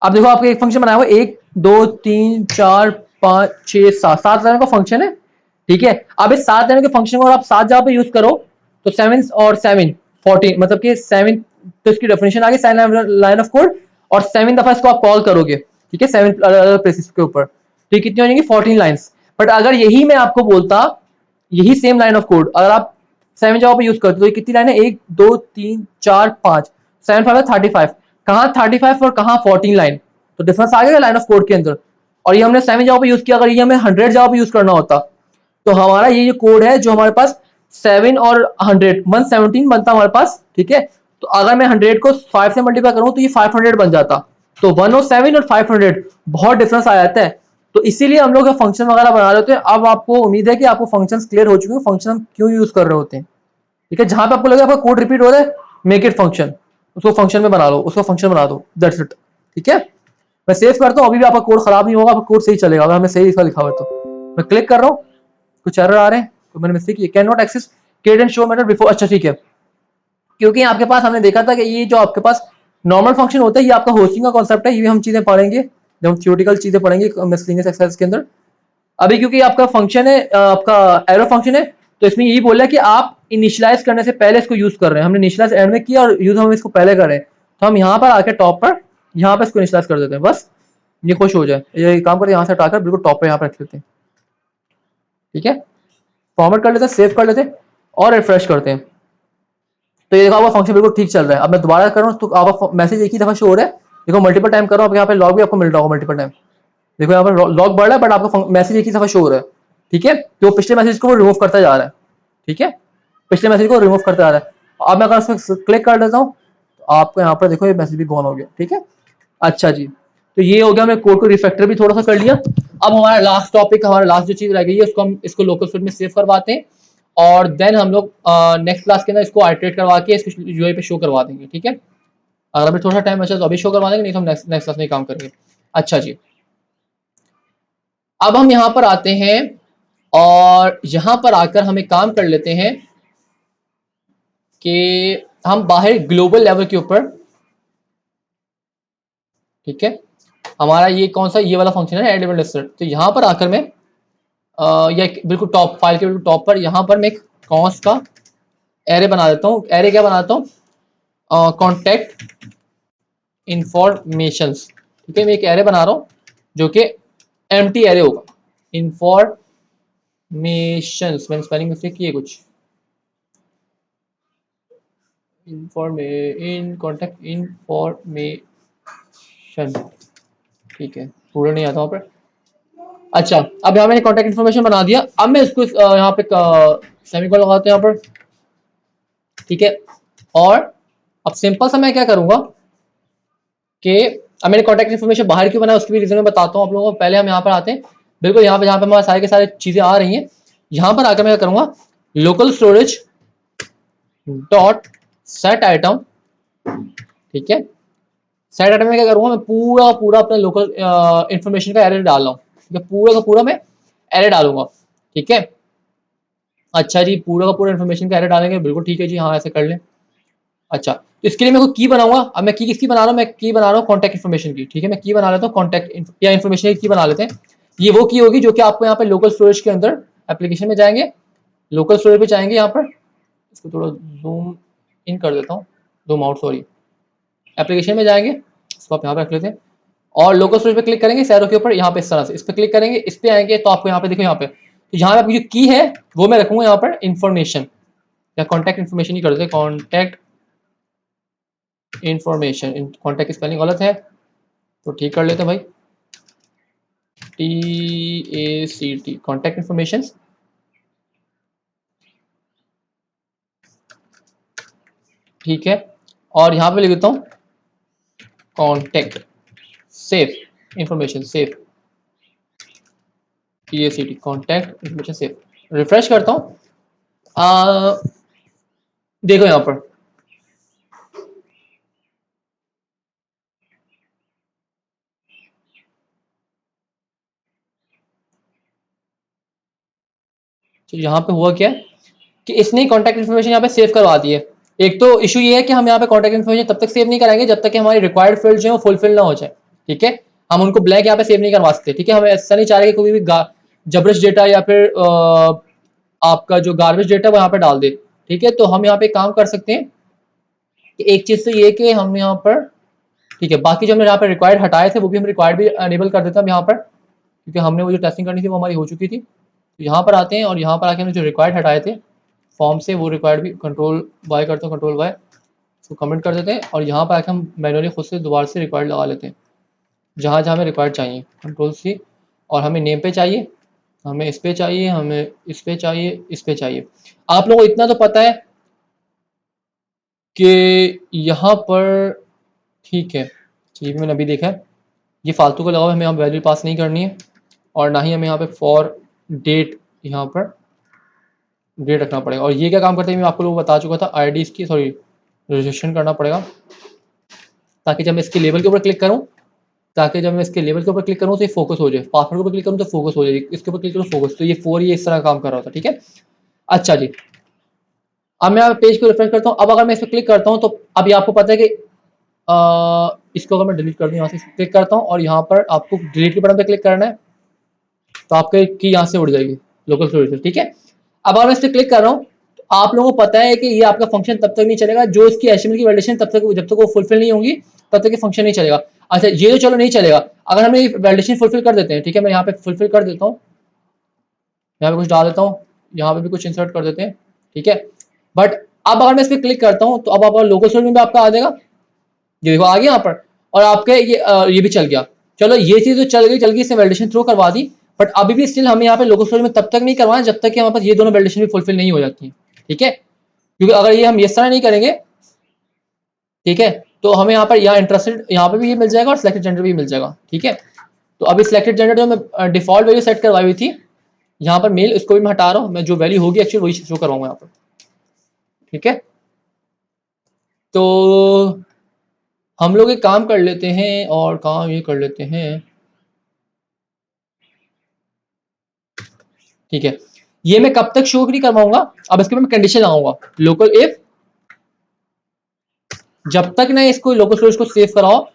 S1: अब देखो आपका एक फंक्शन बनाया हुआ 1 2 3 4 5 6 7 7 लाइन का फंक्शन है, ठीक है। अब इस 7 लाइन के फंक्शन को आप 7 जगह पे यूज करो तो 7 और 7 14, मतलब कि 7, तो इसकी डेफिनेशन आ गई 7 लाइन ऑफ कोड और 7 दफा इसको आप कॉल करोगे, ठीक है, 7 अलग प्लेसेस के ऊपर, तो ये कितनी हो जाएंगी 14 लाइंस। बट अगर यही मैं आपको बोलता, यही सेम लाइन ऑफ कोड अगर आप 7 जगह पे यूज करते तो ये कितनी लाइन है 1 2 3 4 5 7 5 35, कहाँ 35 और कहाँ 14 लाइन, तो डिफरेंस आ गया लाइन ऑफ कोड के अंदर। और ये हमने 7 जगह पे यूज किया, अगर ये हमें 100 जगह पे यूज करना होता तो हमारा ये कोड है जो हमारे पास 7 और 100 117 बनता हमारे पास, ठीक है। तो अगर मैं 100 को 5 से मल्टीप्लाई करूं तो ये 500 बन जाता। तो 107 और 500 बहुत डिफरेंस आ जाता है। तो इसीलिए हम लोग फंक्शन वगैरह बना रहे होते हैं। अब आपको उम्मीद है कि आपको फंक्शंस क्लियर हो चुके हैं, फंक्शन हम क्यों यूज कर रहे होते हैं, ठीक है। जहां पे आपको लगे आपका कोड रिपीट हो रहा है, मेक इट फंक्शन, उसको फंक्शन में बना लो, उसको फंक्शन बना दो, दैट्स इट, ठीक है। मैं सेव करता हूँ, अभी भी आपका कोड खराब नहीं होगा, आपका कोड सही चलेगा अगर हमें सही लिखा हुआ है तो। मैं क्लिक कर रहा हूँ, कुछ एरर आ रहे हैं, तो मैंने मिस्टेक की, cannot access create and show method before, अच्छा ठीक है। क्योंकि आपके पास हमने देखा था कि ये जो आपके पास नॉर्मल फंक्शन होता है ये आपका होस्टिंग का कॉन्सेप्ट है, ये भी हम चीजें पढ़ेंगे जब हम थ्योरेटिकल चीजें पढ़ेंगे मिसलिनियस एक्सरसाइज के अंदर। अभी क्योंकि आपका फंक्शन है, आपका एरो फंक्शन है, तो इसमें यही बोल रहा है कि आप इनिशियलाइज करने से पहले इसको यूज कर रहे हैं। हमने इनिशियलाइज एंड में किया और यूज हम इसको पहले कर रहे हैं, तो हम यहाँ पर आके टॉप पर यहाँ पर इसको इनिशियलाइज कर देते हैं, बस ये खुश हो जाए। ये काम करते यहाँ से हटाकर बिल्कुल टॉप पे यहाँ पर रख लेते हैं, ठीक है। फॉर्मेट कर लेते हैं, सेव कर लेते हैं और रिफ्रेश करते हैं। तो ये देखो आपका फंक्शन बिल्कुल ठीक चल रहा है। अब मैं दोबारा करूँ तो आपका मैसेज एक ही दफा शो हो रहा है, देखो मल्टीपल टाइम करो, अब यहाँ पे लॉग भी आपको मिल रहा होगा मल्टीपल टाइम, देखो यहाँ पर लॉग बढ़ रहा है बट आपका मैसेज एक ही दफा शो हो रहा है, ठीक है। तो पिछले मैसेज को वो रिमूव करता जा रहा है, ठीक है, पिछले मैसेज को रिमूव करता जा रहा है। अब मैं अगर इसमें क्लिक कर देता हूँ तो आपको यहाँ पर देखो ये मैसेज भी गॉन हो गया, ठीक है। अच्छा जी, तो ये हो गया, मैं कोड को रिफैक्टर भी थोड़ा सा कर लिया। अब हमारा लास्ट टॉपिक, हमारा लास्ट जो चीज रह गई है उसको हम इसको लोकल फिल्ड में सेव करवाते हैं और देन हम लोग नेक्स्ट क्लास के अंदर इसको आइटरेट करवा के इसको यूआई पे शो करवा देंगे, ठीक है। अगर अभी थोड़ा टाइम बचा तो अभी शो करवा देंगे, नहीं तो हम नेक्स्ट क्लास में काम करेंगे। अच्छा जी, अब हम यहाँ पर आते हैं और यहाँ पर आकर हम एक काम कर लेते हैं कि हम बाहर ग्लोबल लेवल के ऊपर, ठीक है, हमारा ये कौन सा ये वाला फंक्शन है एड इवेंट लिस्टर, तो यहाँ पर आकर मैं या बिल्कुल टॉप फाइल के बिल्कुल टॉप पर यहाँ पर मैं एक कॉन्स का एरे बना देता हूँ। एरे क्या बनाता हूँ, कॉन्टैक्ट इंफॉर्मेशंस, ठीक है। मैं एक एरे बना रहा हूँ जो कि एम्प्टी एरे होगा, इंफॉर्मेशंस, मैंने स्पेलिंग मिस्टेक की है कुछ, इन कॉन्टैक्ट इंफॉर्मेशन, ठीक है, पूरा नहीं आता वहाँ पर। अच्छा, अब यहाँ मैंने कॉन्टैक्ट इन्फॉर्मेशन बना दिया। अब मैं इसको यहाँ पे सेमीकोलन लगाते हैं यहाँ पर, ठीक है। और अब सिंपल सा मैं क्या करूंगा कि अब मैंने कॉन्टैक्ट इन्फॉर्मेशन बाहर क्यों बनाया उसकी भी रीजन मैं बताता हूँ आप लोगों को। पहले हम यहाँ पर आते हैं, बिल्कुल यहाँ पे जहाँ पे हमारे सारे के सारे चीजें आ रही हैं, यहाँ पर आकर मैं क्या करूंगा, local storage dot set item, ठीक है। सेट आइटम में क्या करूंगा, मैं पूरा पूरा अपना लोकल इन्फॉर्मेशन का एरे डाल रहा हूँ, ठीक है। पूरा का पूरा मैं एरे डालूंगा, ठीक है। अच्छा जी, पूरा का पूरा इन्फॉर्मेशन का एरे डालेंगे, बिल्कुल ठीक है जी, हाँ ऐसे कर लें। अच्छा, तो इसके लिए मैं कोई की बनाऊंगा। अब मैं की किसकी बना रहा हूँ, मैं की बना रहा हूँ कॉन्टैक्ट इन्फॉर्मेशन की, ठीक है। मैं की बना लेता हूँ कॉन्टैक्ट या इन्फॉर्मेशन की बना लेते हैं। ये वो की होगी जो कि आपको यहाँ पे लोकल स्टोरेज के अंदर एप्लीकेशन में जाएंगे, लोकल स्टोरेज पे जाएंगे, यहाँ पर इसको थोड़ा जूम इन कर देता हूँ, जूम आउट सॉरी, एप्लीकेशन में जाएंगे, इसको आप यहाँ पे रख लेते हैं और लोकल स्टोरेज पे क्लिक करेंगे, सैरो के ऊपर यहाँ पे इस तरह से इस पे क्लिक करेंगे, इस पे आएंगे तो आपको यहाँ पे देखो, यहाँ पे तो यहाँ पे आपकी जो की है वो मैं रखूंगा यहाँ पर इन्फॉर्मेशन या कॉन्टैक्ट इन्फॉर्मेशन ही कर देते हैं, कॉन्टैक्ट इन्फॉर्मेशन। कॉन्टैक्ट की स्पेलिंग गलत है तो ठीक कर लेते हैं भाई, TACT कॉन्टैक्ट इन्फॉर्मेशन, ठीक है। और यहाँ पे लिख देता हूँ contact save information, save TACT contact information save. Refresh करता हूँ, देखो यहाँ पर तो यहाँ पे हुआ क्या कि इसने कॉन्टैक्ट इन्फॉर्मेशन यहाँ पे सेव करवा दी है। एक तो इशू ये है कि हम यहाँ पे कॉन्टैक्ट इन्फॉर्मेशन तब तक सेव नहीं कराएंगे जब तक कि हमारी रिक्वायर्ड फील्ड जो है वो फुलफिल ना हो जाए, ठीक है। हम उनको ब्लैंक यहाँ पे सेव नहीं करवा सकते, ठीक है। हमें ऐसा नहीं चाह रहे कि कोई भी जबरस डेटा या फिर आपका जो गार्बेज डेटा वो यहाँ पे डाल दे, ठीक है। तो हम यहाँ पे काम कर सकते हैं कि एक चीज तो ये कि हम यहाँ पर, ठीक है, बाकी जो हमने यहाँ पे रिक्वायर्ड हटाए थे वो भी हम रिक्वायर्ड भी अनेबल कर देते हैं यहाँ पर, क्योंकि हमने वो जो टेस्टिंग करनी थी वो हमारी हो चुकी थी। तो यहाँ पर आते हैं और यहाँ पर आके हमने जो रिक्वायर्ड हटाए थे फॉर्म से वो रिक्वायर्ड भी कंट्रोल वाई करते हैं, कंट्रोल वाई इसको कमेंट कर देते हैं और यहाँ पर आके हम मैनुअली खुद से दोबारा से रिक्वायर्ड लगा लेते हैं जहाँ जहाँ हमें रिक्वायर्ड चाहिए, कंट्रोल सी। और हमें नेम पे चाहिए, हमें इस पे चाहिए, हमें इस पे चाहिए, इस पे चाहिए। आप लोगों को इतना तो पता है कि यहाँ पर, ठीक है, ये भी मैंने अभी देखा है, ये फालतू का लगा, हमें यहाँ वैल्यू पास नहीं करनी है और ना ही हमें यहाँ पे फॉर डेट यहाँ पर डेट रखना पड़ेगा। और ये क्या काम करते हैं मैं आपको लोग बता चुका था, आईडी इसकी सॉरी रजिस्ट्रेशन करना पड़ेगा, ताकि जब मैं इसके लेवल के ऊपर क्लिक करूँ, ताकि जब मैं इसके लेवल के ऊपर क्लिक करूँ तो ये फोकस हो जाए, पासवर्ड के ऊपर क्लिक करूँ तो फोकस हो जाए, इसके ऊपर क्लिक करूँ फोकस, तो ये 4 ये इस तरह काम कर रहा था, ठीक है। अच्छा जी, अब मैं पेज को रिफ्रेश करता हूँ। अब अगर मैं इस पर क्लिक करता हूँ तो अभी आपको पता है कि इसको अगर मैं डिलीट कर दूँ, यहाँ से क्लिक करता हूँ और यहाँ पर आपको डिलीट के बटन पर क्लिक करना है तो आपके की यहाँ से उड़ जाएगी लोकल स्टोरेज से, ठीक है। अब अगर मैं इस पर क्लिक कर रहा हूँ तो आप लोगों को पता है कि ये आपका फंक्शन तब तक नहीं चलेगा जो इसकी एचटीएमएल की वैलिडेशन तब तक जब तक वो फुलफिल नहीं होंगी तब तक ये फंक्शन नहीं चलेगा। अच्छा, ये तो चलो नहीं चलेगा, अगर हम ये वैलिडेशन फुलफिल कर देते हैं, ठीक है, मैं यहाँ पे फुलफिल कर देता हूँ, यहाँ पे कुछ डाल देता हूँ, यहाँ पे भी कुछ इंसर्ट कर देते हैं, ठीक है। बट अब अगर मैं इस पर क्लिक करता हूँ तो अब आप लोकल स्टोरेज में आपका आ जाएगा, ये देखो आ गया यहाँ पर, और आपके ये भी चल गया। चलो ये चीज तो चल गई इसने वैलिडेशन थ्रो करवा दी, बट अभी भी स्टिल हमें यहाँ पे लोकल स्टोरेज में तब तक नहीं करवाना जब तक कि हमारे पास ये दोनों वैलिडेशन भी फुलफिल नहीं हो जाती है, ठीक है। क्योंकि अगर ये हम इस तरह नहीं करेंगे, ठीक है, तो हमें यहाँ पर यहाँ इंटरेस्टेड यहाँ पे भी ये मिल जाएगा और सिलेक्टेड जेंडर भी मिल जाएगा, ठीक है। तो अभी सिलेक्टेड जेंडर जो मैं डिफॉल्ट वैल्यू सेट करवाई हुई थी यहाँ पर मेल, इसको भी मैं हटा रहा हूँ, मैं जो वैल्यू होगी एक्चुअली वही शो करवाऊंगा यहाँ पर, ठीक है। तो हम लोग एक काम कर लेते हैं और काम ये कर लेते हैं, ठीक है। ये मैं कब तक शो नहीं करवाऊंगा, अब इसके मैं कंडीशन लगाऊंगा लोकल इफ, जब तक ना इसको लोकल स्टोरेज को सेव कराओ,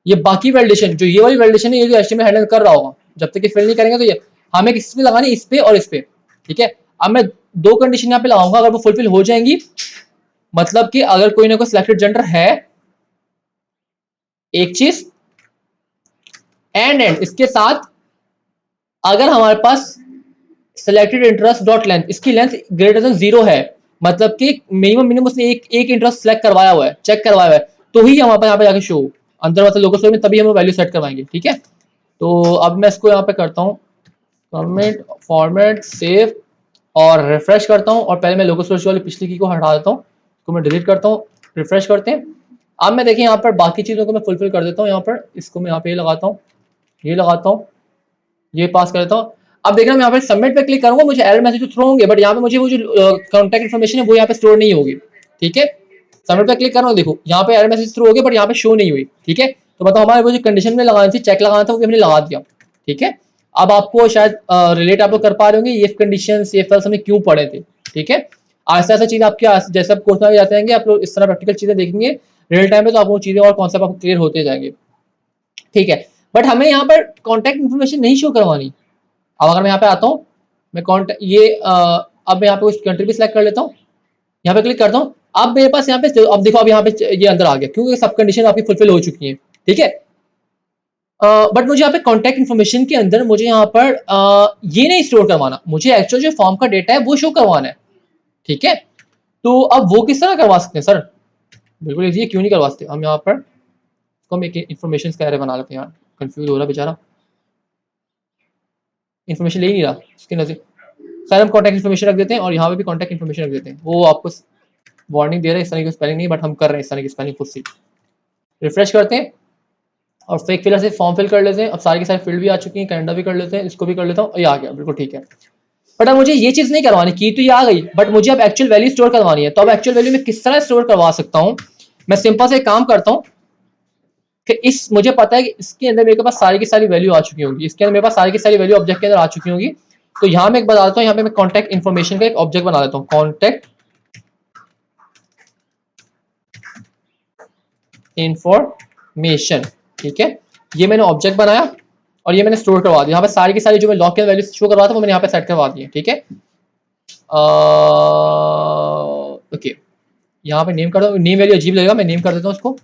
S1: ये बाकी वैलिडेशन जो ये वाली वैलिडेशन है ये जो एचटीएमएल हैंडल कर रहा होगा, जब तक ये फिल नहीं करेंगे तो ये हमें किस पे लगानी, इस पे और इस पे, ठीक है। अब मैं दो कंडीशन यहाँ पे लगाऊंगा, अगर वो फुलफिल हो जाएंगी मतलब कि अगर कोई ना कोई सिलेक्टेड जेंडर है, एक चीज, एंड इसके साथ अगर हमारे पास सिलेक्टेड इंटरेस्ट डॉट लेंथ, इसकी लेंथ ग्रेटर देन 0 है, मतलब कि मिनिमम उसने एक इंटरेस्ट सेलेक्ट करवाया हुआ है, चेक करवाया हुआ है, तो ही हमारे पास यहाँ पे जाके शो अंदर मतलब लोकल स्टोरेज में, तभी हम वैल्यू सेट करवाएंगे, ठीक है। तो अब मैं इसको यहाँ पे करता हूँ सबमिट फॉर्मेट सेव और रिफ्रेश करता हूँ, और पहले मैं लोकल स्टोरेज वाली पिछली की को हटा देता हूँ, इसको मैं डिलीट करता हूँ, रिफ्रेश करते हैं। अब मैं देखिए यहाँ पर बाकी चीज़ों को मैं फुलफिल कर देता हूँ, यहाँ पर इसको मैं यहाँ पे लगाता हूँ, ये लगाता हूँ, ये पास कर देता हूँ। अब देखना मैं यहाँ पे सबमिट पे क्लिक करूंगा, मुझे एरर मैसेज तो थ्रो होंगे, बट यहाँ पे मुझे वो जो कॉन्टैक्ट इन्फॉर्मेशन है वो यहाँ पे स्टोर नहीं होगी, ठीक है। सबमिट पे क्लिक करूंगा, देखो यहाँ पे एरर मैसेज थ्रो हो गया बट यहाँ पे शो नहीं हुई, ठीक है। तो बताओ हमारे वो जो कंडीशन में लगानी थी, चेक लगाना था, वो भी हमने लगा दिया, ठीक है। अब आपको शायद रिलेट आप लोग कर पा रहे होंगे ये कंडीशन ये फल्स हमने क्यों पढ़े थे, ठीक है। ऐसा ऐसा चीज आपके जैसे आप कोर्स में जाते रहेंगे आप लोग इस तरह प्रैक्टिकल चीजें देखेंगे रियल टाइम में, तो आपको चीजें और कॉन्सेप्ट आपको क्लियर होते जाएंगे, ठीक है। बट हमें यहाँ पर कॉन्टैक्ट इन्फॉर्मेशन नहीं शो करवानी। अब अगर मैं यहाँ पे आता हूँ, मैं कॉन्टैक्ट ये अब मैं यहाँ पे कंट्री भी सिलेक्ट कर लेता हूँ, यहाँ पे क्लिक करता हूँ। अब मेरे पास यहाँ पे अब देखो अब यहाँ पे ये अंदर आ गया क्योंकि सब कंडीशन आपकी फुलफिल हो चुकी है, ठीक है। बट मुझे यहाँ पे कॉन्टैक्ट इन्फॉर्मेशन के अंदर मुझे यहाँ पर ये नहीं स्टोर करवाना, मुझे एक्चुअल जो फॉर्म का डेटा है वो शो करवाना है, ठीक है। तो अब वो किस तरह करवा सकते हैं सर? बिल्कुल इजी है, क्यों नहीं करवा सकते। हम यहाँ पर हम एक इन्फॉर्मेशन का एरे बना लेते हैं यार, कंफ्यूज हो रहा बेचारा, इन्फॉर्मेशन ले ही नहीं रहा इसके नजर। सर हम कॉन्टैक्ट इन्फॉर्मेशन रख देते हैं और यहाँ पे भी कॉन्टैक्ट इन्फॉर्मेशन रख देते हैं। वो आपको वार्निंग दे रहे हैं इस तरह की स्पेलिंग नहीं, बट हम कर रहे हैं इस तरह की स्पेलिंग खुद से। रिफ्रेश करते हैं और फेक फिलर से फॉर्म फिल कर लेते हैं। अब सारी की सारी फील्ड भी आ चुकी हैं, कैनेडा भी कर लेते हैं, इसको भी कर लेता हूँ, ये आ गया बिल्कुल ठीक है। बट अब मुझे ये चीज नहीं करवानी, की तो ये आ गई बट मुझे अब एक्चुअल वैल्यू स्टोर करवानी है। तो अब एक्चुअल वैल्यू में किस तरह स्टोर करवा सकता हूँ? मैं सिंपल से काम करता हूँ कि इस मुझे पता है कि इसके अंदर मेरे पास सारी की सारी वैल्यू आ चुकी होगी, इसके अंदर मेरे पास सारी की सारी वैल्यू ऑब्जेक्ट के अंदर आ चुकी होगी। तो यहाँ मैं एक बता देता हूँ, यहाँ पे मैं कॉन्टैक्ट इन्फॉर्मेशन का एक ऑब्जेक्ट बना देता हूँ, कॉन्टैक्ट इन्फॉर्मेशन, ठीक है। ये मैंने ऑब्जेक्ट बनाया और ये मैंने स्टोर करवा दिया। यहाँ पे सारी की सारी जो मैं लॉग के वैल्यू शो करवा था वो मैंने यहाँ पे सेट करवा दी है, ठीक है। ओके यहाँ पे नेम कर दो, नेम वैल्यू अजीब लगेगा, मैं नेम कर देता हूँ उसको।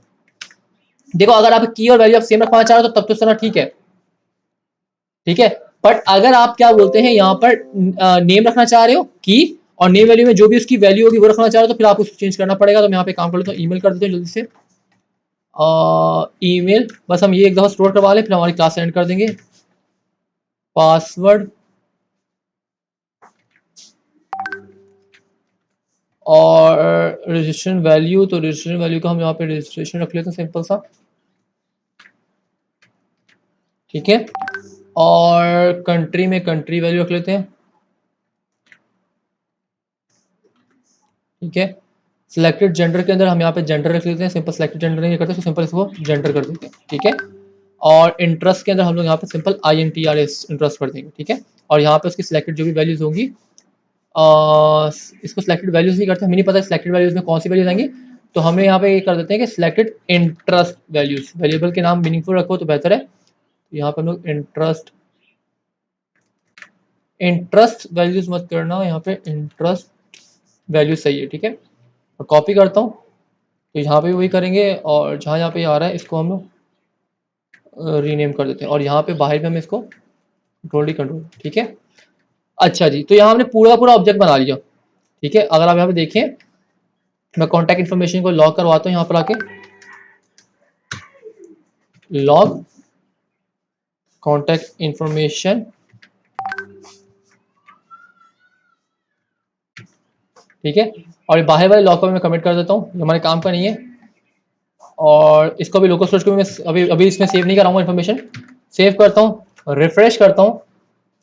S1: देखो अगर आप की और वैल्यू आप सेम रखवाना चाह रहे हो तो तब तो सुना ठीक है, ठीक है। बट अगर आप क्या बोलते हैं यहाँ पर नेम रखना चाह रहे हो की और नेम वैल्यू में जो भी उसकी वैल्यू होगी वो रखना चाह रहे हो तो फिर आपको उसको चेंज करना पड़ेगा। तो मैं यहाँ पे काम कर लेता हूँ, ईमेल कर देते हैं जल्दी से। ईमेल बस हम ये एक दफा स्टोर करवा लें फिर हमारी क्लास एंड कर देंगे। पासवर्ड और रजिस्ट्रेशन वैल्यू, तो रजिस्ट्रेशन वैल्यू को हम यहाँ पे रजिस्ट्रेशन रख लेते हैं सिंपल सा, ठीक है। और कंट्री में कंट्री वैल्यू रख लेते हैं, ठीक है। सिलेक्टेड जेंडर के अंदर हम यहाँ पे जेंडर रख लेते हैं, सिंपल सिलेक्टेड जेंडर नहीं करते तो सिंपल इसको जेंडर कर देते हैं, ठीक है। और इंटरेस्ट के अंदर हम लोग यहाँ पे सिंपल INTRS इंटरेस्ट कर देंगे, ठीक है। और यहाँ पे उसकी सिलेक्टेड जो भी वैल्यूज होंगी इसको सिलेक्टेड वैल्यूज नहीं करते, हमें नहीं पता सिलेक्टेड वैल्यूज में कौन सी वैल्यूज आएंगी। तो हमें यहाँ पे ये कर देते हैं कि सिलेक्टेड इंटरेस्ट वैल्यूज, वेरिएबल के नाम मीनिंगफुल रखो तो बेहतर है। तो यहाँ पे हम लोग इंटरेस्ट वैल्यूज मत करना, यहाँ पे इंटरेस्ट वैल्यू सही है, ठीक है। और कॉपी करता हूँ तो यहाँ पे वही करेंगे और जहाँ यहाँ पे आ रहा है इसको हम लोग रीनेम कर देते हैं और यहाँ पे बाहर में हम इसको कंट्रोल, ठीक है। अच्छा जी, तो यहाँ हमने पूरा पूरा ऑब्जेक्ट बना लिया, ठीक है। अगर आप यहाँ पे देखें मैं कॉन्टैक्ट इन्फॉर्मेशन को लॉग करवाता हूँ यहाँ पर आके, लॉग कॉन्टैक्ट इन्फॉर्मेशन, ठीक है। और बाहर वाले लॉग को मैं कमिट कर देता हूँ, हमारे काम का नहीं है। और इसको भी लोकल स्टोरेज को भी मैं अभी इसमें सेव नहीं कराऊंगा इन्फॉर्मेशन। सेव करता हूँ, रिफ्रेश करता हूँ,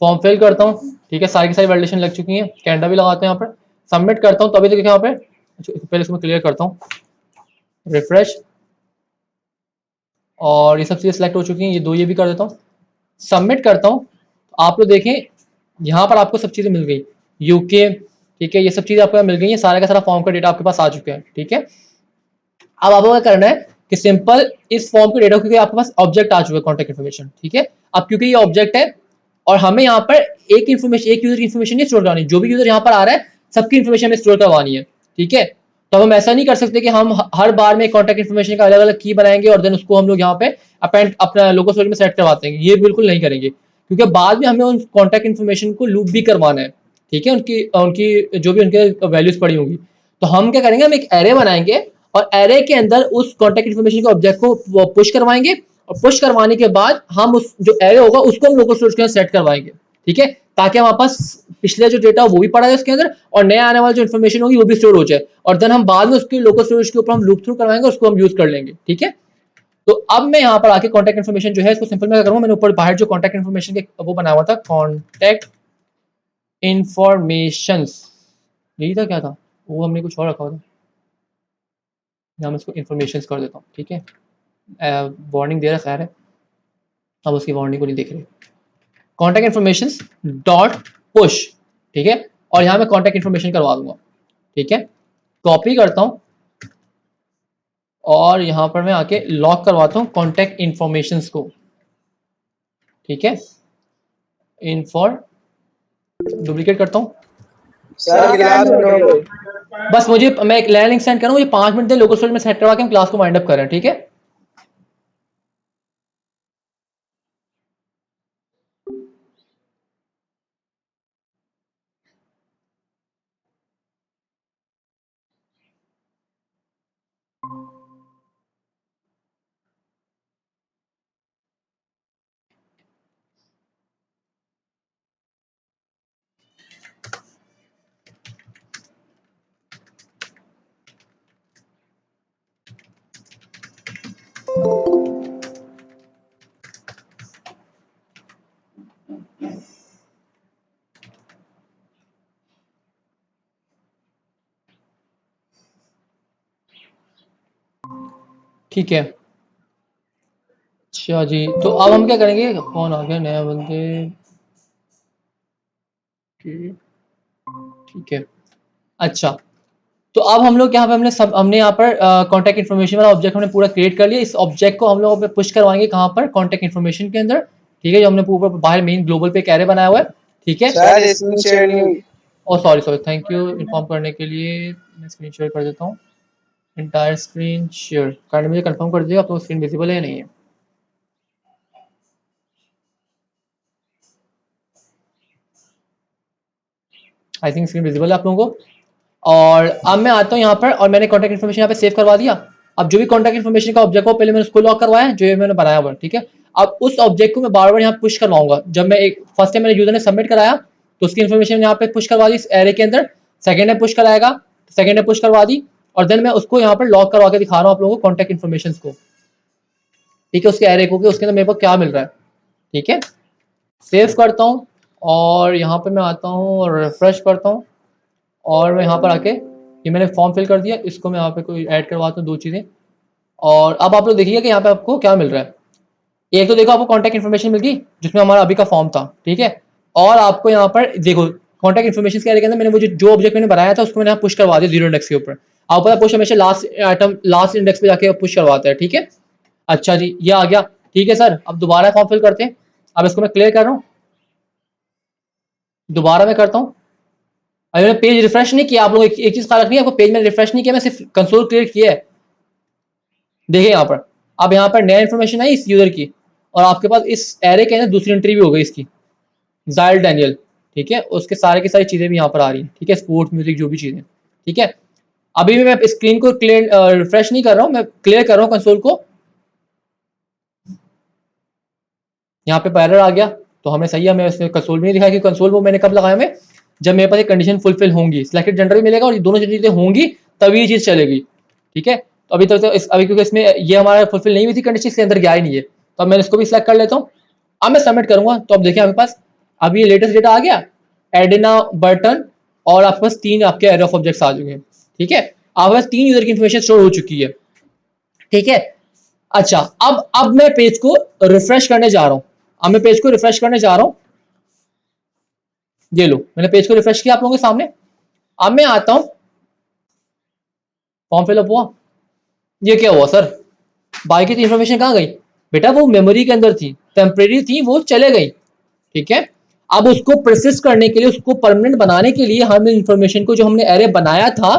S1: फॉर्म फिल करता हूँ, ठीक है। सारी की सारी वैलिडेशन लग चुकी है, कैंडा भी लगाते हैं यहाँ पर, सबमिट करता हूँ। तो अभी देखिए यहाँ पे पहले इसको क्लियर करता हूँ, रिफ्रेश, और ये सब चीजें सिलेक्ट हो चुकी हैं, ये दो ये भी कर देता हूँ, सबमिट करता हूँ। आप लोग देखें यहाँ पर आपको सब चीजें मिल गई, यूके, ठीक है। ये सब चीजें आपको मिल गई है, सारा का सारा फॉर्म का डेटा आपके पास आ चुका है, ठीक है। अब आपको क्या करना है कि सिंपल इस फॉर्म के डेटा, क्योंकि आपके पास ऑब्जेक्ट आ चुका है कॉन्टैक्ट इन्फॉर्मेशन, ठीक है। अब क्योंकि ये ऑब्जेक्ट है और हमें यहाँ पर एक इन्फॉर्मेशन, एक यूजर की इन्फॉर्मेशन नहीं स्टोर करवानी, जो भी यूजर यहाँ पर आ रहा है सबकी इन्फॉर्मेशन हमें स्टोर करवानी है, ठीक है। तो हम ऐसा नहीं कर सकते कि हम हर बार में कॉन्टैक्ट इन्फॉर्मेशन का अलग अलग की बनाएंगे और देन उसको हम लोग यहाँ पे अपेंड अपना लोगो स्टोरेज में सेट करवाते हैं, ये बिल्कुल नहीं करेंगे क्योंकि बाद में हमें उन कॉन्टैक्ट इन्फॉर्मेशन को लूप भी करवाना है, ठीक है। उनकी उनकी जो भी उनके वैल्यूज पड़ी होंगी, तो हम क्या करेंगे, हम एक एरे बनाएंगे और एरे के अंदर उस कॉन्टैक्ट इन्फॉर्मेशन के ऑब्जेक्ट को पुश करवाएंगे और पुश करवाने के बाद हम उस जो एरे होगा उसको हम लोकल स्टोरेज के अंदर सेट करवाएंगे, ठीक है। ताकि हमारे पास पिछले जो डेटा वो भी पड़ा है उसके अंदर और नया आने वाला जो इन्फॉर्मेशन होगी वो भी स्टोर हो जाए और देन हम बाद में उसकी लोकल स्टोरेज के ऊपर हम लूप थ्रू करवाएंगे, उसको हम यूज कर लेंगे, ठीक है। तो अब मैं यहाँ पर आके कॉन्टैक्ट इन्फॉर्मेशन जो है इसको सिंपल मैं क्या करूंगा, मैंने ऊपर बाहर जो कॉन्टैक्ट इन्फॉर्मेशन के वो बनाया हुआ था, कॉन्टैक्ट इन्फॉर्मेशन, यही था क्या था, वो हमने कुछ और रखा हुआ था, मैं इसको इन्फॉर्मेशन कर देता हूँ, ठीक है। वार्निंग दे रहा खैर है, अब उसकी वार्निंग को नहीं देख रहे। कॉन्टैक्ट इन्फॉर्मेशन डॉट पुश, ठीक है, और यहाँ मैं कॉन्टैक्ट इन्फॉर्मेशन करवा दूंगा, ठीक है। कॉपी करता हूँ और यहाँ पर मैं आके लॉक करवाता हूँ कॉन्टैक्ट इन्फॉर्मेशंस को, ठीक है। इन फॉर डुप्लीकेट करता हूँ
S3: सर क्लास में हो
S1: बस, मुझे मैं एक लैंड लिंक सेंड करूँ, मुझे 5 मिनट दे, लोकल स्टोरेज में सेट करवा के हम क्लास को वाइंड अप करें, ठीक है। ठीक है, अच्छा जी, तो अब हम क्या करेंगे, कौन आ गया नया बंदे, ठीक है। अच्छा, तो अब हम लोग यहाँ पे हमने यहाँ पर कॉन्टैक्ट इन्फॉर्मेशन वाला ऑब्जेक्ट हमने पूरा क्रिएट कर लिया। इस ऑब्जेक्ट को हम लोग पुश करवाएंगे कहाँ पर, कॉन्टैक्ट इन्फॉर्मेशन के अंदर, ठीक है, जो हमने पूरा बाहर मेन ग्लोबल पे एक एरे बनाया हुआ है, ठीक है।
S3: सर स्क्रीन शेयर नहीं हुई।
S1: Oh sorry sorry, thank you inform करने के लिए, मैं स्क्रीन शेयर कर देता हूँ, इंटायर स्क्रीन शेयर करने, मुझे कंफर्म कर दीजिएगा आप लोग स्क्रीन विजिबल है या नहीं है। आई थिंक स्क्रीन विजिबल है आप लोगों को। और अब मैं आता हूँ यहाँ पर और मैंने कॉन्टैक्ट इन्फॉर्मेशन यहाँ पे सेव करवा दिया। अब जो भी कॉन्टैक्ट इन्फॉर्मेशन का ऑब्जेक्ट हो पहले मैंने उसको लॉक करवाया जो ये मैंने बनाया हुआ, ठीक है। अब उस ऑब्जेक्ट को मैं बार बार यहाँ पुश करवाऊंगा। जब मैं एक फर्स्ट टाइम मेरे यूजर ने सबमिट कराया तो उसकी इन्फॉर्मेशन यहाँ पे पुश करवा दी इस एरे के अंदर, सेकंड टाइम पुश कराएगा, सेकंड टाइम पुश करवा दी, और देन मैं उसको यहाँ पर लॉक करवा के दिखा रहा हूँ आप लोगों को कॉन्टैक्ट इन्फॉर्मेशन को, ठीक है, उसके एरे को कि उसके अंदर मेरे को क्या मिल रहा है, ठीक है। सेव करता हूँ और यहाँ पे मैं आता हूँ और रिफ्रेश करता हूँ और मैं यहाँ पर आके ये मैंने फॉर्म फिल कर दिया, इसको मैं यहाँ पे कोई ऐड करवाता हूँ 2 चीज़ें। और अब आप लोग देखिएगा कि यहाँ पे आपको क्या मिल रहा है। एक तो देखो आपको कॉन्टैक्ट इन्फॉर्मेशन मिल गई जिसमें हमारा अभी का फॉर्म था, ठीक है। और आपको यहाँ पर देखो कॉन्टैक्ट इन्फॉर्मेशन के एरिया के अंदर मैंने वो जो ऑब्जेक्ट मैंने बनाया था उसको मैंने यहाँ पुश करवा दिया 0 इंडेक्स के ऊपर। आप पता पुश हमेशा लास्ट आइटम लास्ट इंडेक्स पे जाके पुश करवाता है, ठीक है। अच्छा जी, ये आ गया, ठीक है सर। अब दोबारा फॉर्म फिल करते हैं। अब इसको मैं क्लियर कर रहा हूँ, दोबारा मैं करता हूँ। अभी मैंने पेज रिफ्रेश नहीं किया, आप लोग एक चीज ख्याल रखनी है, आपको पेज में रिफ्रेश नहीं किया, मैं सिर्फ कंसोल क्लियर किया है। देखिए यहाँ पर अब यहाँ पर नया इन्फॉर्मेशन आई इस यूजर की और आपके पास इस एरे के अंदर दूसरी एंट्री भी हो गई इसकी, जायल डैनियल, ठीक है, उसके सारे की सारी चीजें भी यहाँ पर आ रही हैं, ठीक है, स्पोर्ट्स म्यूजिक जो भी चीजें, ठीक है। अभी भी मैं स्क्रीन को क्लियर रिफ्रेश नहीं कर रहा हूँ, मैं क्लियर कर रहा हूँ कंसोल को। यहाँ पे एरर आ गया तो हमें सही है, हमें कंसोल में नहीं दिखाया कि कंसोल वो मैंने कब लगाया, मैं जब मेरे पास एक कंडीशन फुलफिल होंगी, सिलेक्टेड जेंडर भी मिलेगा और ये दोनों चीजें होंगी तभी ये चीज चलेगी, ठीक है। तो अभी तक अभी क्योंकि इसमें ये हमारा फुलफिल नहीं हुई थी कंडीशन, इसके अंदर गया ही नहीं है, तो अब मैं इसको भी सिलेक्ट कर लेता हूँ। अब मैं सबमिट करूंगा तो अब देखिए आपके पास अब ये लेटेस्ट डेटा आ गया, एडिना बटन, और आपके पास 3 आपके एरे ऑफ ऑब्जेक्ट्स आ चुके हैं, ठीक है। आपके पास 3 यूजर की इन्फॉर्मेशन स्टोर हो चुकी है, ठीक है। अच्छा, अब मैं पेज को रिफ्रेश करने जा रहा हूं। अब मैं पेज को रिफ्रेश करने जा रहा हूं, ये लो मैंने पेज को रिफ्रेश किया आप लोगों के सामने। अब मैं आता हूं, फॉर्म फिलअप हुआ, ये क्या हुआ सर, बाकी की इन्फॉर्मेशन कहां गई बेटा, वो मेमोरी के अंदर थी, टेम्परेरी थी, वो चले गई, ठीक है। अब उसको परसिस्ट करने के लिए, उसको परमानेंट बनाने के लिए हम इन्फॉर्मेशन को जो हमने एरे बनाया था,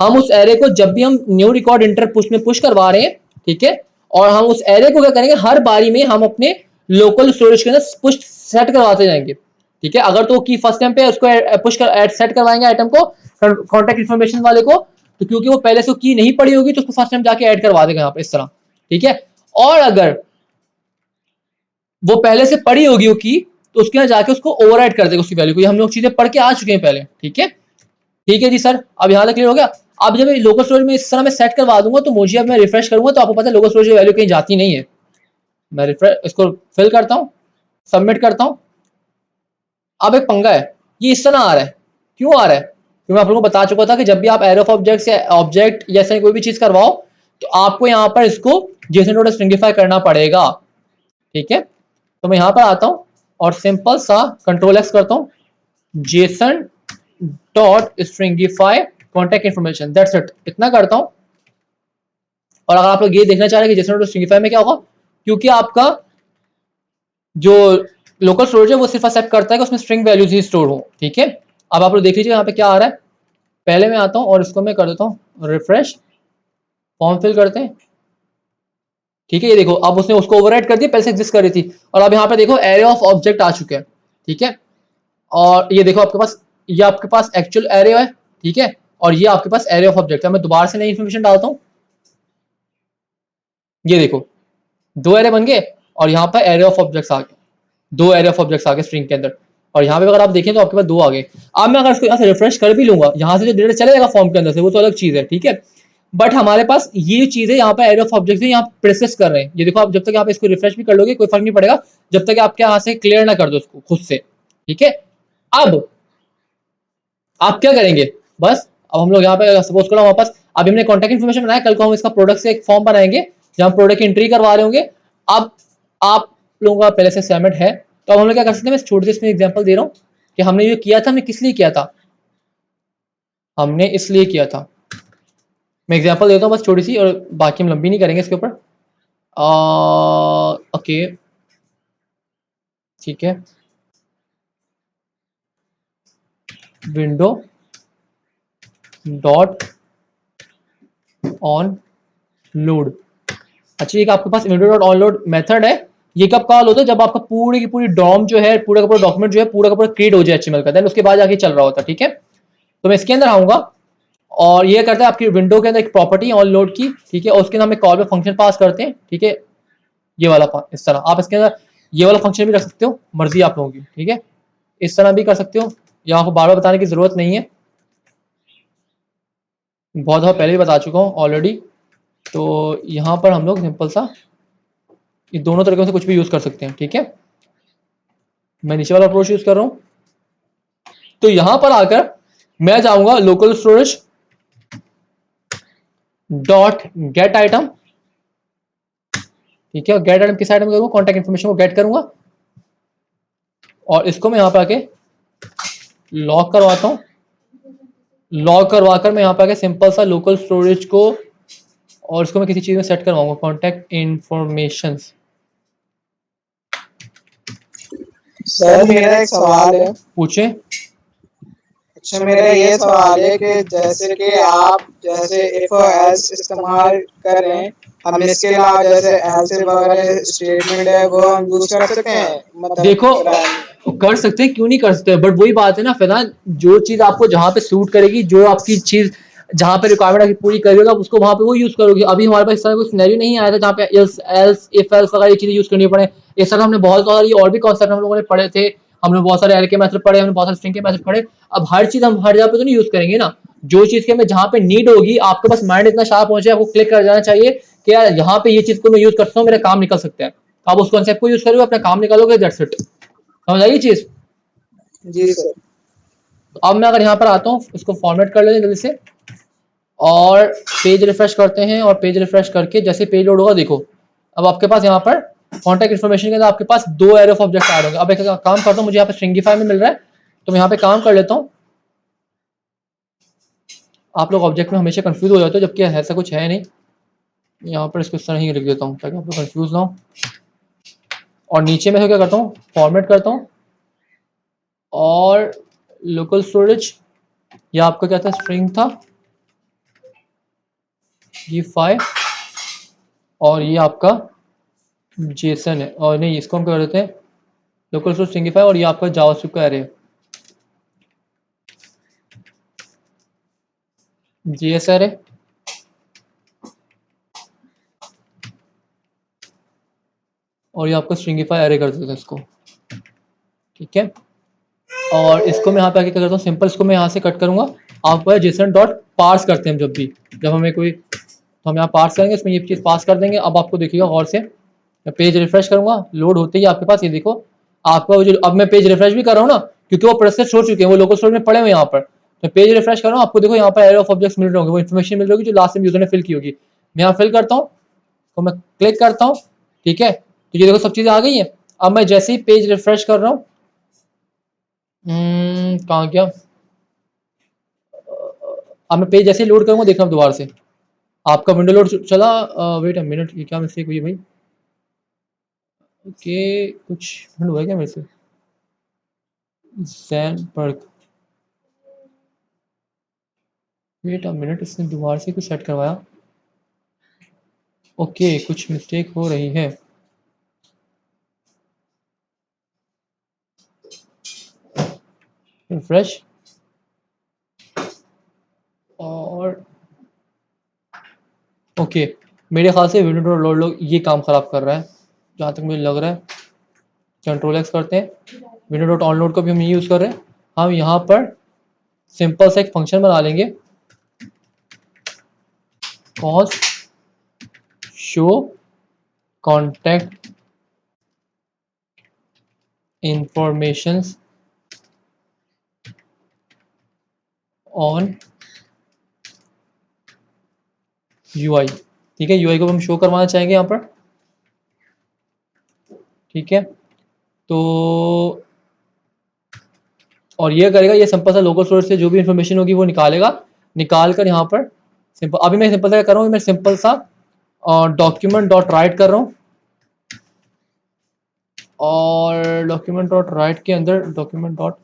S1: हम उस एरे को जब भी हम न्यू रिकॉर्ड इंटर पुश में पुश करवा रहे हैं, ठीक है, और हम उस एरे को क्या करेंगे, हर बारी में हम अपने लोकल स्टोरेज के अंदर पुश सेट करवाते जाएंगे, ठीक है। अगर तो की फर्स्ट टाइम पे उसको पुश कर सेट करवाएंगे आइटम को, कॉन्टैक्ट इन्फॉर्मेशन वाले को, तो क्योंकि वो पहले से की नहीं पड़ी होगी तो उसको फर्स्ट टाइम जाके ऐड करवा देगा यहाँ पे इस तरह, ठीक है। और अगर वो पहले से पड़ी होगी की तो उसके यहाँ जाके उसको ओवरराइड कर देगा उसकी वैल्यू को, हम लोग चीजें पढ़ के आ चुके हैं पहले, ठीक है। ठीक है जी सर, अब यहाँ तक क्लियर हो गया। अब जब लोकल स्टोरेज में इस तरह मैं सेट करवा दूंगा तो मुझे अब मैं रिफ्रेश करूंगा तो आपको पता है लोकल स्टोरेज की वैल्यू कहीं जाती नहीं है। मैं रिफ्रेश इसको फिल करता हूँ, सबमिट करता हूँ। अब एक पंगा है, ये इस तरह आ रहा है, क्यों आ रहा है, क्योंकि मैं आप लोगों को बता चुका था कि जब भी आप एरे ऑफ ऑब्जेक्ट या ऑब्जेक्ट जैसे कोई भी चीज करवाओ तो आपको यहाँ पर इसको जेसन डॉट स्ट्रिंगिफाई करना पड़ेगा, ठीक है। तो मैं यहाँ पर आता हूँ और सिंपल सा कंट्रोल एक्स करता हूँ, Jason dot stringify contact information, that's it, इतना करता हूँ। और अगर आप लोग ये देखना चाह रहे हैं कि जेसन डॉट स्ट्रिंगिफाई में क्या होगा, क्योंकि आपका जो लोकल स्टोरेज है वो सिर्फ एक्सेप्ट करता है कि उसमें स्ट्रिंग वैल्यूज ही स्टोर हो, ठीक है। अब आप लोग देख लीजिए यहाँ पे क्या आ रहा है। पहले मैं आता हूँ और इसको मैं कर देता हूँ रिफ्रेश, फॉर्म फिल करते हैं, ठीक है। ये देखो अब उसने उसको ओवरराइड कर दिया, पहले से एग्जिस्ट कर रही थी। और अब यहाँ पे देखो एरे ऑफ ऑब्जेक्ट आ चुके हैं, ठीक है। और ये देखो आपके पास, ये आपके पास एक्चुअल एरे है, ठीक है, और ये आपके पास एरे ऑफ ऑब्जेक्ट है। मैं दोबारा से नई इन्फॉर्मेशन डालता हूँ, ये देखो 2 एरे बन गए और यहाँ पर एरे ऑफ ऑब्जेक्ट्स आ गए, 2 एरे ऑफ ऑब्जेक्ट्स आ गए स्ट्रिंग के अंदर। और यहाँ पे अगर आप देखें तो आपके पास 2 आ गए। अब मैं अगर इसको यहाँ से रिफ्रेश कर भी लूंगा, यहाँ से जो डेटा चले जाएगा फॉर्म के अंदर से वो तो अलग चीज है, ठीक है। बट हमारे पास ये चीज है, यहाँ पे एरे ऑफ ऑब्जेक्ट्स है, यहाँ प्रोसेस कर रहे हैं। ये देखो आप जब तक यहाँ पे इसको रिफ्रेश भी कर लोगे कोई फर्क नहीं पड़ेगा, जब तक आपके यहाँ से क्लियर ना कर दो उसको खुद से, ठीक है। अब आप क्या करेंगे, बस अब हम लोग यहाँ पे सपोज करो वापस, अभी हमने कॉन्टैक्ट इन्फॉर्मेशन बनाया, कल को हम इसका प्रोडक्ट से एक फॉर्म बनाएंगे जहाँ हम प्रोडक्ट की एंट्री करवा रहे होंगे। अब आप लोगों का पहले से सबमिट है, तो अब हम लोग क्या कर सकते हैं, मैं छोटे से एग्जांपल दे रहा हूँ कि हमने ये किया था, हमने किस लिए किया था, हमने इसलिए किया था। मैं एग्जांपल देता हूँ बस छोटी सी, और बाकी हम लंबी नहीं करेंगे इसके ऊपर। ओके ठीक है, विंडो डॉट ऑन लोड। अच्छा, एक आपके पास window dot on load method है, ये कब कॉल होता है, जब आपका पूरी की पूरी डॉम जो है, पूरा का पूरा डॉक्यूमेंट जो है पूरा का पूरा क्रिएट हो जाए एचटीएमएल का, देन उसके बाद जाके चल रहा होता है, ठीक है। तो मैं इसके अंदर आऊंगा और ये करता है आपकी विंडो के अंदर एक प्रॉपर्टी ऑन लोड की, ठीक है, और उसके नाम में कॉल पे फंक्शन पास करते हैं, ठीक है। ये वाला इस तरह आप इसके अंदर ये वाला फंक्शन भी रख सकते हो, मर्जी आप लोगों की, ठीक है। इस तरह भी कर सकते हो, यहाँ आपको बार बार बताने की जरूरत नहीं है, बहुत दफा पहले भी बता चुका हूँ ऑलरेडी। तो यहाँ पर हम लोग सिंपल सा ये दोनों तरीकों से कुछ भी यूज कर सकते हैं, ठीक है। मैं नीचे वाला अप्रोच यूज कर रहा हूँ। तो यहां पर आकर मैं जाऊंगा local storage dot gate item, ठीक है। गेट आइटम किस आइटम करूंगा, कॉन्टैक्ट इन्फॉर्मेशन को गेट करूंगा और इसको मैं यहां पे आके लॉक करवाता हूं। लॉक करवाकर मैं यहां पे आके सिंपल सा लोकल स्टोरेज को, और इसको मैं किसी चीज में सेट करवाऊंगा, कॉन्टैक्ट इन्फॉर्मेशन।
S3: सर मेरा एक सवाल है,
S1: पूछे।
S3: अच्छा मेरा ये सवाल है कि जैसे कि आप जैसे इफ और एल्स इस्तेमाल कर रहे हैं, हम इसके अलावा जैसे एल्स वगैरह स्टेटमेंट है वो हम यूज कर सकते हैं, मतलब
S1: देखो कर सकते हैं, क्यों नहीं कर सकते, बट वही बात है ना फिलहाल, जो चीज आपको जहां पे सूट करेगी, जो आपकी चीज जहां पे रिक्वायरमेंट आपकी पूरी करेगा, आप उसको वहां पे वो यूज करोगे। अभी हमारे पास इस तरह कोई सिनेरियो नहीं आया था जहाँ पे एल्स एल्स इफ एल्स वगैरह ये चीजें यूज करनी पड़े। इस तरह हमने बहुत सारी और भी कॉन्सेप्ट हम लोगों ने पढ़े थे, हमने बहुत सारे एरे के मेथड पढ़े, हमने बहुत सारे स्ट्रिंग के मेथड पढ़े। अब हर चीज हम हर जगह पे तो नहीं यूज करेंगे ना, जो चीज के हमें जहां पे नीड होगी, आपके पास माइंड इतना शार्प पहुंचे, आपको क्लिक कर जाना चाहिए कि यार यहाँ पे ये चीज को मैं यूज करता हूँ, मेरा काम निकल सकता है। आप उस कॉन्सेप्ट को यूज करोगे, अपना काम निकालोगे, दैट्स इट। समझ आई चीज।
S3: जी सर।
S1: अब मैं अगर यहाँ पर आता हूँ, इसको फॉर्मेट कर लेते जल्दी से और पेज रिफ्रेश करते हैं, और पेज रिफ्रेश करके जैसे पेज लोड होगा, देखो अब आपके पास यहाँ पर कॉन्टैक्ट इन्फॉर्मेशन के अंदर आपके पास 2 एरे ऑफ ऑब्जेक्ट ऐड होंगे। अब एक काम करता हूँ, मुझे यहाँ पे स्ट्रिंगिफाई में मिल रहा है, तो मैं यहाँ पे काम कर लेता हूँ। आप लोग ऑब्जेक्ट में हमेशा कंफ्यूज हो जाते हो, जबकि ऐसा कुछ है नहीं। यहाँ पर इसको इस तरह ही लिख देता हूँ ताकि आप लोग कंफ्यूज ना हो। और नीचे में क्या करता हूँ, फॉर्मेट करता हूँ और लोकल स्टोरेज, ये आपका क्या था, स्ट्रिंग था, ये 5 और ये आपका जेसन है, और नहीं इसको हम कर देते हैं लोकल स्टोरेज स्ट्रिंगिफाई, और ये आपका जावास्क्रिप्ट का एरे है, जेएस एरे। और ये आपका स्ट्रिंगिफाई एरे कर देते हैं इसको, ठीक है। और इसको मैं यहाँ पे आके क्या करता हूँ, सिंपल इसको मैं यहाँ से कट करूंगा। आपको जेसन डॉट पार्स करते हैं, जब हमें कोई, तो हम यहाँ पार्स करेंगे, इसमें ये चीज़ पास कर देंगे। अब आपको देखिएगा गौर से, मैं पेज रिफ्रेश करूंगा, लोड होते ही आपके पास ये देखो आपका जो, अब मैं पेज रिफ्रेश भी कर रहा हूँ ना, क्योंकि वो प्रोसेस हो चुके हैं, वो लोकल स्टोरेज में पड़े हुए यहाँ पर। तो पेज रिफ्रेश कर रहा हूँ, आपको देखो यहाँ पर एरे ऑफ ऑब्जेक्ट्स मिल रहे होंगे, वो इन्फॉर्मेशन मिल रही होगी जो लास्ट में यूजर ने फिल की होगी। मैं यहाँ फिल करता हूँ, तो मैं क्लिक करता हूँ, ठीक है। तो ये देखो सब चीज़ें आ गई हैं। अब मैं जैसे ही पेज रिफ्रेश कर रहा हूँ, कहाँ गया? अब मैं पेज जैसे ही लोड करूँगा, देखना दोबारा से आपका विंडो लोड चला। वेट अ मिनट, ये क्या मिस्टेक हुई है भाई? ओके, कुछ हुआ है क्या मेरे से? ज़ैनबर्ग, वेट अ मिनट, इसने दोबारा से कुछ सेट करवाया। ओके, कुछ मिस्टेक हो रही है। रिफ्रेश और ओके, मेरे ख्याल से विंडो लोड लोग ये काम ख़राब कर रहा है, जहाँ तक मुझे लग रहा है। कंट्रोल एक्स करते हैं, विंडो डॉट ऑनलोड को भी हम ये यूज़ कर रहे हैं। हम यहाँ पर सिंपल सा एक फंक्शन बना लेंगे, cause show contact informations on UI. ठीक है, यूआई को हम शो करवाना चाहेंगे यहाँ पर। ठीक है, तो और ये करेगा, ये सिंपल सा लोकल स्टोरेज से जो भी इंफॉर्मेशन होगी वो निकालेगा। निकाल कर यहाँ पर सिंपल, अभी मैं सिंपल सा कर रहा हूँ, मैं सिंपल सा डॉक्यूमेंट डॉट राइट कर रहा हूँ, और डॉक्यूमेंट डॉट राइट के अंदर डॉक्यूमेंट डॉट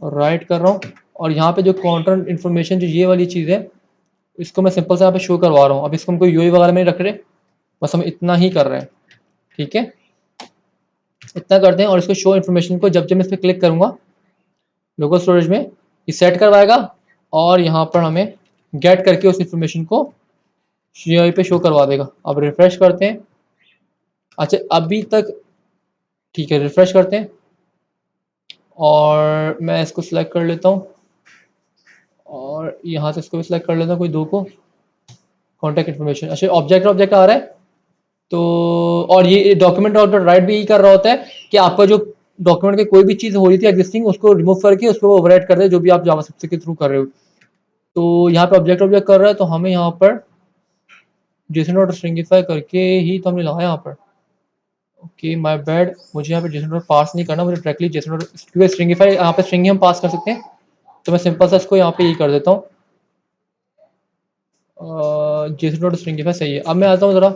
S1: राइट कर रहा हूँ, और यहाँ पे जो कॉन्टेंट इन्फॉर्मेशन जो ये वाली चीज़ है, इसको मैं सिंपल से यहाँ पे शो करवा रहा हूँ। अब इसको हम कोई यूआई वगैरह में नहीं रख रहे, बस हम इतना ही कर रहे हैं। ठीक है, इतना करते हैं, और इसको शो इन्फॉर्मेशन को जब जब मैं इस पर क्लिक करूँगा लोकल स्टोरेज में, ये सेट करवाएगा, और यहाँ पर हमें गेट करके उस इन्फॉर्मेशन को यूआई पे शो करवा देगा। अब रिफ्रेश करते हैं। अच्छा, अभी तक ठीक है, रिफ्रेश करते हैं, और मैं इसको सिलेक्ट कर लेता हूँ, और यहाँ से इसको भी सिलेक्ट कर लेता हूँ, कोई दो को, कॉन्टैक्ट इन्फॉर्मेशन। अच्छा, ऑब्जेक्ट ऑब्जेक्ट आ रहा है, तो और ये डॉक्यूमेंट डॉट राइट भी यही कर रहा होता है कि आपका जो डॉक्यूमेंट की कोई भी चीज़ हो रही थी एग्जिस्टिंग, उसको रिमूव करके उसको ओवरराइट कर दे, जो भी आप जावास्क्रिप्ट के थ्रू कर रहे हो। तो यहाँ पे ऑब्जेक्ट ऑब्जेक्ट कर रहा है, तो हमें यहाँ पर जेसन डॉट स्ट्रिंगिफाई करके ही तो हमने लगाया यहाँ पर। ओके, माय बैड, मुझे यहाँ पे जेसन डॉट पास नहीं करना, मुझे डायरेक्टली जेसन डॉट, क्योंकि स्ट्रिंगिफाई यहाँ पे स्ट्रिंग ही हम पास कर सकते हैं। तो मैं सिंपल सा इसको यहाँ पे ये कर देता हूँ, जेसन डॉट स्ट्रिंगिफाई सही है। अब मैं आता हूँ ज़रा,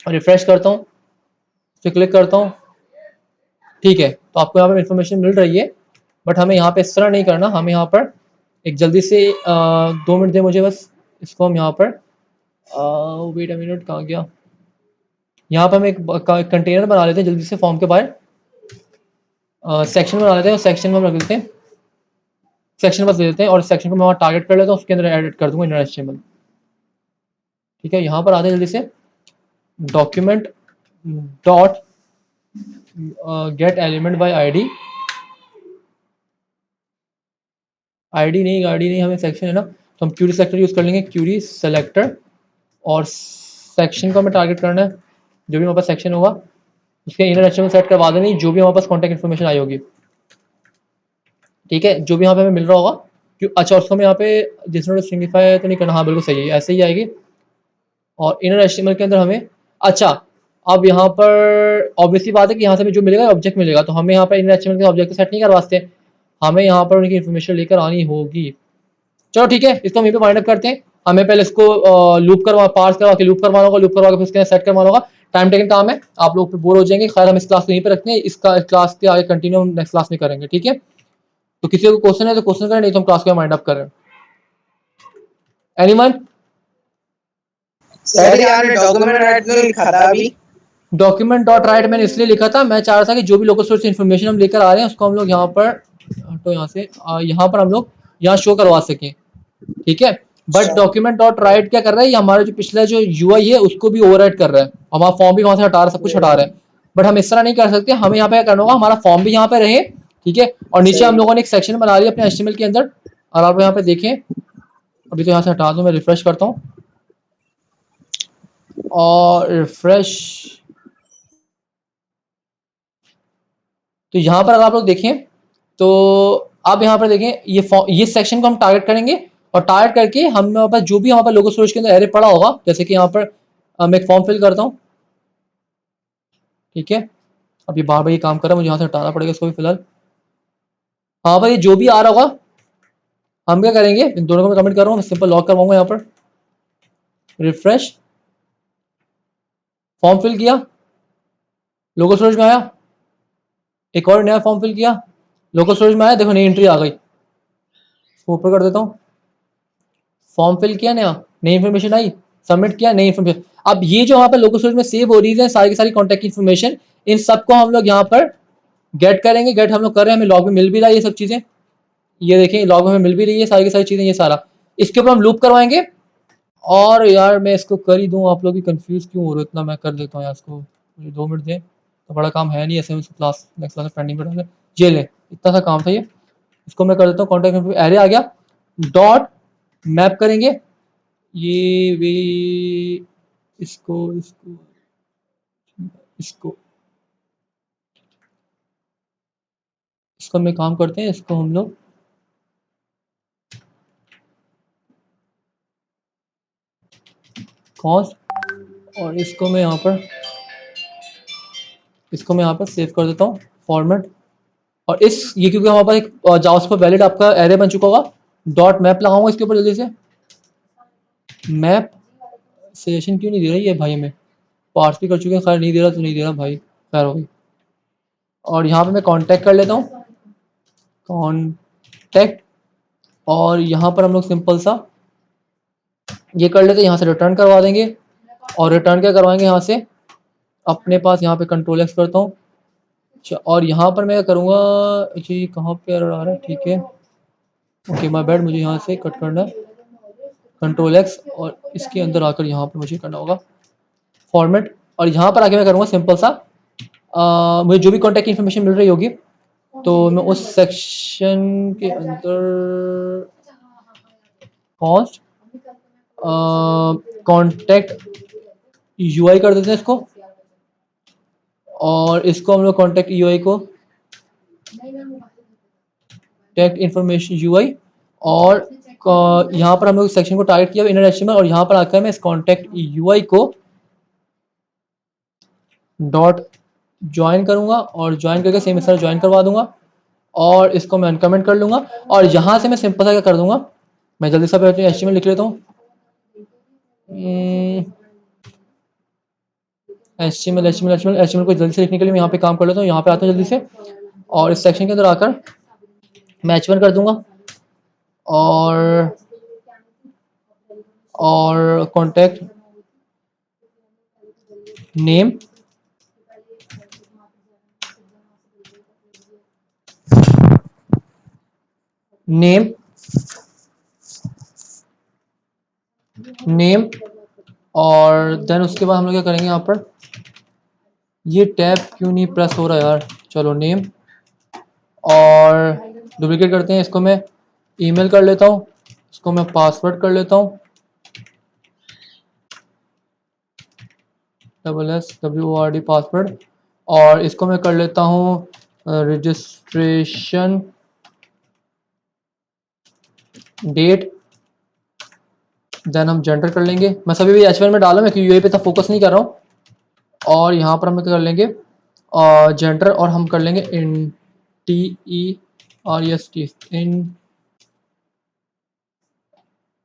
S1: रिफ्रेश करता हूँ, फिर क्लिक करता हूँ। ठीक है, तो आपको यहाँ पर इन्फॉर्मेशन मिल रही है, बट हमें यहाँ पे इस तरह नहीं करना। हमें यहाँ पर एक जल्दी से 2 मिनट दे मुझे बस, इसको हम यहाँ पर वेट अ मिनट, कहाँ गया? यहाँ पर हम एक कंटेनर बना लेते हैं जल्दी से फॉर्म के बाहर, सेक्शन बना लेते हैं, और सेक्शन में हम रख देते हैं, सेक्शन बस दे देते हैं, और सेक्शन को मैं वहाँ टारगेट कर लेता हूँ, उसके अंदर एडिट कर दूंगा इंटरनेट एचटीएमएल। ठीक है, यहाँ पर आते हैं जल्दी से, document dot get element by ID, ID नहीं, हमें सेक्शन है ना, तो हम क्यूरी सेलेक्टर यूज़ कर लेंगे, क्यूरी सेलेक्टर, और सेक्शन को हमें टारगेट करना है, जो भी हमारे पास सेक्शन होगा उसके इनर एचटीएमएल सेट करवा देनी, जो भी हमारे पास कॉन्टैक्ट इन्फॉर्मेशन आई होगी। ठीक है, जो भी यहाँ पे हमें मिल रहा होगा, क्यों, अच्छा उसको हमें यहाँ पे जिसने स्ट्रिंगिफाई तो नहीं करना, हाँ बिल्कुल सही है, ऐसे ही आएगी। और इनर एचटीएमएल के अंदर हमें, अच्छा अब यहाँ पर ऑब्वियसली बात है कि यहाँ से हमें जो मिलेगा ऑब्जेक्ट मिलेगा, तो हमें यहाँ पर इनर एचटीएमएल के ऑब्जेक्ट सेट नहीं करवाते, हमें यहाँ पर उनकी इन्फॉर्मेशन लेकर आनी होगी। चलो ठीक है, इसको हम यहीं पे वाइंड अप करते हैं। हमें पहले इसको लूप करवा, पार्स करवा के लूप करवाना होगा, लूप करवा के फिर उसके सेट करवाना होगा। टाइम टेकन काम है, आप लोग फिर बोर हो जाएंगे। खैर हम इस क्लास को यहीं पे रखते हैं, इसका क्लास के आगे कंटिन्यू हम नेक्स्ट क्लास में करेंगे। ठीक है, तो किसी को क्वेश्चन है तो क्वेश्चन करें, नहीं तो हम क्लास को वाइंड अप कर रहे हैं। एनीवन?
S3: सर यहाँ पे डॉक्यूमेंट राइट क्यों लिखा था अभी?
S1: डॉक्यूमेंट डॉट राइट मैंने इसलिए लिखा था, मैं चाह रहा था कि जो भी लोकल सोर्स से इन्फॉर्मेशन हम लेकर आ रहे हैं उसको हम लोग यहाँ पर, तो यहाँ से यहाँ पर हम लोग यहाँ शो करवा सकें। ठीक है, बट डॉक्यूमेंट डॉट राइट क्या कर रहा है, ये हमारा जो पिछला जो यूआई है उसको भी ओवरराइट कर रहा है, हमारा फॉर्म भी वहां से हटा रहा है, सब कुछ हटा रहा है। बट हम इस तरह नहीं कर सकते, हमें यहाँ पे क्या करना होगा, हमारा फॉर्म भी यहाँ पे रहे। ठीक है, और नीचे हम लोगों ने एक सेक्शन बना लिया अपने एचटीएमएल के अंदर, और आप यहाँ पे देखें, अभी तो यहाँ से हटा दूं, मैं रिफ्रेश करता हूँ, और रिफ्रेश, तो यहाँ पर अगर आप लोग देखें, तो आप यहाँ पर देखें, ये सेक्शन को हम टारगेट करेंगे, और टारगेट करके हम हमारे पास जो भी यहाँ पर लोकल स्टोरेज के अंदर एरे पड़ा होगा, जैसे कि यहाँ पर मैं एक फॉर्म फिल करता हूँ, ठीक है, अब ये बार बार ये काम कर रहा है, मुझे यहाँ से हटाना पड़ेगा इसको भी फिलहाल। हाँ भाई, जो भी आ रहा होगा हम क्या करेंगे, इन दोनों को मैं कमेंट कर रहा हूँ, सिंपल लॉक करवाऊंगा यहाँ पर। रिफ्रेश, फॉर्म फिल किया, लोगो स्टोरेज में आया, एक और नया फॉर्म फिल किया, लोगो स्टोरेज में आया, देखो नई एंट्री आ गई। इसको ऊपर कर देता हूँ, फॉर्म फिल किया, नया नई इन्फॉर्मेशन आई, सबमिट किया, नई इन्फॉर्मेशन। अब ये जो यहाँ पर लोगो स्टोरेज में सेव हो रही है सारी की सारी कॉन्टैक्ट इन्फॉर्मेशन, इन सबको हम लोग यहाँ पर गेट करेंगे। गेट हम लोग कर रहे हैं, हमें लॉग में मिल भी रहा है ये सब चीजें, ये देखें लॉग में मिल भी रही है सारी की सारी चीजें, ये सारा इसके ऊपर हम लूप करवाएंगे। और यार मैं इसको कर ही दूं, आप लोग भी कंफ्यूज क्यों हो रहे हो इतना, मैं कर देता हूँ यार इसको, मुझे 2 मिनट दें, तो बड़ा काम है नहीं ऐसे में, क्लास नेक्स्ट क्लास पेंडिंग पे डाल ये ले, इतना सा काम था ये। इसको मैं कर देता हूँ, कॉन्टैक्ट एरे आ गया, डॉट मैप करेंगे ये वे, इसको इसको इसको इसको हम एक काम करते हैं, इसको हम लोग कॉस्ट, और इसको मैं यहाँ पर सेव कर देता हूँ फॉर्मेट। और इस ये क्योंकि हमारे पास एक जावास्क्रिप्ट वैलिड आपका एरे बन चुका होगा, डॉट मैप लगाऊंगा इसके ऊपर जल्दी से। मैप सजेशन क्यों नहीं दे रही है भाई, हमें पार्स भी कर चुके हैं, खैर नहीं दे रहा तो नहीं दे रहा भाई, खैर हो गई। और यहाँ पे मैं कांटेक्ट कर लेता हूँ, कांटेक्ट, और यहाँ पर हम लोग सिंपल सा ये कर लेते हैं, यहाँ से रिटर्न करवा देंगे। और रिटर्न क्या करवाएंगे यहाँ से, अपने पास यहाँ पे कंट्रोल एक्स करता हूँ। अच्छा, और यहाँ पर मैं करूँगा जी, कहाँ पे एरर आ रहा है, ठीक है ओके माय बैड, मुझे यहाँ से कट करना है, कंट्रोल एक्स, और इसके अंदर आकर यहाँ पर मुझे करना होगा फॉर्मेट। और यहाँ पर आके मैं करूँगा सिंपल सा मुझे जो भी कॉन्टैक्ट इन्फॉर्मेशन मिल रही होगी, तो मैं उस सेक्शन के अंदर कॉस्ट कॉन्टैक्ट यूआई कर देते हैं इसको, और इसको हम लोग कॉन्टैक्ट यूआई को टैग इन्फॉर्मेशन यूआई, और यहाँ पर हम लोग सेक्शन को टारगेट किया इनर एचटीएमएल, और यहाँ पर आकर मैं इस contact UI co dot join करूंगा, और ज्वाइन करके सेम इस तरह ज्वाइन करवा दूंगा, और इसको मैं अनकमेंट कर लूंगा। और यहाँ से मैं सिंपल सा क्या कर दूंगा, मैं जल्दी से अपने एचटीएमएल लिख लेता हूँ, एचटीएमएल को जल्दी से लिखने के लिए मैं यहाँ पे काम कर लेता हूँ, यहाँ पे आता हूँ जल्दी से, और इस सेक्शन के अंदर आकर मैं H1 कर दूंगा, और कॉन्टैक्ट नेम, नेम नेम और देन उसके बाद हम लोग क्या करेंगे, यहाँ पर ये टैब क्यों नहीं प्रेस हो रहा यार, चलो नेम, और डुप्लीकेट करते हैं इसको, मैं ईमेल कर लेता हूँ, इसको मैं पासवर्ड कर लेता हूँ, WSWORD पासवर्ड, और इसको मैं कर लेता हूँ रजिस्ट्रेशन डेट, देन हम जेंडर कर लेंगे, मैं सभी भी H1 में डाला, मैं यूआई पे तो फोकस नहीं कर रहा हूँ। और यहाँ पर हम क्या कर लेंगे जेंडर, और हम कर लेंगे इन TEREST इन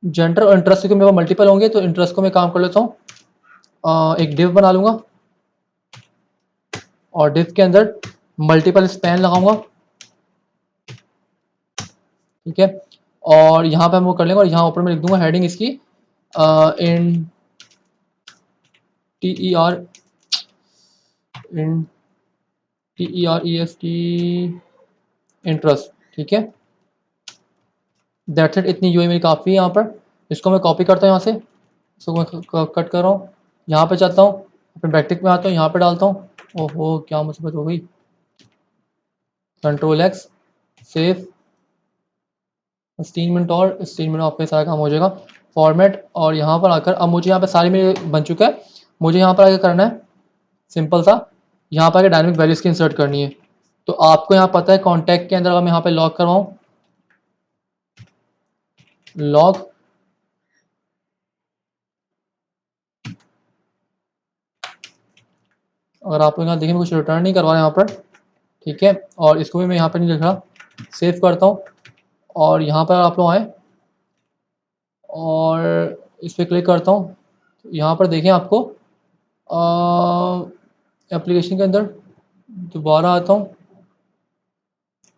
S1: जेंडर, और इंटरेस्ट के मेरे पास मल्टीपल होंगे, तो इंटरेस्ट को मैं काम कर लेता हूँ, एक डिव बना लूंगा, और डिव के अंदर मल्टीपल स्पैन लगाऊंगा, ठीक है। और यहाँ पे हम वो कर लेंगे, और यहाँ ऊपर में लिख दूंगा हेडिंग इसकी इन TEREST इंटरेस्ट, ठीक है। दैट्स इट, इतनी यूआई मेरी काफ़ी है यहाँ पर। इसको मैं कॉपी करता हूँ यहाँ से, इसको मैं कट कर रहा हूँ, यहाँ पे जाता हूँ, अपने बैकटिक में आता हूँ, यहाँ पे डालता हूँ, ओहो क्या मुसीबत हो गई, कंट्रोल एक्स, सेव, 3 मिनट, और 3 मिनट आपका सारा काम हो जाएगा। फॉर्मेट, और यहाँ पर आकर अब मुझे यहाँ पे सारी मेरे बन चुका है, मुझे यहाँ पर आगे करना है सिंपल सा, यहाँ पर आगे डायनेमिक वैल्यूज की इंसर्ट करनी है। तो आपको यहाँ पता है कॉन्टैक्ट के अंदर अगर मैं यहाँ पे लॉग करवाऊँ, लॉग, अगर आप लोग यहाँ देखें, कुछ रिटर्न नहीं करवा रहे यहाँ पर, ठीक है। और इसको भी मैं यहाँ पर नहीं लिख रहा, सेव करता हूँ और यहाँ पर आप लोग आएँ और इस पर क्लिक करता हूँ। यहाँ पर देखें आपको एप्लीकेशन के अंदर दोबारा आता हूँ,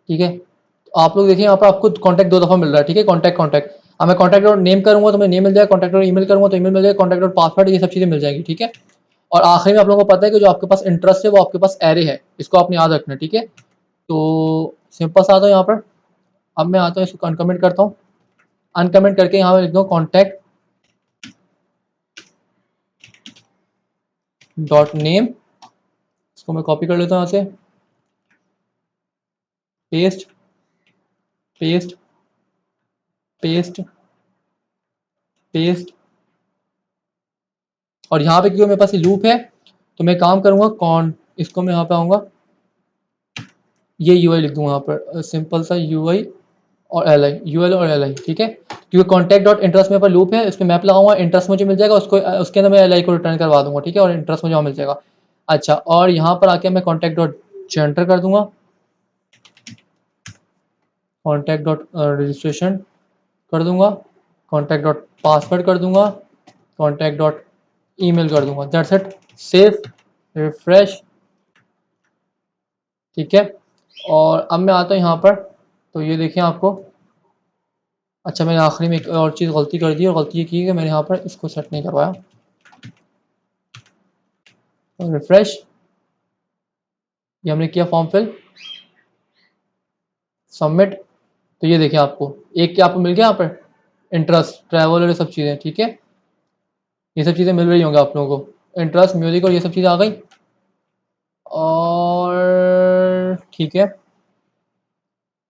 S1: ठीक है। तो आप लोग देखिए यहाँ पर आपको कॉन्टैक्ट 2 दफ़ा मिल रहा है, ठीक है। कॉन्टैक्ट अब मैं कॉन्टैक्ट डॉट नेम करूँगा तो मैं नेम मिल जाएगा, कॉन्टैक्ट डॉट ईमेल करूँगा तो ईमेल मिल जाएगा, कॉन्टैक्ट डॉट पासवर्ड, ये सब चीज़ें मिल जाएगी, ठीक है। और आखिर में आप लोगों को पता है कि जो आपके पास इंटरेस्ट है वो आपके पास एरे है, इसको आपने याद रखना है, ठीक है। तो सिंपल सा आता हूँ यहाँ पर, अब मैं आता हूँ इसको अनकमेंट करता हूँ, अनकमेंट करके यहाँ पर लिखता हूँ कॉन्टैक्ट डॉट नेम, इसको मैं कॉपी कर लेता हूँ यहाँ से, पेस्ट पेस्ट पेस्ट पेस्ट। और यहाँ पे क्योंकि मेरे पास ये लूप है तो मैं काम करूँगा इसको मैं यहाँ पे आऊँगा, ये यूआई लिख दूँगा यहाँ पर, सिंपल सा यूआई और एल यूएल और एल, ठीक है। क्योंकि कॉन्टैक्ट डॉट इंटरेस्ट मेरे पास लूप है, इसमें मैप लगाऊंगा, इंटरेस्ट मुझे मिल जाएगा, उसको उसके अंदर मैं एल को रिटर्न करवा दूंगा, ठीक है। और इंटरेस्ट मुझे वहाँ मिल जाएगा। अच्छा, और यहाँ पर आके मैं कॉन्टैक्ट डॉट जेंडर कर दूंगा, कॉन्टैक्ट डॉट रजिस्ट्रेशन कर दूंगा, कॉन्टैक्ट डॉट पासवर्ड कर दूंगा, कॉन्टैक्ट डॉट ईमेल कर दूंगा, दैट्स इट। सेव, रिफ्रेश, ठीक है। और अब मैं आता हूँ यहाँ पर, तो ये देखिए आपको, अच्छा मैंने आखिरी में एक और चीज़ गलती कर दी, और गलती ये की कि मैंने यहाँ पर इसको सेट नहीं करवाया। रिफ्रेश, ये हमने किया, फॉर्म फिल, सबमिट। तो ये देखिए आपको एक क्या आपको मिल गया यहाँ पर, इंटरेस्ट, ट्रैवल और ये सब चीज़ें, ठीक है। ये सब चीज़ें मिल रही होंगी आप लोगों को, इंटरेस्ट, म्यूजिक और ये सब चीज़ें आ गई। और ठीक है,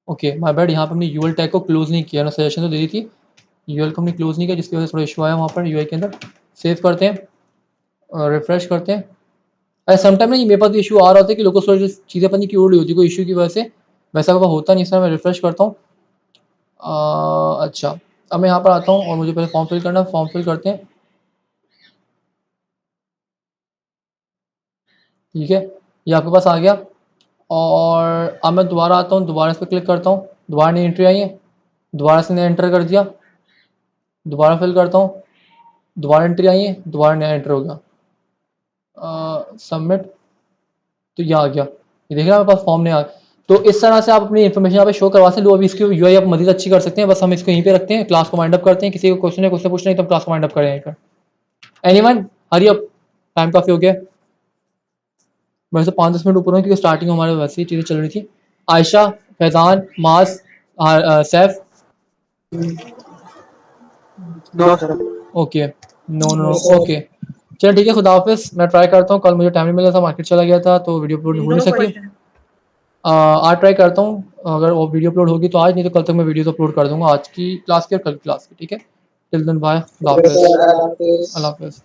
S1: ओके माय बैड, यहाँ पर हमने यूएल टैग को क्लोज नहीं किया ना, सजेशन तो दे दी थी, यूएल को हमने क्लोज नहीं किया जिसकी वजह से थोड़ा इशू आया वहाँ पर यूआई के अंदर। सेव करते हैं और रिफ्रेश करते हैं। अरे समटाइम ना ये मेरे पास इशू आ रहा होता है कि लोकल स्टोरेज चीज़ें पता नहीं क्यों होती है कोई इशू की वजह से, वैसा कभी होता नहीं। इसमें मैं रिफ्रेश करता हूँ। अच्छा, अब मैं यहाँ पर आता हूँ और मुझे पहले फॉर्म फिल करना है, फॉर्म फिल करते हैं, ठीक है। ये आपके पास आ गया। और अब मैं दोबारा आता हूँ, दोबारा इस पर क्लिक करता हूँ, दोबारा नई एंट्री आई है, दोबारा से नया एंटर कर दिया, दोबारा फिल करता हूँ, दोबारा एंट्री आई है, दोबारा नया एंटर हो गया, सबमिट। तो ये आ गया, ये देख रहे हैं मेरे पास फॉर्म नहीं आ। तो इस तरह से आप अपनी इन्फॉर्मेशन यहाँ पे शो करवा सकते हो। अभी इसकी यूआई आप मजीद अच्छी कर सकते हैं, बस हम इसको यहीं पे रखते हैं, क्लास को वाइंड अप करते हैं। किसी को क्वेश्चन है, क्वेश्चन पूछना है तो क्लास को वाइंड अप करें यहीं पर। एनीवन, हरी अप, टाइम काफ़ी हो गया। वैसे 5-10 मिनट ऊपर हो क्योंकि स्टार्टिंग हमारे वैसे ही चीज़ें चल रही थी। आयशा, फैजान, मास, Saif,
S2: no sir.
S1: Okay, no no okay, चलो ठीक है, खुदा हाफिज़। मैं ट्राई करता हूँ, कल मुझे टाइम नहीं मिला था, मार्केट चला गया था तो वीडियो अपलोड हो नहीं सकी। आज ट्राई करता हूँ, अगर वो वीडियो अपलोड होगी तो आज, नहीं तो कल तक मैं वीडियोस अपलोड कर दूंगा, आज की क्लास की और कल की क्लास की, ठीक है। टिल देन बाय, अल्लाह हाफिज़,
S3: सर,
S1: अल्लाह हाफिज़।